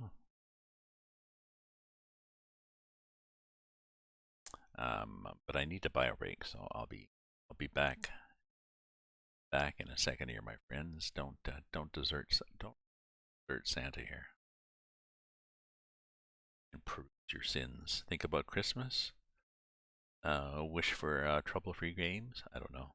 But I need to buy a rake, so I'll be back in a second here, my friends. Don't desert Santa here. Improve your sins. Think about Christmas. Wish for trouble-free games. I don't know.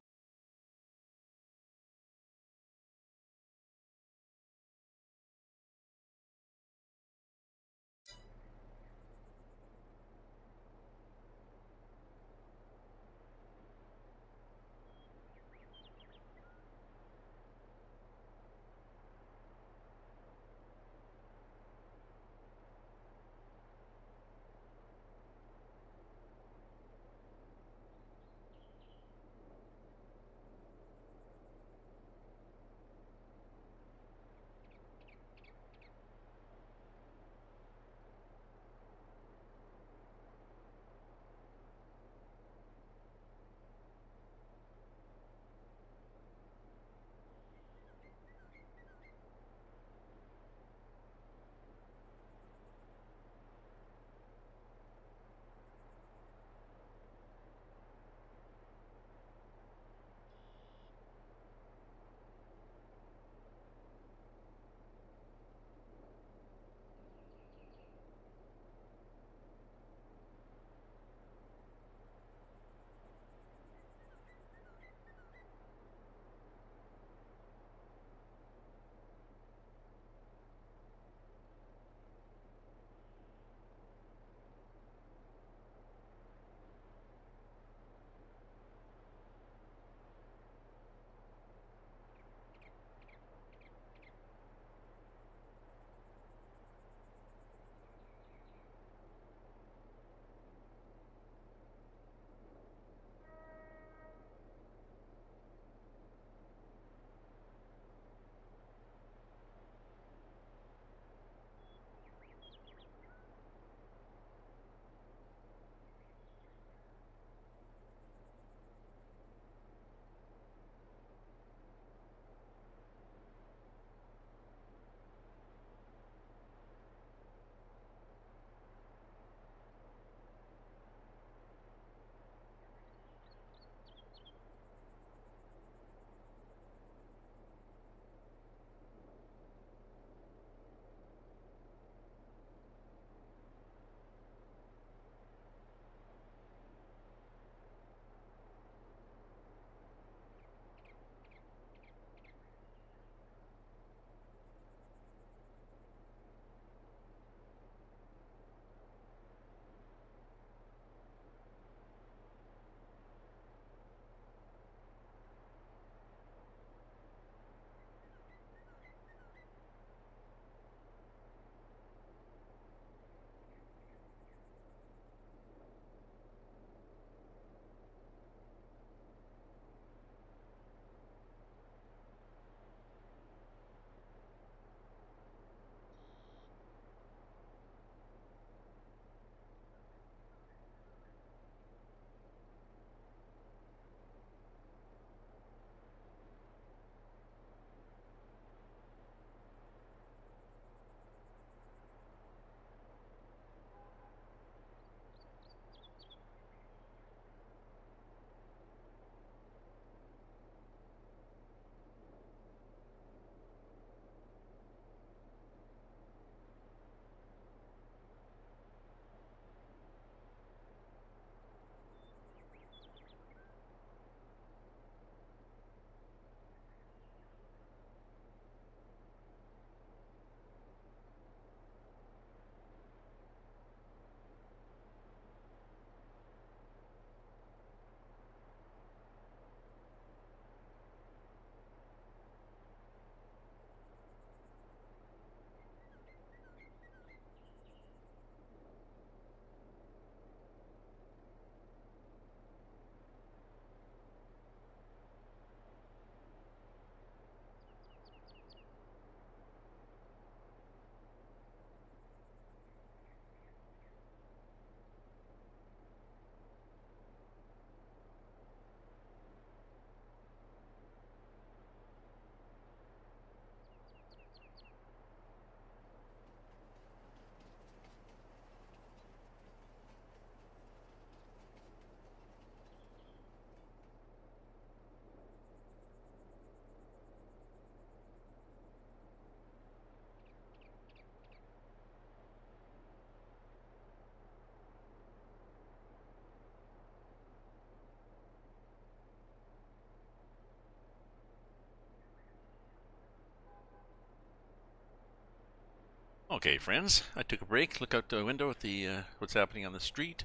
Okay, friends, I took a break. Look out the window at the what's happening on the street.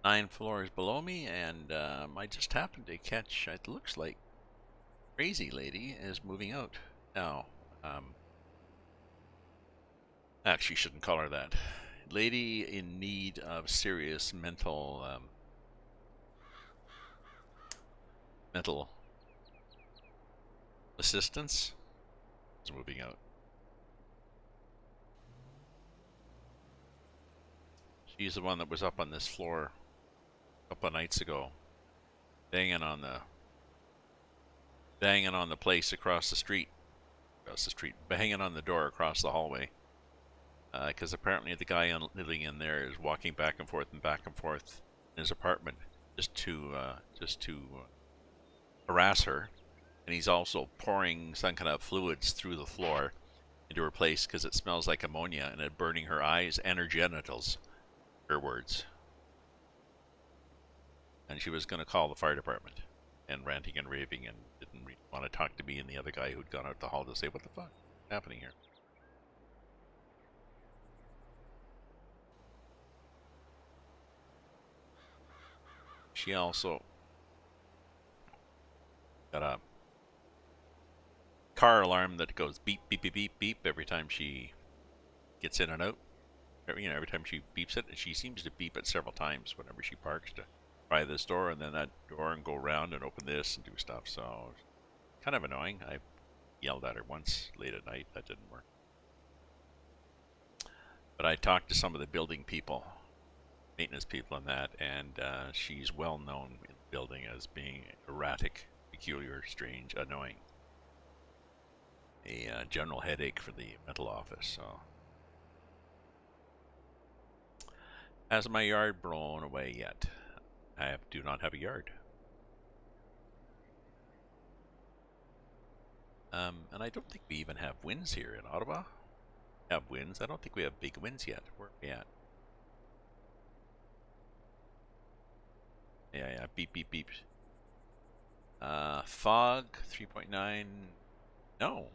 9 floors below me, and I just happened to catch. It looks like Crazy Lady is moving out now. Actually, shouldn't call her that. Lady in need of serious mental assistance is moving out. She's the one that was up on this floor a couple of nights ago, banging on the place across the street, banging on the door across the hallway. Because apparently the guy living in there is walking back and forth in his apartment just to harass her, and he's also pouring some kind of fluids through the floor into her place because it smells like ammonia and it burning her eyes and her genitals. Her words. And she was going to call the fire department, and ranting and raving, and didn't really want to talk to me and the other guy who'd gone out the hall to say, "What the fuck is happening here?" She also got a car alarm that goes beep, beep, beep, beep, beep every time she gets in and out. Every time she beeps it, and she seems to beep it several times whenever she parks to try this door and then that door and go around and open this and do stuff. So, kind of annoying. I yelled at her once late at night. That didn't work. But I talked to some of the building people, maintenance people and that, and she's well known in the building as being erratic, peculiar, strange, annoying. A general headache for the mental office. So, has my yard blown away yet? I do not have a yard. And I don't think we even have winds here in Ottawa. We have winds. I don't think we have big winds yet. Where are we at? Yeah. Beep, beep, beep. Fog 3.9. No.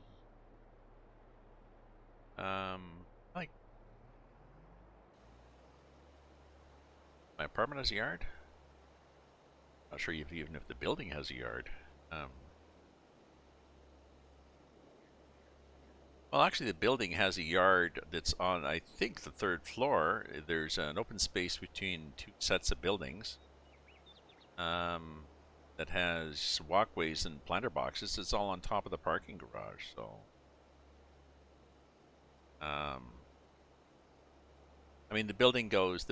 Like my apartment has a yard. Not sure even if the building has a yard. Well, actually, the building has a yard that's on, I think, the 3rd floor. There's an open space between 2 sets of buildings that has walkways and planter boxes. It's all on top of the parking garage, so... I mean, the building goes...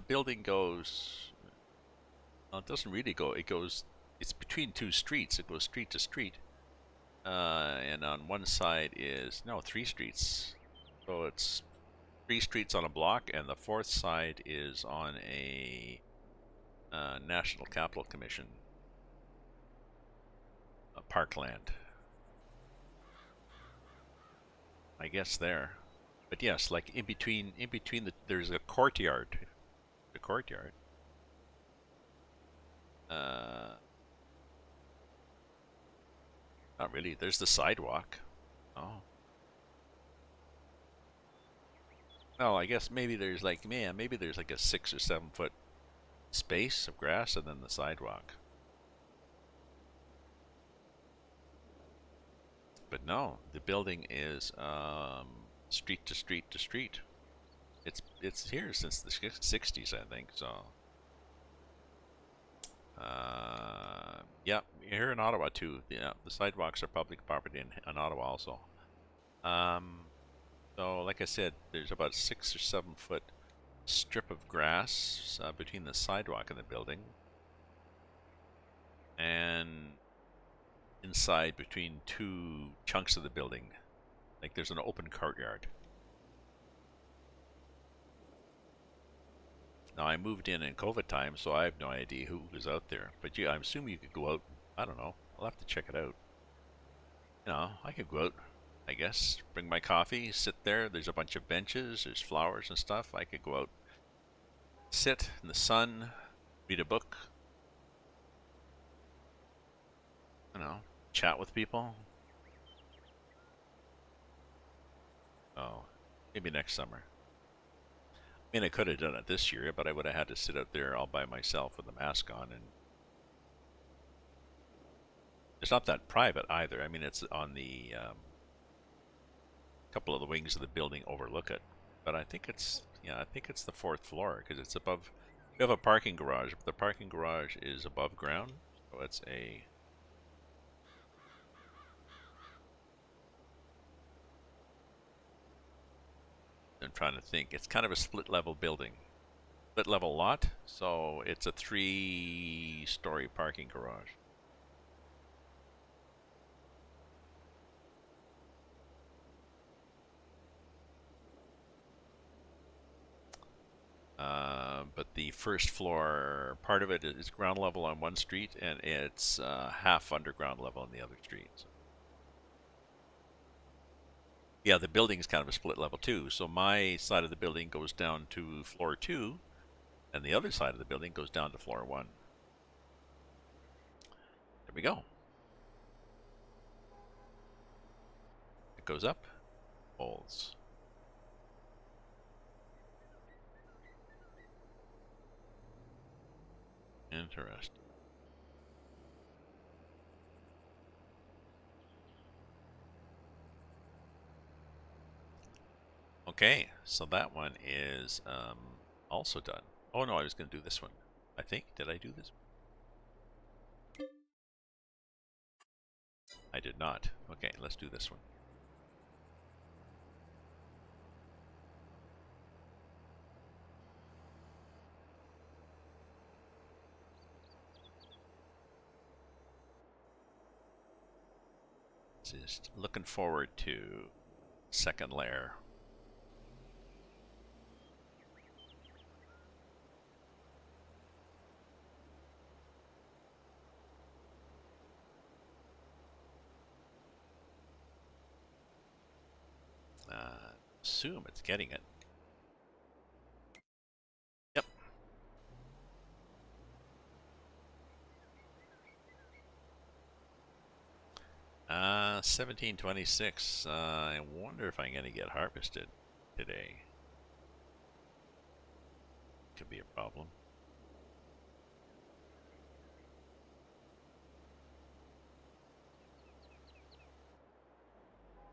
Well, it doesn't really go. It's between 2 streets. It goes street to street. And on one side is, no, 3 streets. So it's 3 streets on a block, and the 4th side is on a National Capital Commission parkland. I guess there. But yes, like in between there's a courtyard. The courtyard. Not really. There's the sidewalk. Oh. Oh, I guess maybe there's like, maybe there's like a 6 or 7 foot space of grass and then the sidewalk. But no, the building is street to street to street. It's here since the 60s, I think. So, yeah, here in Ottawa too. Yeah, the sidewalks are public property in Ottawa also. So, like I said, there's about 6 or 7 foot strip of grass between the sidewalk and the building, and inside between 2 chunks of the building, like there's an open courtyard. Now, I moved in COVID time, so I have no idea who was out there. But yeah, I'm assuming you could go out. I don't know. I'll have to check it out. You know, I could go out, I guess, bring my coffee, sit there. There's a bunch of benches, there's flowers and stuff. I could go out, sit in the sun, read a book, you know, chat with people. Oh, maybe next summer. I mean, I could have done it this year, but I would have had to sit out there all by myself with a mask on, and it's not that private either. I mean, it's on the couple of the wings of the building overlook it, but I think it's I think it's the fourth floor because it's above. We have a parking garage, but the parking garage is above ground, so it's a. I'm trying to think. It's kind of a split level building, split level lot, so it's a 3-story parking garage. But the first floor, part of it is ground level on one street, and it's half underground level on the other street. So. Yeah, the building's kind of a split level too. So my side of the building goes down to floor 2, and the other side of the building goes down to floor 1. There we go. It goes up, holds. Interesting. Okay, so that one is also done. Oh no, I was going to do this one. I think. Did I do this? I did not. Okay, let's do this one. Just looking forward to second layer. Assume it's getting it. Yep. 1726. I wonder if I'm going to get harvested today. Could be a problem.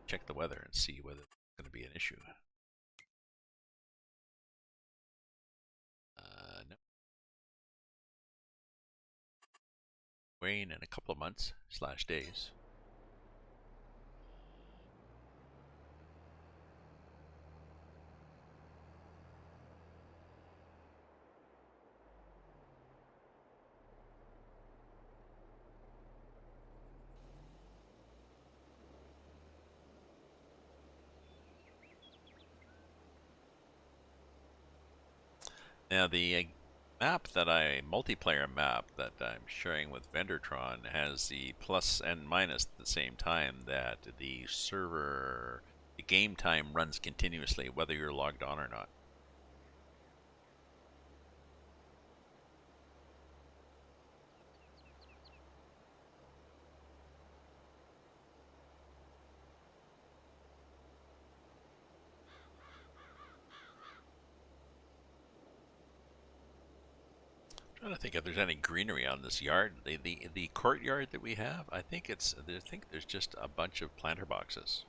Check the weather and see whether it's going to be an issue. No. Rain in a couple of months / days. Now the multiplayer map that I'm sharing with Vendortron has the plus and minus at the same time that the game time runs continuously whether you're logged on or not. Trying to think if there's any greenery on this yard. The courtyard that we have, I think there's just a bunch of planter boxes.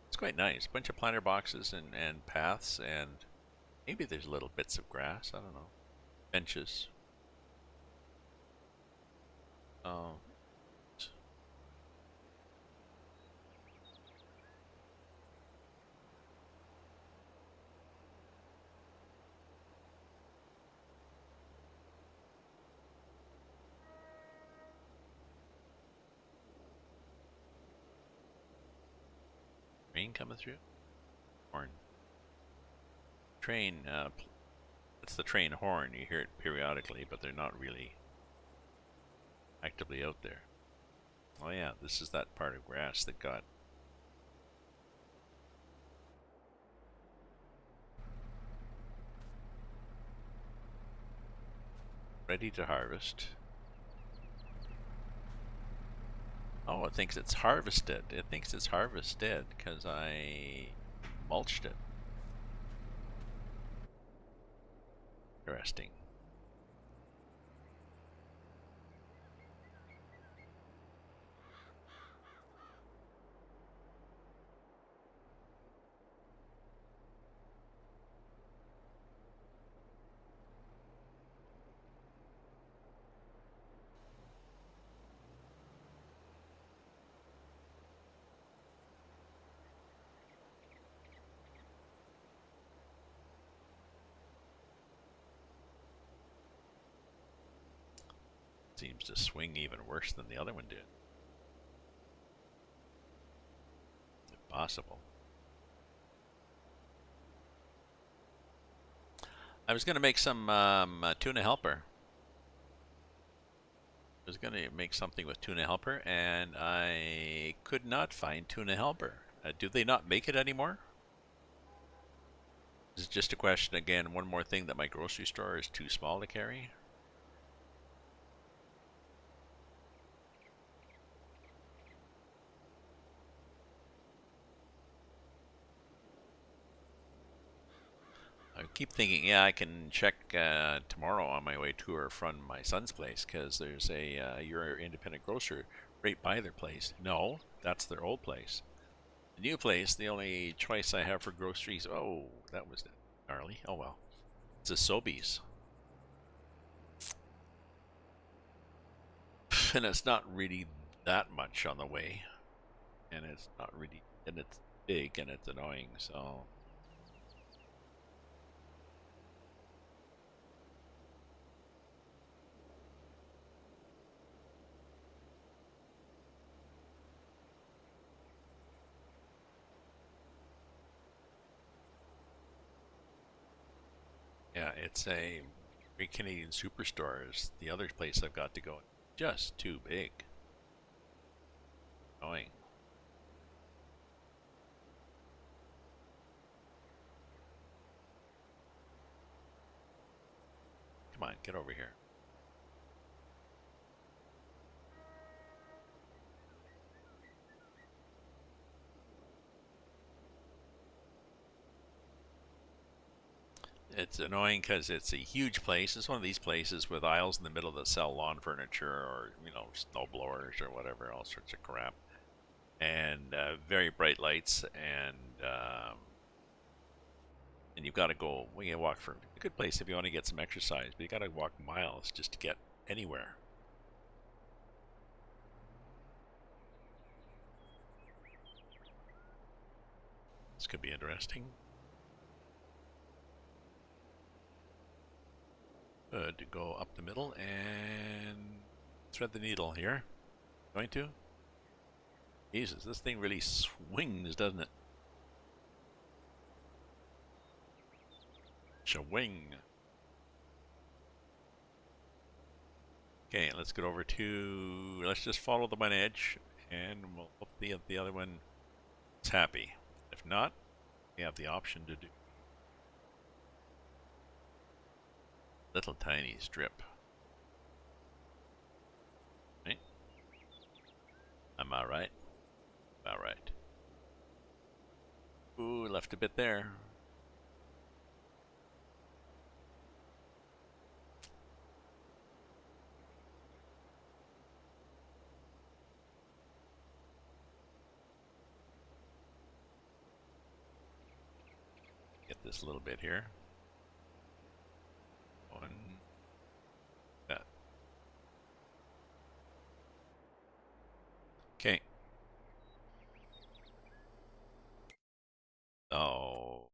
It's quite nice. A bunch of planter boxes and paths, and maybe there's little bits of grass. I don't know. Benches. Oh. Rain coming through? Horn. Train, it's the train horn. You hear it periodically, but they're not really actively out there. Oh yeah, this is that part of grass that got ready to harvest. Oh, it thinks it's harvested. It thinks it's harvested because I mulched it. Interesting. Seems to swing even worse than the other one did. If possible. I was going to make some tuna helper. I was going to make something with tuna helper, and I could not find tuna helper. Do they not make it anymore? Is it just a question, again, one more thing, that my grocery store is too small to carry? I keep thinking, yeah, I can check tomorrow on my way to or from my son's place, because there's a your independent grocer right by their place. No, that's their old place. The new place, the only choice I have for groceries, oh, that was gnarly. Oh well. It's a Sobeys. And it's not really that much on the way. And it's not really, and it's big and it's annoying, so. Yeah, it's a Great Canadian Superstore is the other place I've got to go. Just too big. Annoying. Come on, get over here. It's annoying because it's a huge place. It's one of these places with aisles in the middle that sell lawn furniture or, snow blowers or whatever, all sorts of crap. And very bright lights, and you've got to go, well, you walk for a good place if you want to get some exercise, but you got to walk miles just to get anywhere. This could be interesting. Good to go up the middle and thread the needle here. Going to? Jesus, this thing really swings, doesn't it? Shawing. Okay, let's get over to, let's just follow the one edge, and we'll hope the other one is happy. If not, we have the option to do little tiny strip. Right? Am I right? All right. Ooh, left a bit there. Get this little bit here. One. That. Okay. So,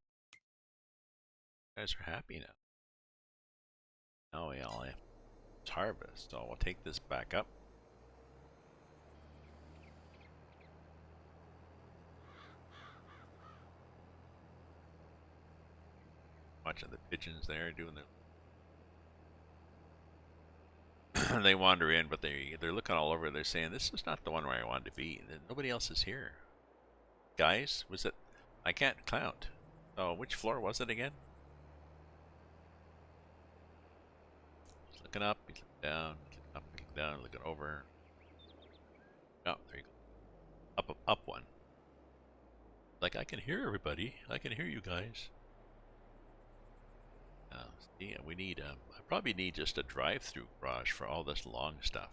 you guys are happy now. Now we all have to harvest. So we'll take this back up. Watching the pigeons there doing their they wander in, but they're looking all over. They're saying, "This is not the one where I wanted to be. Nobody else is here." Guys, was it? I can't count. So which floor was it again? He's looking up. He's looking down. He's looking up. Looking down. Looking over. Oh, there you go. Up one. Like, I can hear everybody. I can hear you guys. See, we need, I probably need just a drive-through garage for all this long stuff.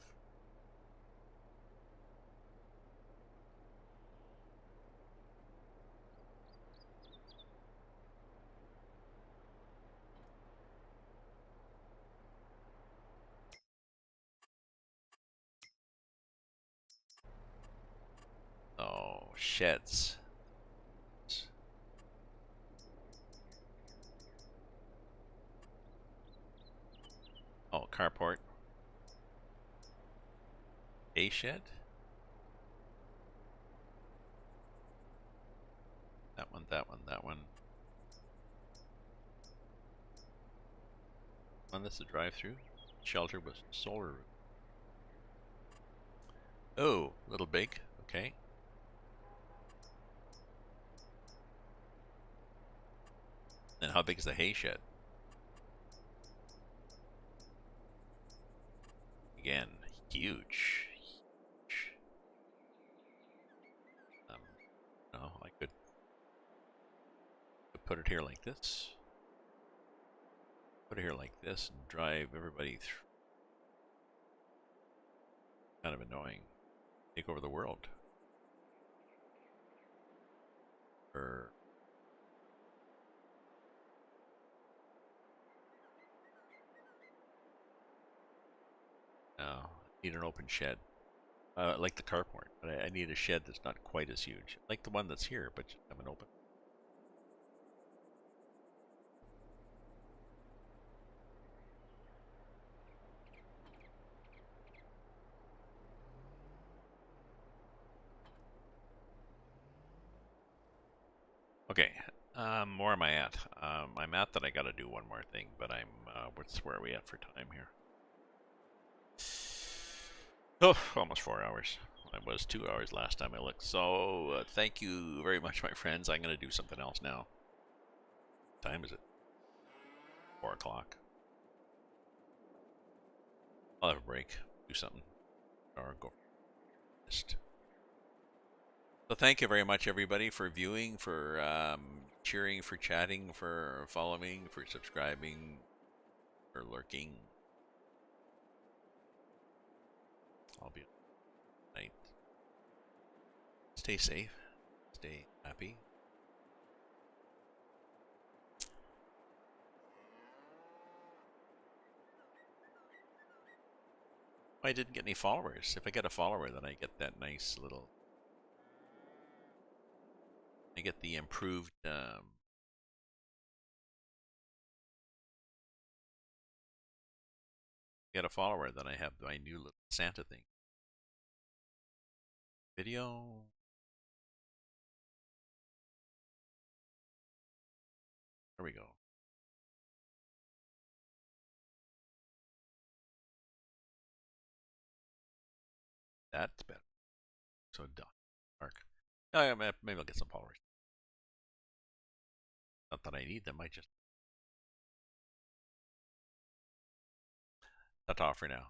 Oh, sheds. Oh, carport. A shed? That one, that one, that one. One that's a drive-through. Shelter with solar roof. Oh, little big. Okay. And how big is the hay shed? Again, huge. Huge. No, I could put it here like this. Put it here like this and drive everybody through. Kind of annoying. Take over the world. Or no, I need an open shed. Like the carport, but I need a shed that's not quite as huge. Like the one that's here, but just have an open. Okay, where am I at? I'm at that I gotta do one more thing, but where are we at for time here? Oh, almost 4 hours. It was 2 hours last time I looked. So, thank you very much, my friends. I'm gonna do something else now. What time is it? 4 o'clock. I'll have a break, do something, or go. So thank you very much, everybody, for viewing, for cheering, for chatting, for following, for subscribing, for lurking. I'll be night. Stay safe. Stay happy. I didn't get any followers. If I get a follower, then I get that nice little. I get the improved. Get a follower, then I have my new little Santa thing. Video. There we go. That's better. So dark. Oh, yeah, maybe I'll get some followers. Not that I need them. I just. Ta-ta for now.